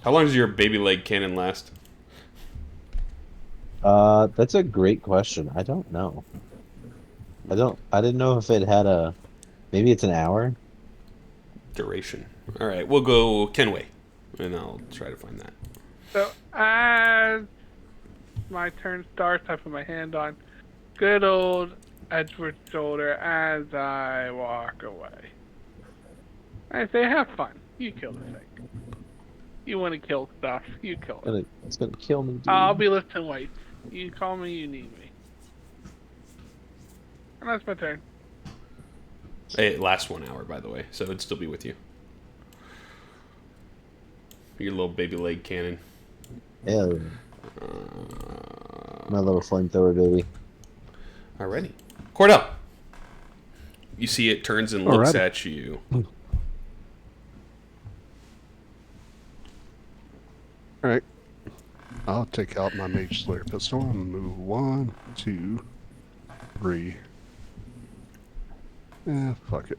How long does your baby leg cannon last? That's a great question. I don't know. I didn't know if it had a. Maybe it's an hour. Duration. All right, we'll go Kenway, and I'll try to find that. So, as my turn starts, I put my hand on good old Edward's shoulder as I walk away. I say, have fun. You kill the thing. You want to kill stuff, you kill it. It's gonna kill me, dude. I'll be lifting weights. You call me, you need me. And that's my turn. It lasts 1 hour, by the way, so it'd still be with you. Your little baby leg cannon. Hell yeah. My little flamethrower baby. Alrighty. Cordell. You see it turns and looks Alrighty. at you. Alright. I'll take out my Mage Slayer pistol and move 1, 2, 3. Fuck it.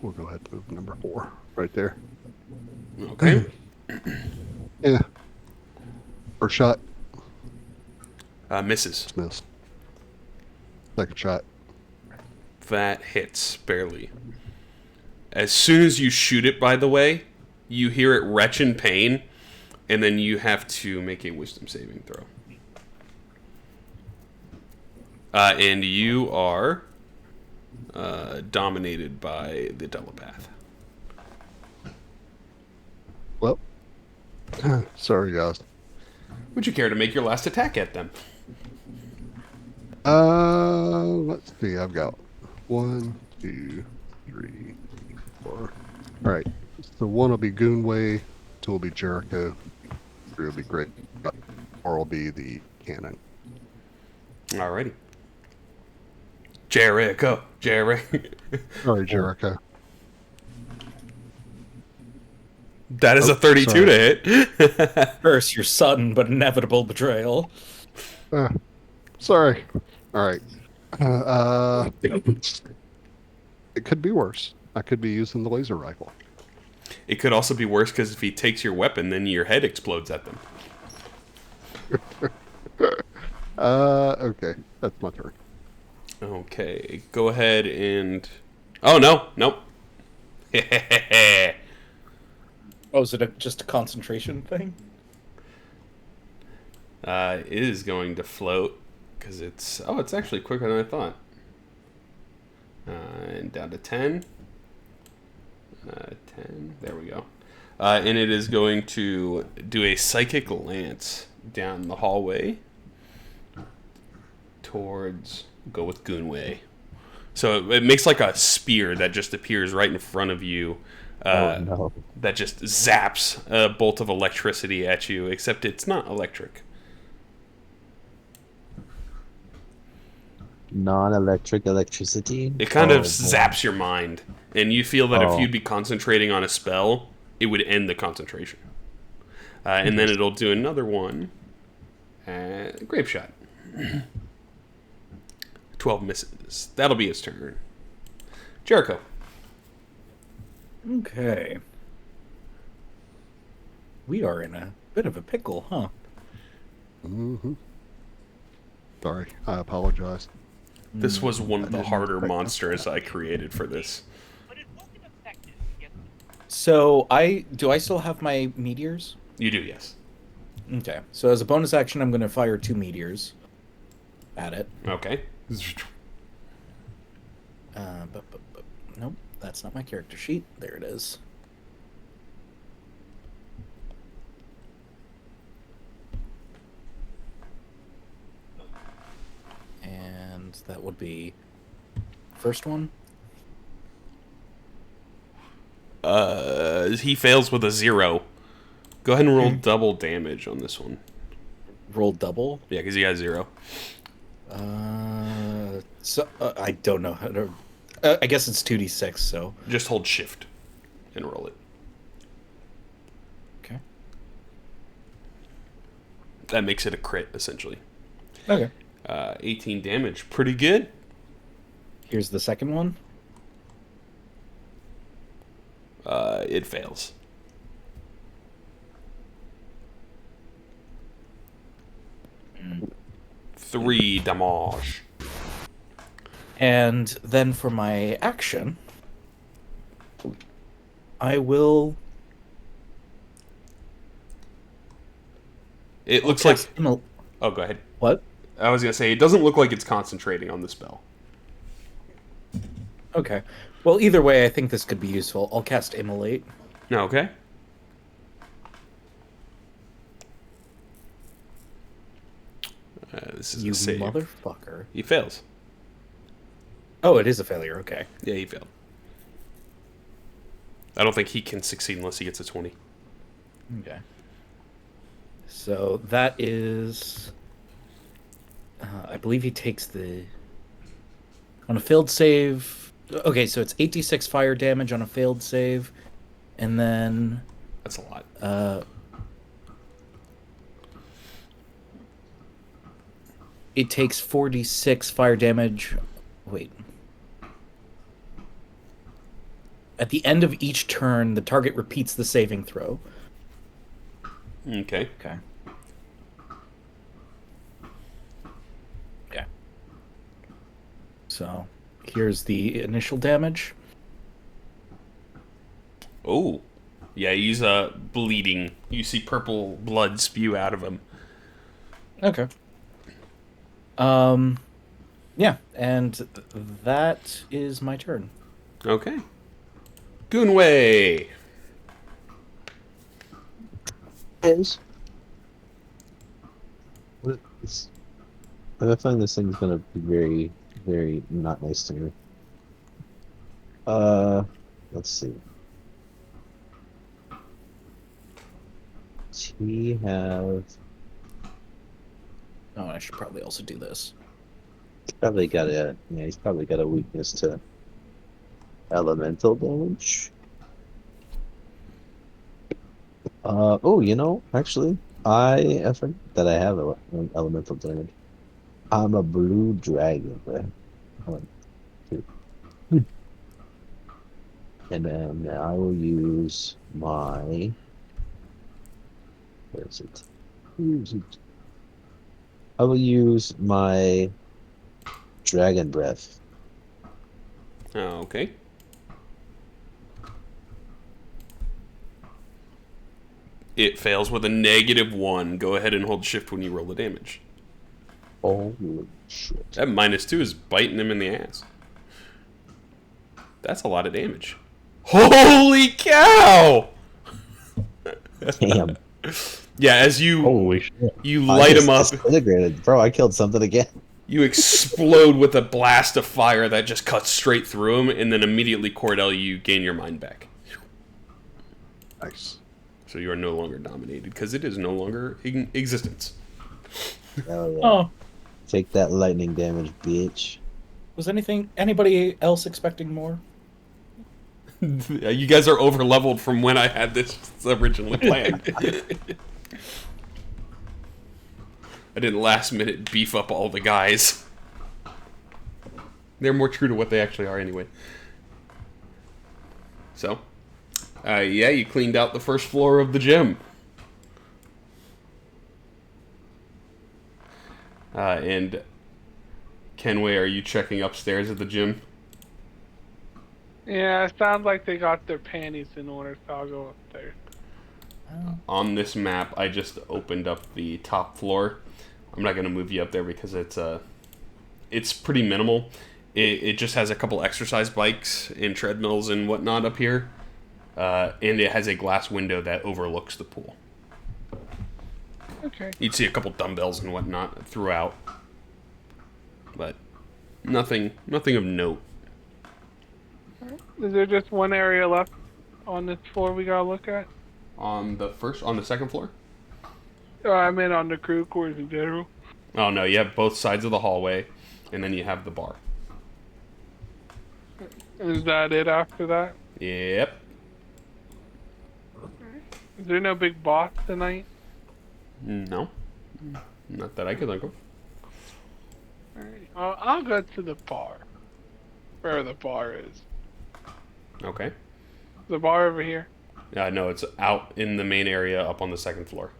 We'll go ahead and move number 4 right there. Okay. Yeah. First shot, Misses. miss. Second shot. That hits, barely. As soon as you shoot it, by the way, you hear it retch in pain, and then you have to make a wisdom saving throw. And you are dominated by the telepath. Well, sorry guys. Would you care to make your last attack at them? Let's see. I've got 1, 2, 3, 4. All right. So 1 will be Goonway, 2 will be Jericho, 3 will be Great, 4 will be the cannon. Alrighty. Jericho. Sorry, Jericho. That is Oh, a 32 sorry. to hit. Curse your sudden but inevitable betrayal. Sorry. All right. It could be worse. I could be using the laser rifle. It could also be worse because if he takes your weapon, then your head explodes at them. Okay. That's my turn. Okay, go ahead and... Oh, no. Nope. Oh, is it just a concentration thing? It is going to float because it's... Oh, it's actually quicker than I thought. And down to 10. 10. There we go. And it is going to do a psychic lance down the hallway towards, go with Goonway. So it makes like a spear that just appears right in front of you. No. That just zaps a bolt of electricity at you, except it's not electric. Non-electric electricity? It kind of boy. zaps your mind, and you feel that if Oh. you'd be concentrating on a spell, it would end the concentration. And then it'll do another one. Grape shot. 12 misses. That'll be his turn. Jericho. Okay. We are in a bit of a pickle, huh? Mm-hmm. Sorry, I apologize. This was one of the harder monsters I created for this. So do I still have my meteors? You do, yes. Okay. So as a bonus action, I'm going to fire 2 meteors at it. Okay. But nope, that's not my character sheet. There it is. And that would be first one. He fails with a 0. Go ahead and roll double damage on this one. Roll double. Yeah, because he has 0. I don't know how to. I guess it's 2d6. So Just hold shift and roll it. okay. That makes it a crit, essentially. Okay. 18 damage. Pretty good. Here's the second one. It fails. Three damage. And then for my action, I will. It looks like... cast immol- Oh, go ahead. What? I was going to say, it doesn't look like it's concentrating on the spell. Okay. Well, either way, I think this could be useful. I'll cast Immolate. No, okay. This is You a save. motherfucker. He fails. Oh, it is a failure. Okay. Yeah, he failed. I don't think he can succeed unless he gets a 20. Okay. So that is. I believe he takes the. On a failed save. Okay, so it's 86 fire damage on a failed save. And then. That's a lot. It takes 46 fire damage. Wait. At the end of each turn, the target repeats the saving throw. Okay. Okay. Okay. So, here's the initial damage. Oh. Yeah, he's bleeding. You see purple blood spew out of him. Okay. Yeah, and that is my turn. Okay. Goonway. Is. I find this thing's gonna be very, very not nice to me. Let's see. Does he have? Oh, I should probably also do this. He's probably got a weakness to elemental damage. Actually, I forgot that I have elemental damage. I'm a blue dragon, right? One, two. And then I will use my. Where is it? I will use my dragon breath. Okay. It fails with a -1. Go ahead and hold shift when you roll the damage. Holy shit. That -2 is biting him in the ass. That's a lot of damage. Holy cow! Damn. Yeah, as you Holy shit. light him up, Disintegrated. Bro, I killed something again. you explode with a blast of fire that just cuts straight through him, and then immediately, Cordell, you gain your mind back. Nice. So you are no longer dominated, because it is no longer in existence. Oh, yeah. Oh, Take that lightning damage, bitch. was anybody else expecting more? You guys are over leveled from when I had this originally planned. I didn't last minute beef up all the guys. They're more true to what they actually are anyway. So, yeah, you cleaned out the first floor of the gym. And Kenway, are you checking upstairs at the gym? Yeah, it sounds like they got their panties in order, so I'll go upstairs. On this map, I just opened up the top floor. I'm not going to move you up there because it's pretty minimal. It just has a couple exercise bikes and treadmills and whatnot up here. And it has a glass window that overlooks the pool. Okay. You'd see a couple dumbbells and whatnot throughout. But nothing of note. Is there just one area left on this floor we gotta look at? On the second floor? I meant on the crew quarters in general. Oh no, you have both sides of the hallway, and then you have the bar. Is that it after that? Yep. Is there no big boss tonight? No. Not that I could think of. Alright. I'll go to the bar. Where the bar is. Okay. The bar over here? No, it's out in the main area up on the second floor.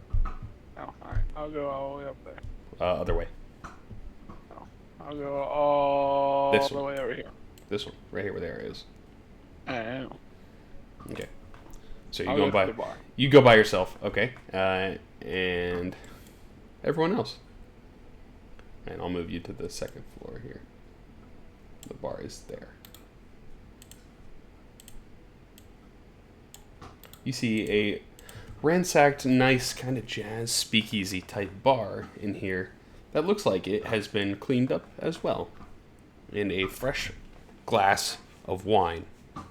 Oh, alright. I'll go all the way up there. Other way. I'll go all This the one. way over here. This one. Right here where the area is. Oh. Okay. So I'll you go to the bar. You go by yourself, okay. And everyone else. And I'll move you to the second floor here. The bar is there. You see a ransacked, nice, kind of jazz speakeasy type bar in here that looks like it has been cleaned up as well. And a fresh glass of wine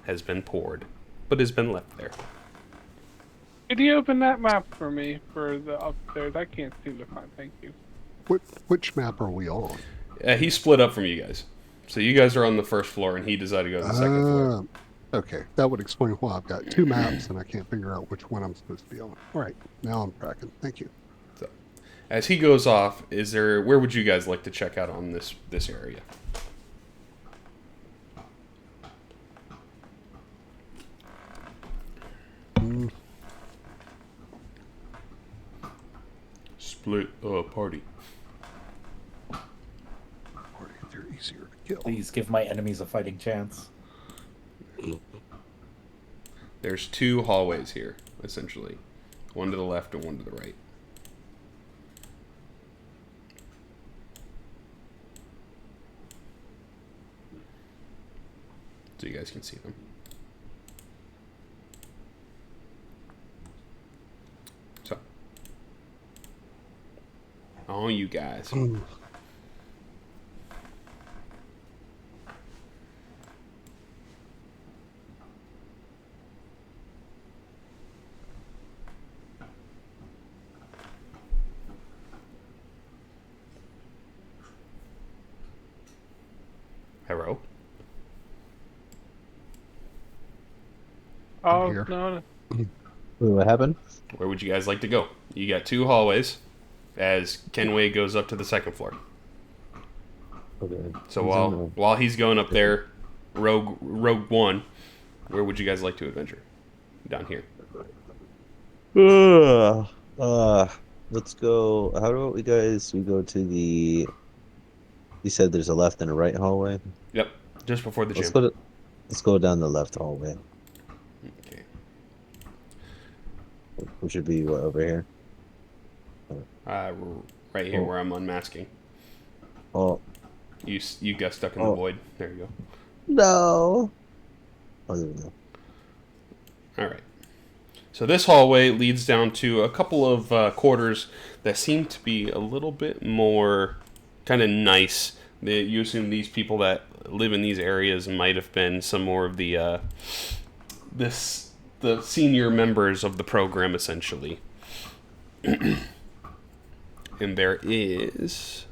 has been poured, but has been left there. Could you open that map for me for the upstairs? I can't seem to find. Thank you. Which map are we on? He split up from you guys. So you guys are on the first floor, and he decided to go to the second floor. Okay, that would explain why I've got two maps and I can't figure out which one I'm supposed to be on. All right, now I'm tracking. Thank you. So, as he goes off, where would you guys like to check out on this area? Split party. Party, they're easier to kill. Please give my enemies a fighting chance. There's two hallways here, essentially. One to the left and one to the right. So you guys can see them. So. Oh, you guys. Hello? Oh, here. no. Wait, what happened? Where would you guys like to go? You got two hallways as Kenway goes up to the second floor. Okay. So while he's going up there, Rogue One, where would you guys like to adventure? Down here. Let's go. How about we go to the. You said there's a left and a right hallway. Yep, just before the Let's gym. go down the left hallway. Okay. We should be over here. Right here where I'm unmasking. Oh You got stuck in the void. There you go. no! Oh, there we go. All right. So this hallway leads down to a couple of quarters that seem to be a little bit more kind of nice. You assume these people that live in these areas might have been some more of the senior members of the program, essentially. And there is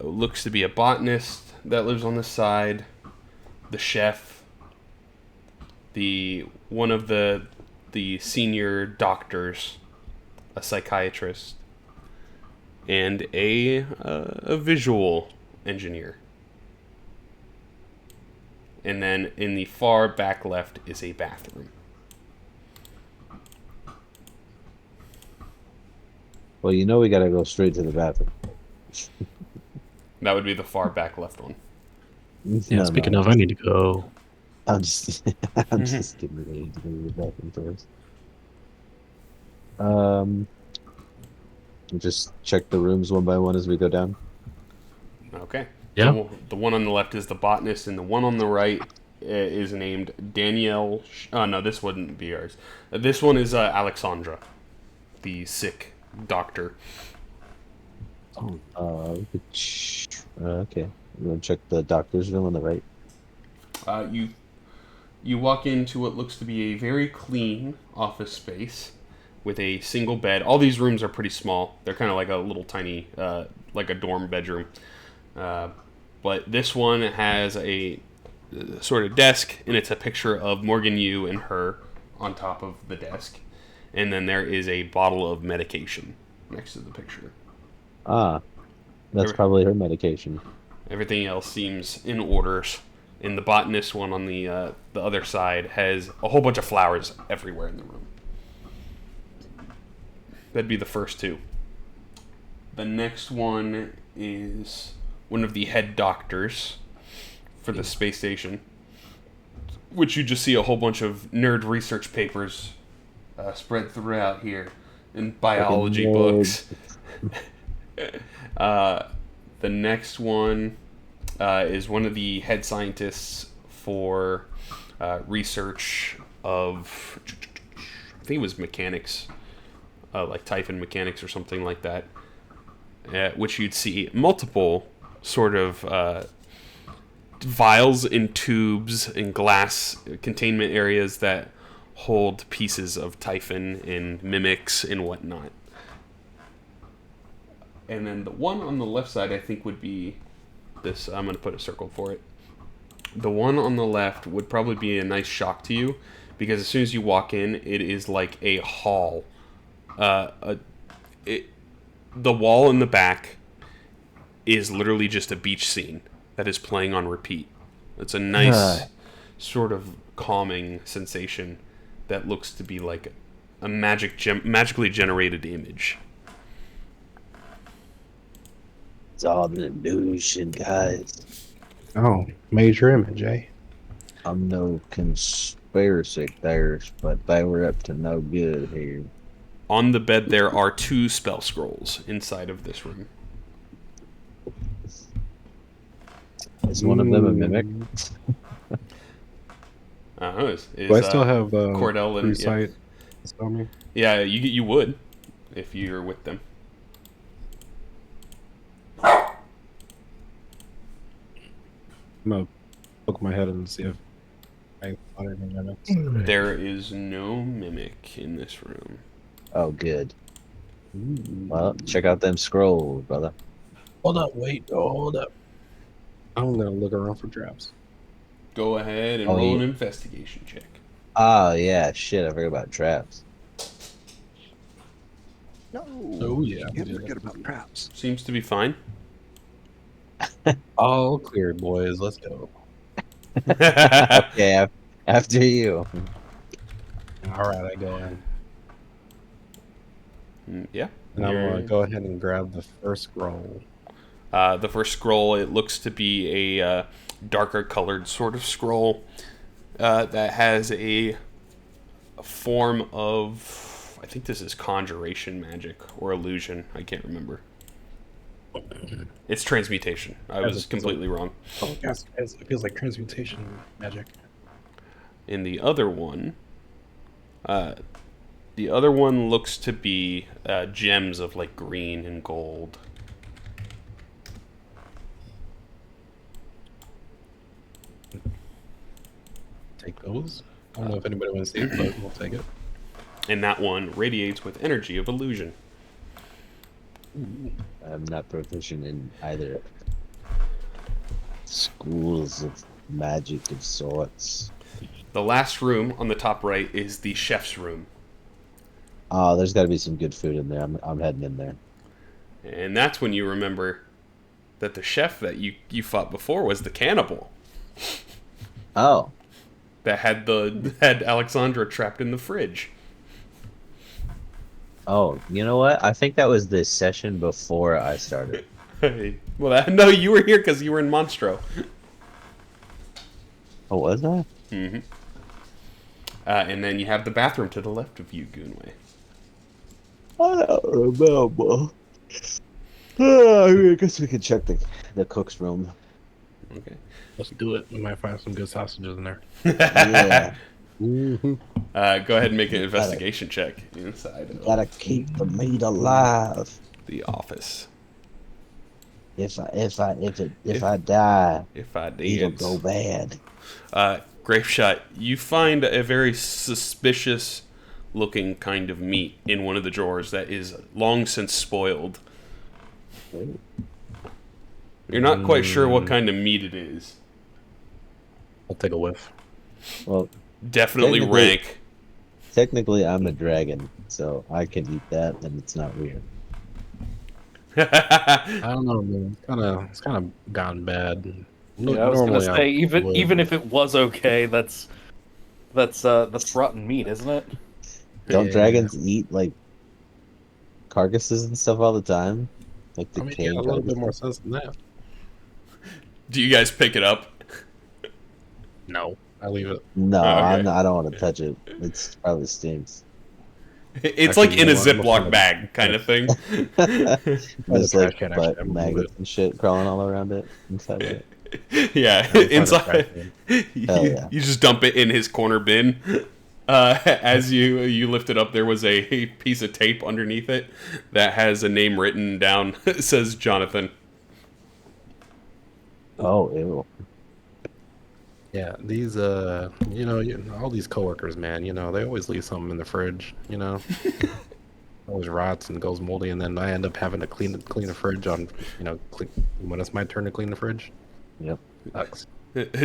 looks to be a botanist that lives on this side, the chef, one of the senior doctors, a psychiatrist, and a visual engineer. And then in the far back left is a bathroom. Well, you know we gotta go straight to the bathroom. That would be the far back left one. Yeah, speaking of, I need to go. I'm just getting ready to go to the bathroom first. Just check the rooms one by one as we go down. Okay. Yeah. So the one on the left is the botanist, and the one on the right is named Danielle. No, this wouldn't be ours. This one is Alexandra, the sick doctor. Okay. I'm gonna check the doctor's room on the right. You walk into what looks to be a very clean office space with a single bed. All these rooms are pretty small. They're kind of like a little tiny, like a dorm bedroom. But this one has a sort of desk, and it's a picture of Morgan Yu and her on top of the desk. And then there is a bottle of medication next to the picture. That's probably her medication. Everything else seems in orders. And the botanist one on the other side has a whole bunch of flowers everywhere in the room. That'd be the first two. The next one is one of the head doctors for the space station, which you just see a whole bunch of nerd research papers spread throughout here in biology books. The next one is one of the head scientists for research of, I think it was mechanics, like Typhon mechanics or something like that, which you'd see multiple sort of vials and tubes and glass containment areas that hold pieces of Typhon and mimics and whatnot. And then the one on the left side, I think, would be this. I'm going to put a circle for it. The one on the left would probably be a nice shock to you, because as soon as you walk in, it is like a hall. The wall in the back is literally just a beach scene that is playing on repeat. It's a nice sort of calming sensation that looks to be like a magically generated image. It's all an illusion, guys. Oh, major image, eh? I'm no conspiracy theorist, but they were up to no good here. On the bed, there are 2 spell scrolls inside of this room. Is one of them a mimic? Do I still have Cordell and sight? Spell me? Yeah, you would if you're with them. I'm gonna poke my head and see if I find any mimics. There is no mimic in this room. Oh, good. Well, check out them scrolls, brother. Hold up, hold up. I'm gonna look around for traps. Go ahead and roll an investigation check. Oh, yeah, shit, I forgot about traps. No. Oh, yeah. Can't forget about traps. Seems to be fine. All clear, boys. Let's go. Okay, after you. All right, I go in. Yeah. And I'm gonna go ahead and grab the first scroll. The first scroll, it looks to be a darker colored sort of scroll that has a form of, I think this is conjuration magic or illusion. I can't remember. It's transmutation. I was completely wrong. Oh, yes, it feels like transmutation magic. In the other one, The other one looks to be gems of like green and gold. Take those. I don't know if anybody wants to see it, but we'll take it. And that one radiates with energy of illusion. I'm not proficient in either schools of magic of sorts. The last room on the top right is the chef's room. Oh, there's got to be some good food in there. I'm heading in there. And that's when you remember that the chef that you fought before was the cannibal Oh, that had Alexandra trapped in the fridge. oh, you know what? I think that was the session before I started. Well, no, you were here because you were in Monstro. Oh, was I? Mm-hmm. And then you have the bathroom to the left of you, Goonway. I don't remember. I guess we could check the cook's room. Okay. Let's do it. We might find some good sausages in there. Yeah. Mm-hmm. Go ahead and make an investigation check inside of Gotta keep the meat alive. the office. If I die, If I it'll did. go bad. Grape Shot, you find a very suspicious looking kind of meat in one of the drawers that is long since spoiled. You're not quite sure what kind of meat it is. I'll take a whiff. Well, Definitely Technically- rank. technically, I'm a dragon, so I can eat that, and it's not weird. I don't know, man. It's kind of gone bad. Yeah, I was gonna Normally say would. even if it was okay, that's rotten meat, isn't it? Don't Yeah. dragons eat like carcasses and stuff all the time? Like I mean, yeah, a little carcasses? bit more sense than that. Do you guys pick it up? No, I leave it. No, Oh, okay. I don't want to touch it. It's probably stinks. It's Actually, like in you a know what? I'm Ziploc gonna- bag kind of thing. There's trash like can actually butt remove maggots it. and shit crawling all around it inside of it. Yeah, Find a inside. trash can. Hell yeah. You just dump it in his corner bin. As you lift it up, there was a piece of tape underneath it that has a name written down. It says Jonathan. Oh, ew. Yeah, these all these coworkers, man, they always leave something in the fridge, always rots and goes moldy, and then I end up having to clean the fridge when it's my turn to clean the fridge. Yep. Sucks.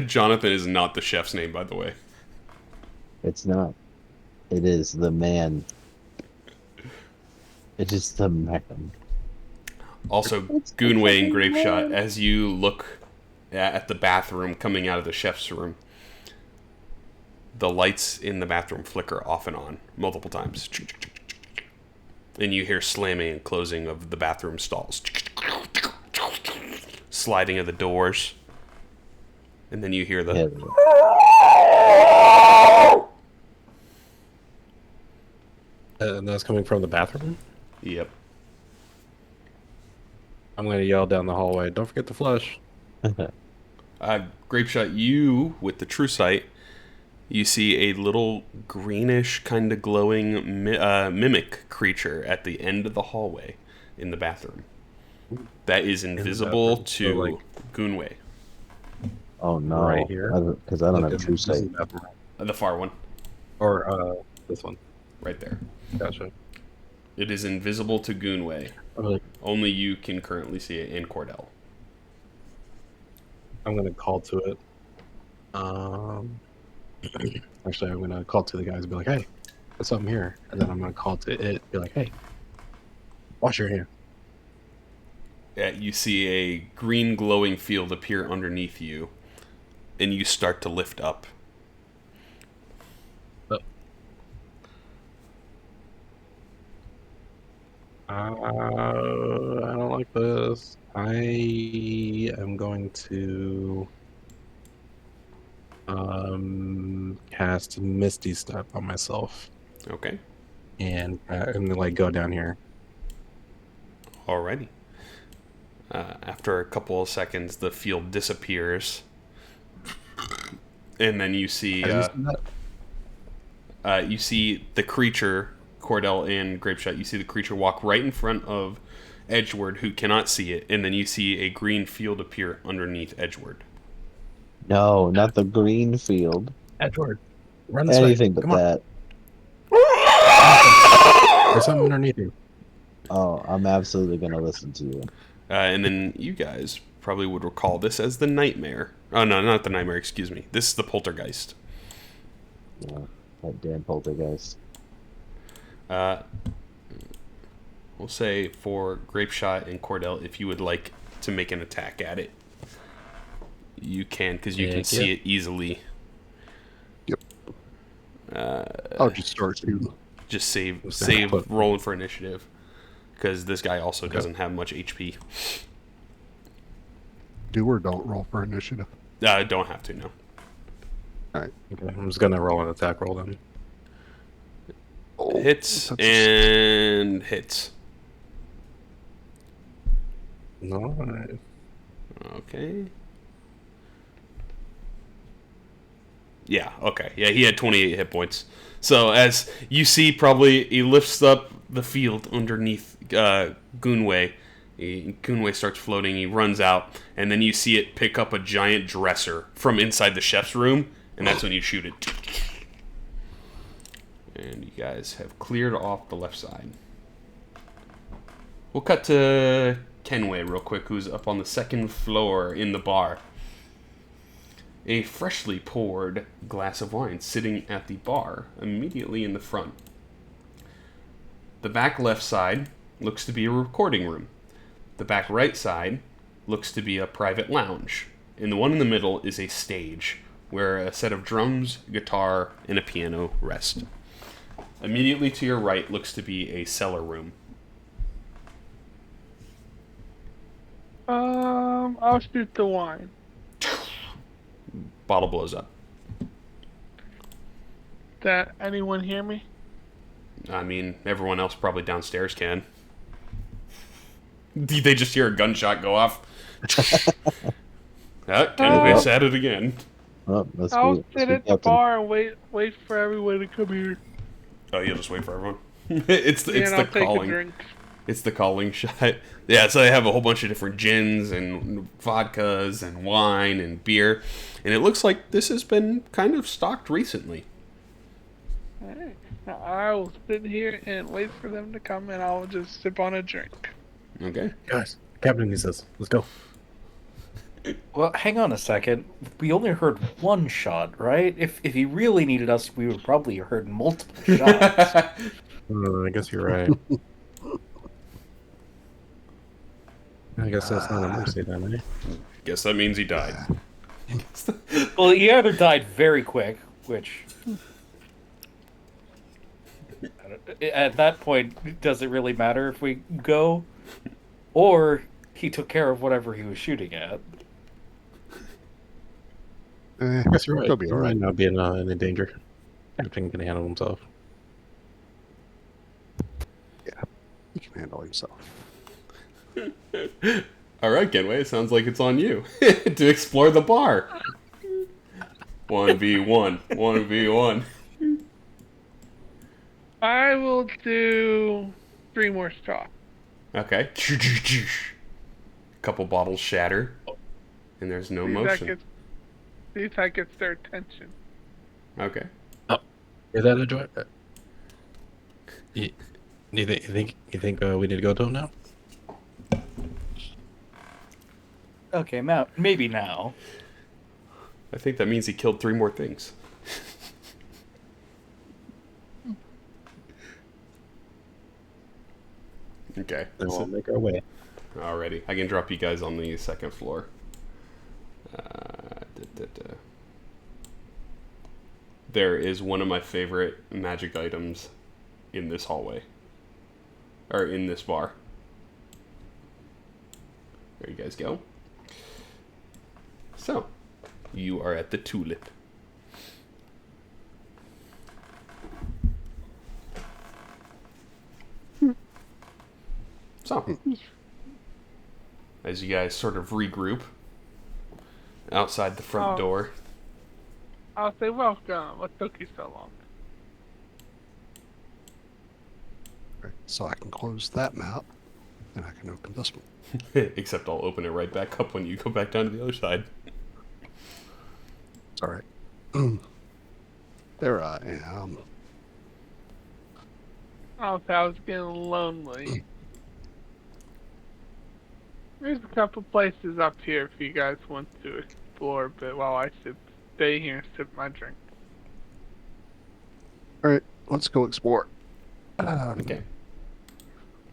Jonathan is not the chef's name, by the way. It's not. It is the man. It is the man. Also, Goonway and Grape Shot, as you look at the bathroom coming out of the chef's room, the lights in the bathroom flicker off and on multiple times. And you hear slamming and closing of the bathroom stalls. Sliding of the doors. And then you hear the... And that's coming from the bathroom. Yep. I'm gonna yell down the hallway. Don't forget to flush. Grape Shot, you, with the true sight, you see a little greenish, kind of glowing mimic creature at the end of the hallway in the bathroom. That is invisible bathroom, to so, like- Goonway. Oh no. Right here? Because I don't Look have at- true this is sight. the bathroom. The far one, Or this one. right there. Gotcha. It is invisible to Goonway. I'm like, Only you can currently see it in Cordell. I'm gonna call to it. Actually, I'm gonna call to the guys and be like, "Hey, there's something here," and then I'm gonna call to it, be like, "Hey, wash your hand." You see a green glowing field appear underneath you, and you start to lift up. I don't like this. I am going to cast Misty Step on myself Okay. and like go down here. Alrighty. After a couple of seconds, the field disappears, and then you see. Have you seen that? you see the creature, Cordell and Grapeshot, you see the creature walk right in front of Edgeworth, who cannot see it, and then you see a green field appear underneath Edgeworth. No, not the green field. Edward, run this Anything way. but Come on. that. There's something underneath you. Oh, I'm absolutely gonna listen to you. And then you guys probably would recall this as the Nightmare. Oh, no, not the Nightmare, excuse me. This is the Poltergeist. Yeah, that damn poltergeist. We'll say for Grapeshot and Cordell, if you would like to make an attack at it, you can, because you can see it easily. Yep. I'll just start shooting. Just save rolling for initiative, because this guy also doesn't have much HP. Do or don't roll for initiative. Don't have to, no. Alright. Okay, I'm just gonna roll an attack roll then. Oh, Hits that's and hits. No. Okay. Yeah, okay. Yeah, he had 28 hit points. So as you see, probably he lifts up the field underneath Goonway. Goonway starts floating, he runs out, and then you see it pick up a giant dresser from inside the chef's room, and that's when you shoot it. And you guys have cleared off the left side. We'll cut to Kenway real quick, who's up on the second floor in the bar. A freshly poured glass of wine sitting at the bar, immediately in the front. The back left side looks to be a recording room. The back right side looks to be a private lounge. And the one in the middle is a stage, where a set of drums, guitar, and a piano rest. Immediately to your right looks to be a cellar room. I'll shoot the wine. Bottle blows up. Did anyone hear me? I mean, everyone else probably downstairs can. They just hear a gunshot go off. Kenway's at it again. Oh, I'll sit at the bar and wait for everyone to come here. Oh, you'll just wait for everyone. it's the I'll take calling. a drink. It's the calling shot. Yeah, so they have a whole bunch of different gins and vodkas and wine and beer, and it looks like this has been kind of stocked recently. Alright. Now I will sit here and wait for them to come, and I'll just sip on a drink. Okay. Guys, Captain needs this. Let's go. Well, hang on a second. We only heard one shot, right? If he really needed us, we would probably have heard multiple shots. I guess you're right. I guess that's not a mercy then, eh? Guess that means he died. Well, he either died very quick, which at that point does it really matter if we go, or he took care of whatever he was shooting at. I guess you're right. He'll be all right. Not being in danger. Captain can handle himself. He can handle himself. All right, Kenway, it sounds like it's on you to explore the bar. 1v1. 1v1. I will do 3 more shots. Okay. Couple bottles shatter, and there's no motion. See if that gets their attention. Okay. Is that a joy? You think we need to go to him now? Okay, maybe now. I think that means he killed 3 more things. Okay. Then we'll make our way. Alrighty. I can drop you guys on the second floor. There is one of my favorite magic items in this hallway. Or in this bar. There you guys go. So, you are at the Tulip. So, as you guys sort of regroup outside the front door. I'll say welcome. What took you so long? So I can close that map, and I can open this one. Except I'll open it right back up when you go back down to the other side. It's all right. There I am. Oh, I was getting lonely. There's a couple places up here if you guys want to explore a bit while I stay here and sip my drink. All right, let's go explore. Okay.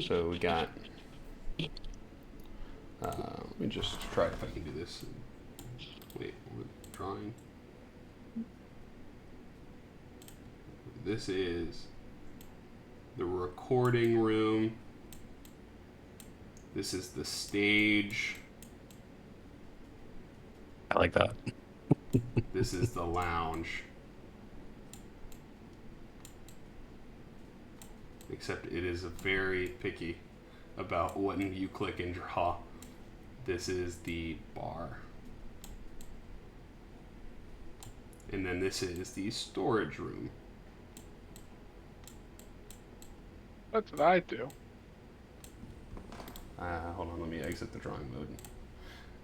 So we got. Let me just try if I can do this. Wait, drawing. This is the recording room. This is the stage. I like that. This is the lounge. Except it is very picky about when you click and draw. This is the bar. And then this is the storage room. That's what I do. Hold on, let me exit the drawing mode.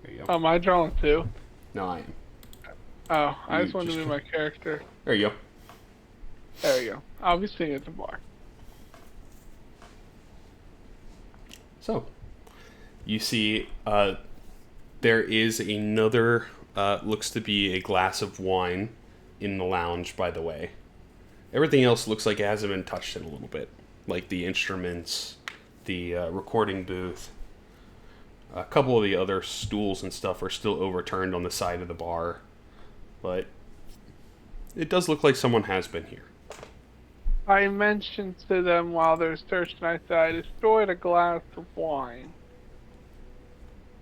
There you go. Oh, am I drawing too? No, I am. Oh, I You just wanted to just move my character. There you go. There you go. I'll be sitting at the bar. So, you see, there is another, looks to be a glass of wine in the lounge, by the way. Everything else looks like it hasn't been touched in a little bit. Like the instruments, the recording booth. A couple of the other stools and stuff are still overturned on the side of the bar. But it does look like someone has been here. I mentioned to them while they're searching, I said I destroyed a glass of wine.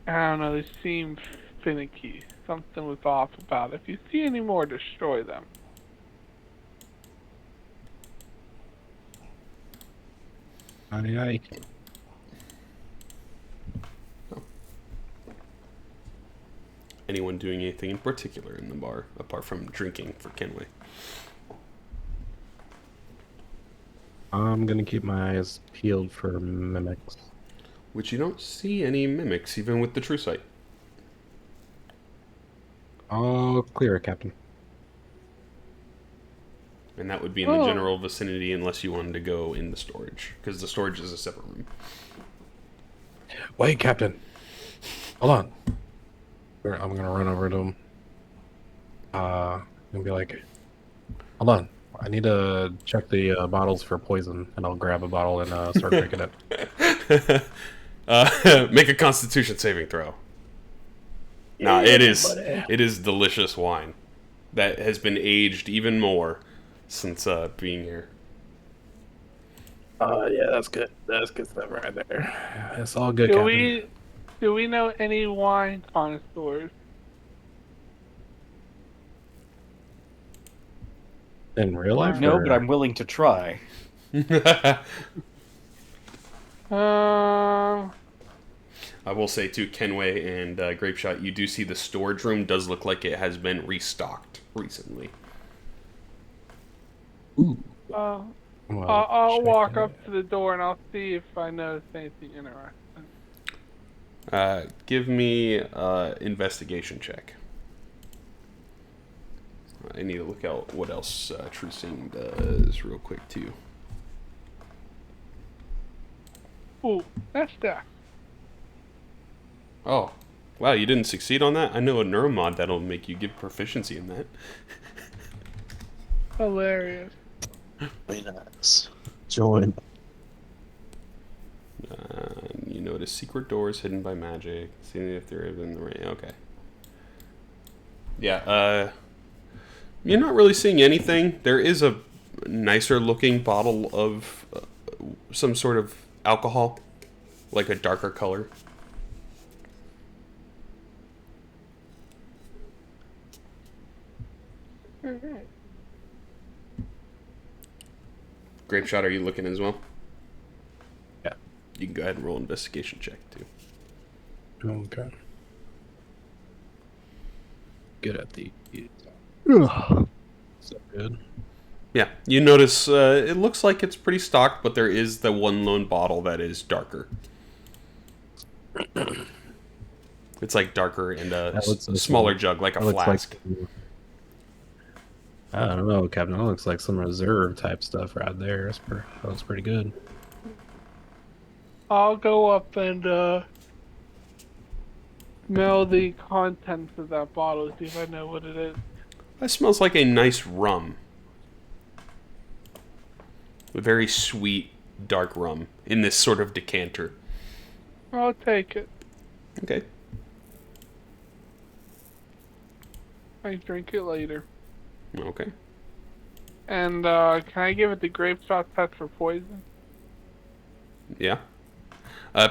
I don't know, they seemed finicky. Something was off about it. If you see any more, destroy them. Aye. Anyone doing anything in particular in the bar, apart from drinking for Kenway? I'm gonna keep my eyes peeled for mimics. Which you don't see any mimics, even with the true sight. Oh, clear, Captain. And that would be in the general vicinity unless you wanted to go in the storage, because the storage is a separate room. Wait, Captain. Hold on. I'm gonna run over to him. And be like, hold on. I need to check the bottles for poison, and I'll grab a bottle and start drinking it. Make a Constitution saving throw. Nah, it is delicious wine that has been aged even more since being here. Yeah, that's good. That's good stuff right there. It's all good, Captain. Do we know any wine connoisseurs? In real life? No, or- but I'm willing to try. I will say too, Kenway and Grapeshot, you do see the storage room does look like it has been restocked recently. Ooh. I'll Well, walk up to the door and I'll see if I notice anything interesting. Give me investigation check. I need to look out what else True Seeing does real quick too. Ooh, that's that. Oh, wow! You didn't succeed on that. I know a neuromod that'll make you give proficiency in that. Hilarious. Very nice. Join. You notice secret doors hidden by magic. Seeing if they're in the right. Okay. Yeah. You're not really seeing anything. There is a nicer looking bottle of some sort of alcohol, like a darker color. Alright. Grapeshot, are you looking as well? Yeah. You can go ahead and roll investigation check too. Okay. Good at the. Ugh. Is that good? Yeah, you notice it looks like it's pretty stocked, but there is the one lone bottle that is darker. It's like darker and That looks like smaller some- jug, like a that looks like flask. I don't know, Captain. That looks like some reserve type stuff right there. That looks pretty good. I'll go up and smell the contents of that bottle, see if I know what it is. That smells like a nice rum. A very sweet, dark rum in this sort of decanter. I'll take it. Okay. I drink it later. Okay. And can I give it the grape sauce test for poison? Yeah.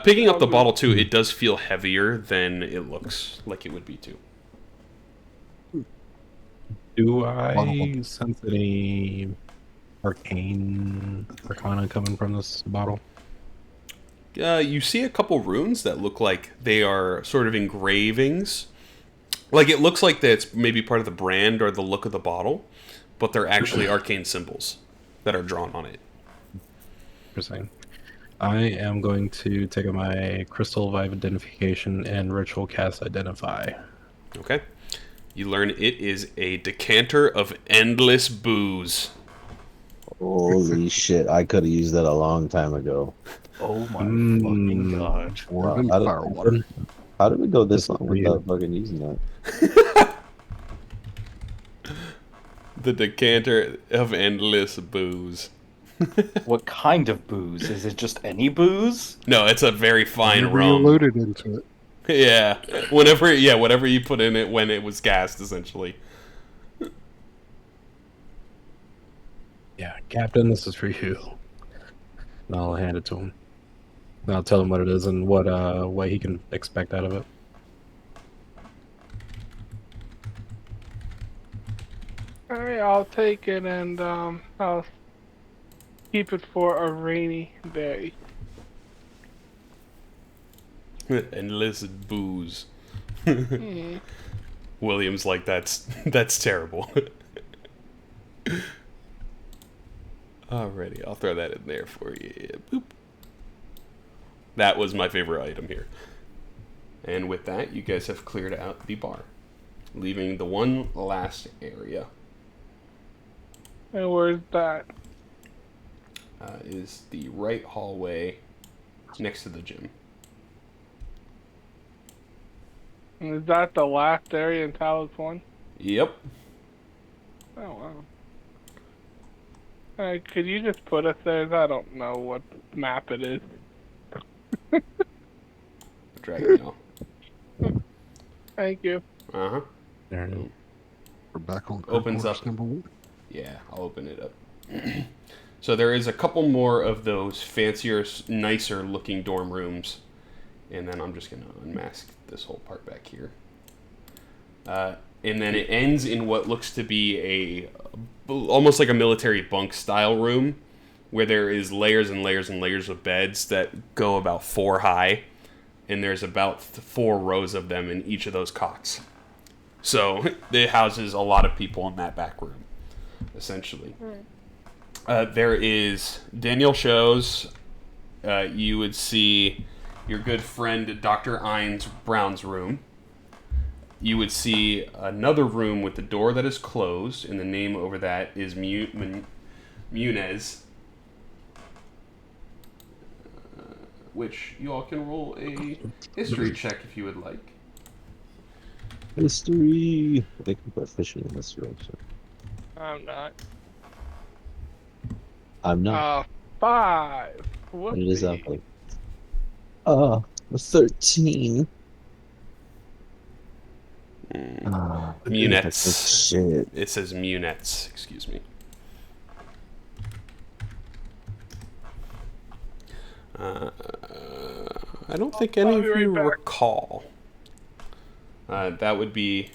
Picking up the good. bottle, too, it does feel heavier than it looks like it would be, too. Do I sense any arcana coming from this bottle? You see a couple runes that look like they are sort of engravings. Like, it looks like that's maybe part of the brand or the look of the bottle, but they're actually arcane symbols that are drawn on it. Interesting. I am going to take out my Crystal of Identification and Ritual Cast Identify. Okay. You learn it is a decanter of endless booze. Holy shit! I could have used that a long time ago. Oh my fucking god. Dwarven Wow, firewater. How did we go this long Weird. without fucking using that? The decanter of endless booze. What kind of booze? Is it just any booze? No, it's a very fine Whenever you rum. loaded into it. Yeah. Whatever you put in it when it was gassed, essentially. Yeah, Captain, this is for you. And I'll hand it to him. And I'll tell him what it is and what he can expect out of it. Alright, I'll take it and I'll keep it for a rainy day. Endless booze. Hmm. William's like, that's terrible. Alrighty, I'll throw that in there for you. Boop. That was my favorite item here. And with that, you guys have cleared out the bar, leaving the one last area. And where's that? Is the right hallway next to the gym. And is that the last area in Talos I? Yep. Oh, wow. Could you just put us there? I don't know what map it is. Dragon now. Thank you. Uh-huh. There it is. We're back on Opens course up. number 1. Yeah, I'll open it up. So there is a couple more of those fancier, nicer looking dorm rooms. And then I'm just going to unmask this whole part back here. And then it ends in what looks to be almost like a military bunk style room, where there is layers and layers and layers of beds that go about 4 high. And there's about 4 rows of them in each of those cots. So it houses a lot of people in that back room, essentially. There is Daniel Shows. You would see your good friend Dr. Ines Brown's room. You would see another room with the door that is closed, and the name over that is Munez. Which you all can roll a history check if you would like. History. Make me proficient in this direction. I'm not. I'm not. 5. What it is Whoopsie. up like 13. Munets. Shit. It says Munets, excuse me. I don't think any of I'll be you right back. recall. That would be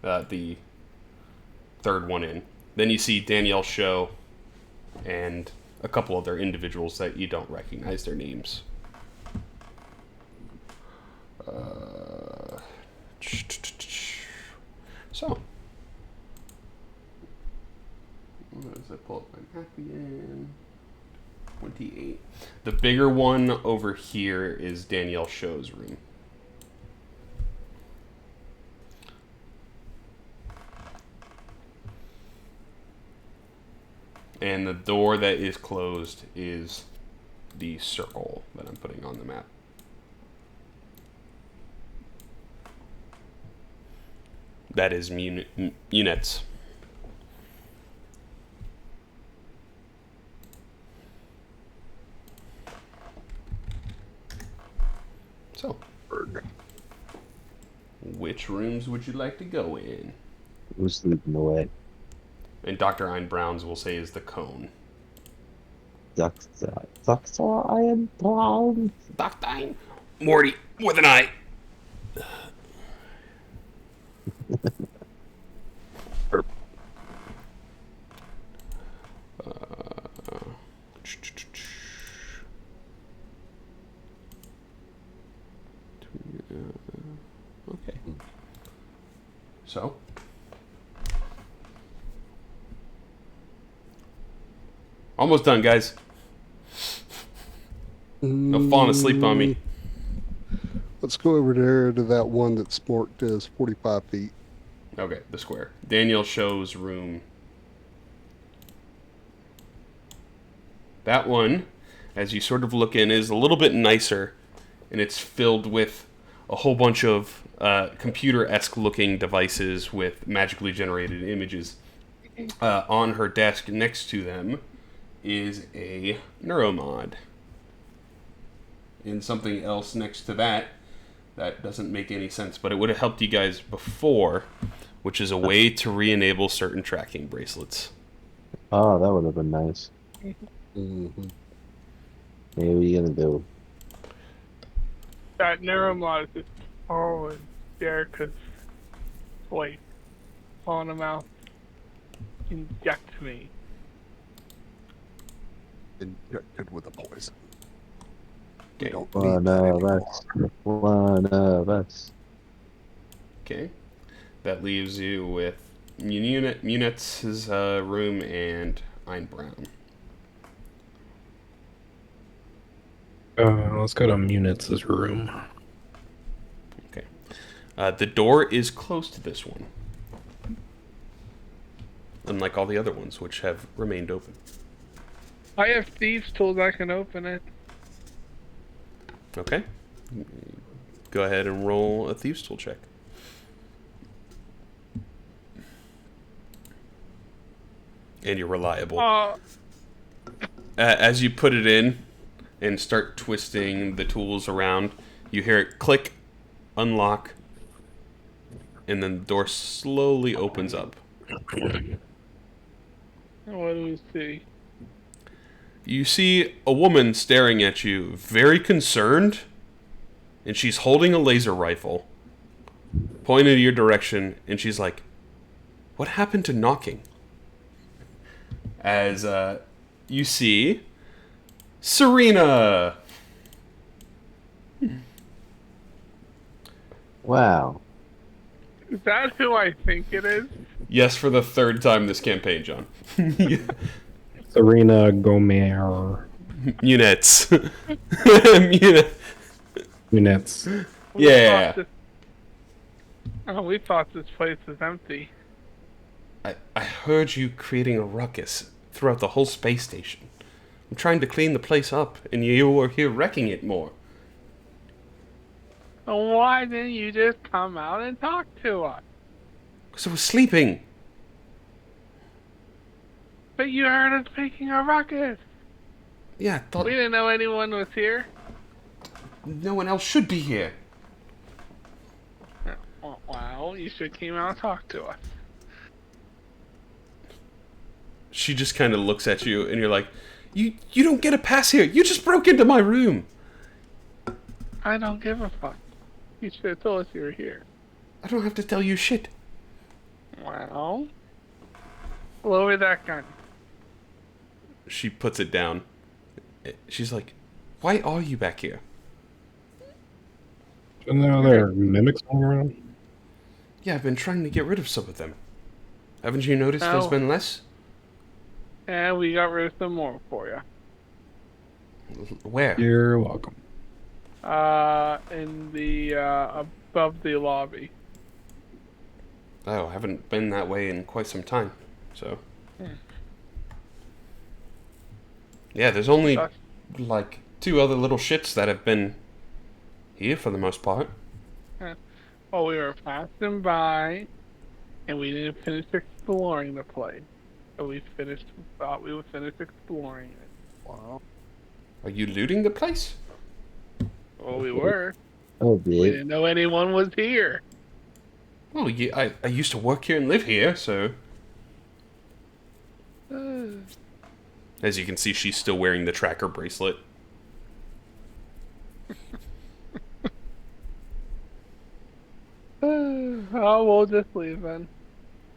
the third one in. Then you see Danielle Show and a couple other individuals that you don't recognize their names. So, as I pull up 28. The bigger one over here is Danielle Show's room. And the door that is closed is the circle that I'm putting on the map. That is units. So, which rooms would you like to go in? Who's leading the way? And Dr. Ein Brown's will say is the cone. Dr. Ian Brown. Dr. Ein. Morty, with an eye. Okay. So. Almost done, guys. Don't fall asleep on me. Let's go over there to that one that's marked as 45 feet. Okay, the square. Daniel Show's room. That one, as you sort of look in, is a little bit nicer, and it's filled with a whole bunch of computer-esque looking devices with magically generated images. On her desk next to them is a neuromod. And something else next to that doesn't make any sense, but it would have helped you guys before, which is a way to re-enable certain tracking bracelets. Oh, that would have been nice. Mm-hmm. Maybe what are you gonna do? That neuromod is just following Jerica's voice on the mouth. Inject me. Injected with a poison. Okay. Don't One need that of anymore. us. One of us. Okay. That leaves you with Munitz's room and Ein Brown. Let's go to Munitz's room. Okay. The door is close to this one, unlike all the other ones, which have remained open. I have thieves' tools. I can open it. Okay. Go ahead and roll a Thieves' Tool check. And you're reliable. As you put it in and start twisting the tools around, you hear it click, unlock, and then the door slowly opens up. What do we see? You see a woman staring at you, very concerned, and she's holding a laser rifle, pointed in your direction, and she's like, "What happened to knocking?" As you see Serena. Wow. Is that who I think it is? Yes, for the third time this campaign, John. Serena Gomer. Units. Units. Yeah. We thought this place was empty. I heard you creating a ruckus throughout the whole space station. I'm trying to clean the place up, and you were here wrecking it more. Why didn't you just come out and talk to us? Because I was sleeping. But you heard us making a ruckus. Yeah, I thought We didn't know anyone was here. no one else should be here. Well, you should came out and talk to us. She just kind of looks at you, and you're like, you don't get a pass here. You just broke into my room. I don't give a fuck. You should have told us you were here. I don't have to tell you shit. Well, lower that gun. She puts it down. She's like, why are you back here? And there are other mimics going around? Yeah, I've been trying to get rid of some of them. Haven't you noticed there's Oh. been less? And we got rid of some more for you. Where? You're welcome. In the above the lobby. Oh, I haven't been that way in quite some time. So. Yeah, there's only That's- like 2 other little shits that have been here for the most part. Oh, we were passing by, and we didn't finish exploring the place. So we thought we would finish exploring it. Wow. Are you looting the place? Well, we were. Oh, We big. didn't know anyone was here. Well, yeah, I used to work here and live here, so... As you can see, she's still wearing the tracker bracelet. Oh, we'll just leave then.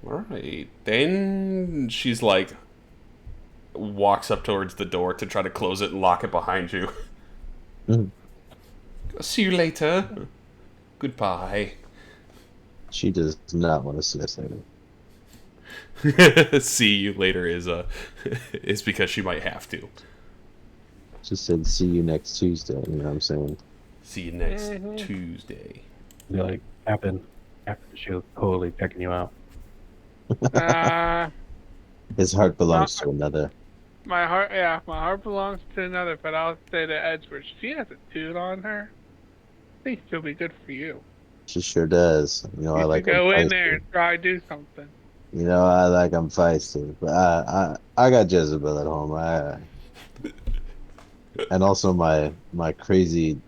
Alright. Then she's like... walks up towards the door to try to close it and lock it behind you. Mhm. See you later. Goodbye. She does not want to see us later. See you later is because she might have to. She said, "See you next Tuesday." You know what I'm saying? See you next Mhm. Tuesday. Be like, Captain, she was totally checking you out. His heart belongs to another. My heart belongs to another, but I'll say to Edgeworth, she has a tune on her. I think she'll be good for you. She sure does. You know, I You like should them go in feisty. there and try to do something. You know, I like them feisty. But I got Jezebel at home. And also my crazy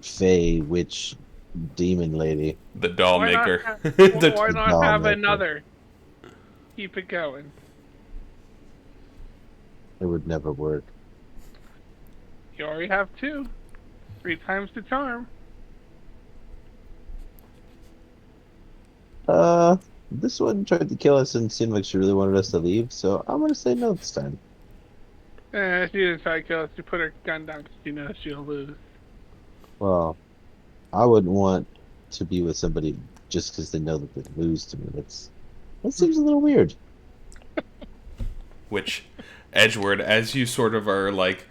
fae witch demon lady. The doll Why not maker. have- The- Why not doll have maker. another? Keep it going. It would never work. You already have 2. 3 times the charm. This one tried to kill us and seemed like she really wanted us to leave, so I'm gonna say no this time. She didn't try to kill us. She put her gun down because she knows she'll lose. Well, I wouldn't want to be with somebody just because they know that they lose to me. That seems a little weird. Which, Edgeworth, as you sort of are like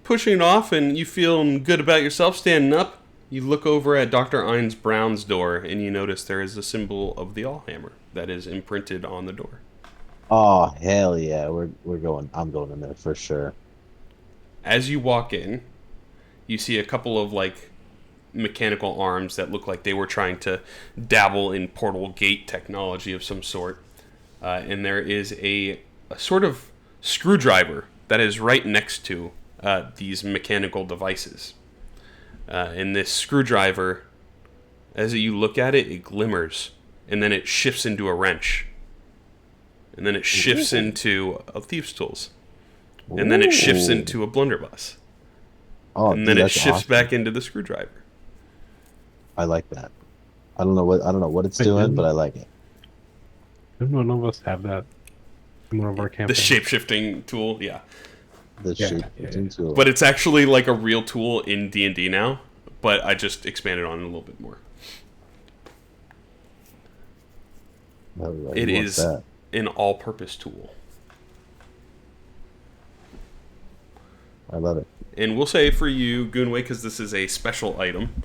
pushing off and you feel good about yourself standing up, you look over at Dr. Ines Brown's door and you notice there is a symbol of the Allhammer that is imprinted on the door. Oh hell yeah, we're going. I'm going in there for sure. As you walk in, you see a couple of like mechanical arms that look like they were trying to dabble in portal gate technology of some sort. And there is a sort of screwdriver that is right next to these mechanical devices. And this screwdriver, as you look at it, it glimmers, and then it shifts into a wrench. And then it shifts into a thief's tools. And then it shifts Ooh. into a blunderbuss. Oh, And dude, then it that's shifts awesome. back into the screwdriver. I like that. I don't know what it's Wait, doing, didn't- but I like it. Didn't one of us have that in one of our The campaigns? shape-shifting tool, yeah. The Yeah, shape yeah, shifting tool. But it's actually like a real tool in D&D now, but I just expanded on it a little bit more. Who It wants is that? an all-purpose tool. I love it. And we'll say for you, Goonway, because this is a special item.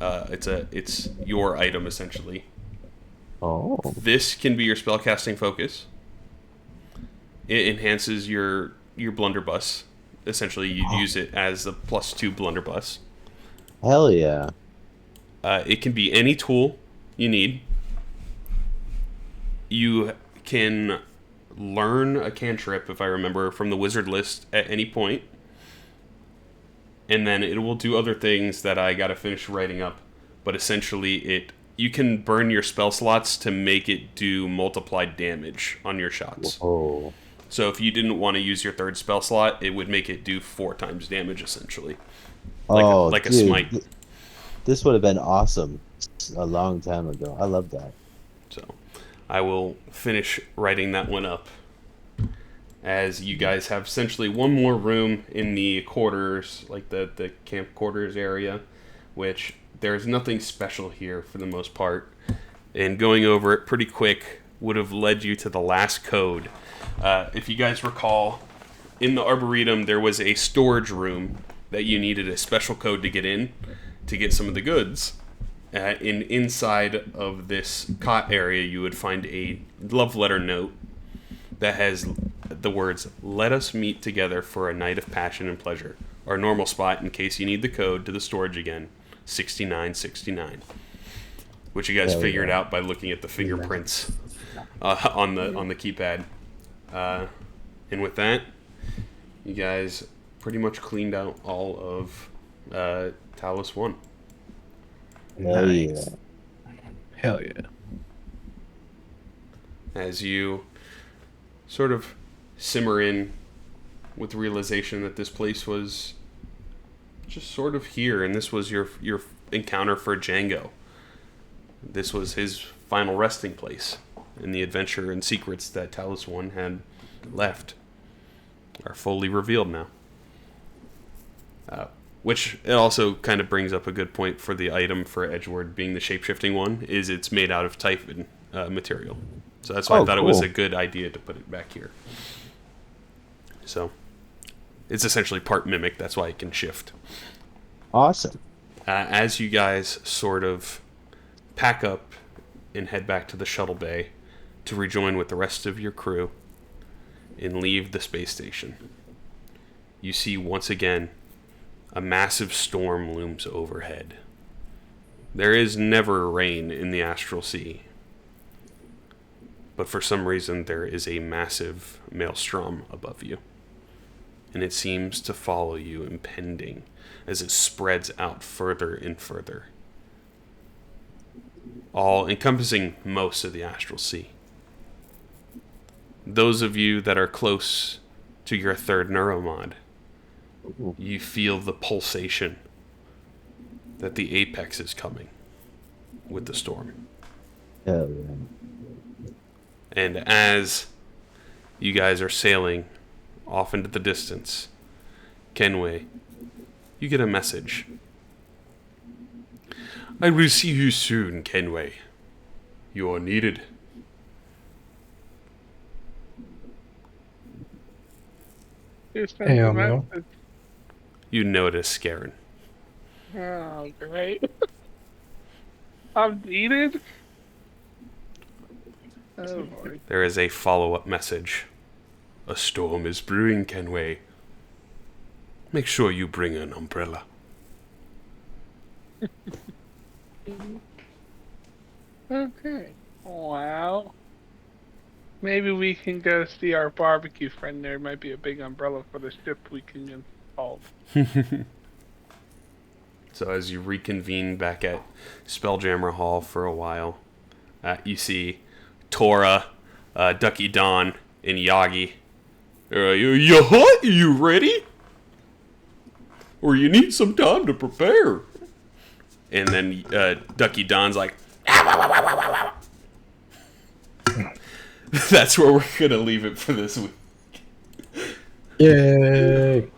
It's your item essentially. Oh, This can be your spellcasting focus. It enhances your blunderbuss. Essentially, you use it as a +2 blunderbuss. hell yeah! It can be any tool you need. You can learn a cantrip, if I remember, from the wizard list at any point. And then it will do other things that I gotta finish writing up. But essentially, you can burn your spell slots to make it do multiplied damage on your shots. Oh, So if you didn't want to use your 3rd spell slot, it would make it do 4 times damage, essentially. Like a dude, smite. This would have been awesome a long time ago. I love that. So I will finish writing that one up. As you guys have essentially one more room in the quarters, like the camp quarters area, which there's nothing special here for the most part. And going over it pretty quick would have led you to the last code. If you guys recall, in the Arboretum, there was a storage room that you needed a special code to get in to get some of the goods. Inside of this cot area, you would find a love letter note that has the words, "Let us meet together for a night of passion and pleasure. Our normal spot, in case you need the code to the storage again, 6969." Which you guys figured out by looking at the fingerprints on the keypad. And with that, you guys pretty much cleaned out all of Talos I. Hell yeah. Hell yeah. As you sort of simmer in with the realization that this place was just sort of here, and this was your encounter for Django. This was his final resting place, and the adventure and secrets that Talos I had left are fully revealed now. Which it also kind of brings up a good point for the item for Edgeward being the shape-shifting one, is it's made out of Typhon material. So that's why I thought it was a good idea to put it back here. So it's essentially part mimic, that's why it can shift. Awesome. As you guys sort of pack up and head back to the shuttle bay to rejoin with the rest of your crew and leave the space station, you see once again a massive storm looms overhead. There is never rain in the Astral Sea, but for some reason there is a massive maelstrom above you, and it seems to follow you impending as it spreads out further and further, all encompassing most of the Astral Sea. Those of you that are close to your third neuromod, you feel the pulsation that the apex is coming with the storm. Hell yeah. And as you guys are sailing off into the distance, Kenway, you get a message. "I will see you soon, Kenway. You are needed." Who sent Hey, the Elmo. message? You notice Scarin. Oh, great. I'm needed? Oh, boy. There is a follow-up message. "A storm is brewing, Kenway. Make sure you bring an umbrella." Okay. Wow. Maybe we can go see our barbecue friend. There might be a big umbrella for the ship we can install. So as you reconvene back at Spelljammer Hall for a while, you see Tora, Ducky Dawn, and Yagi. You what? You ready? Or you need some time to prepare? And then Ducky Dawn's like, that's where we're going to leave it for this week. Yay!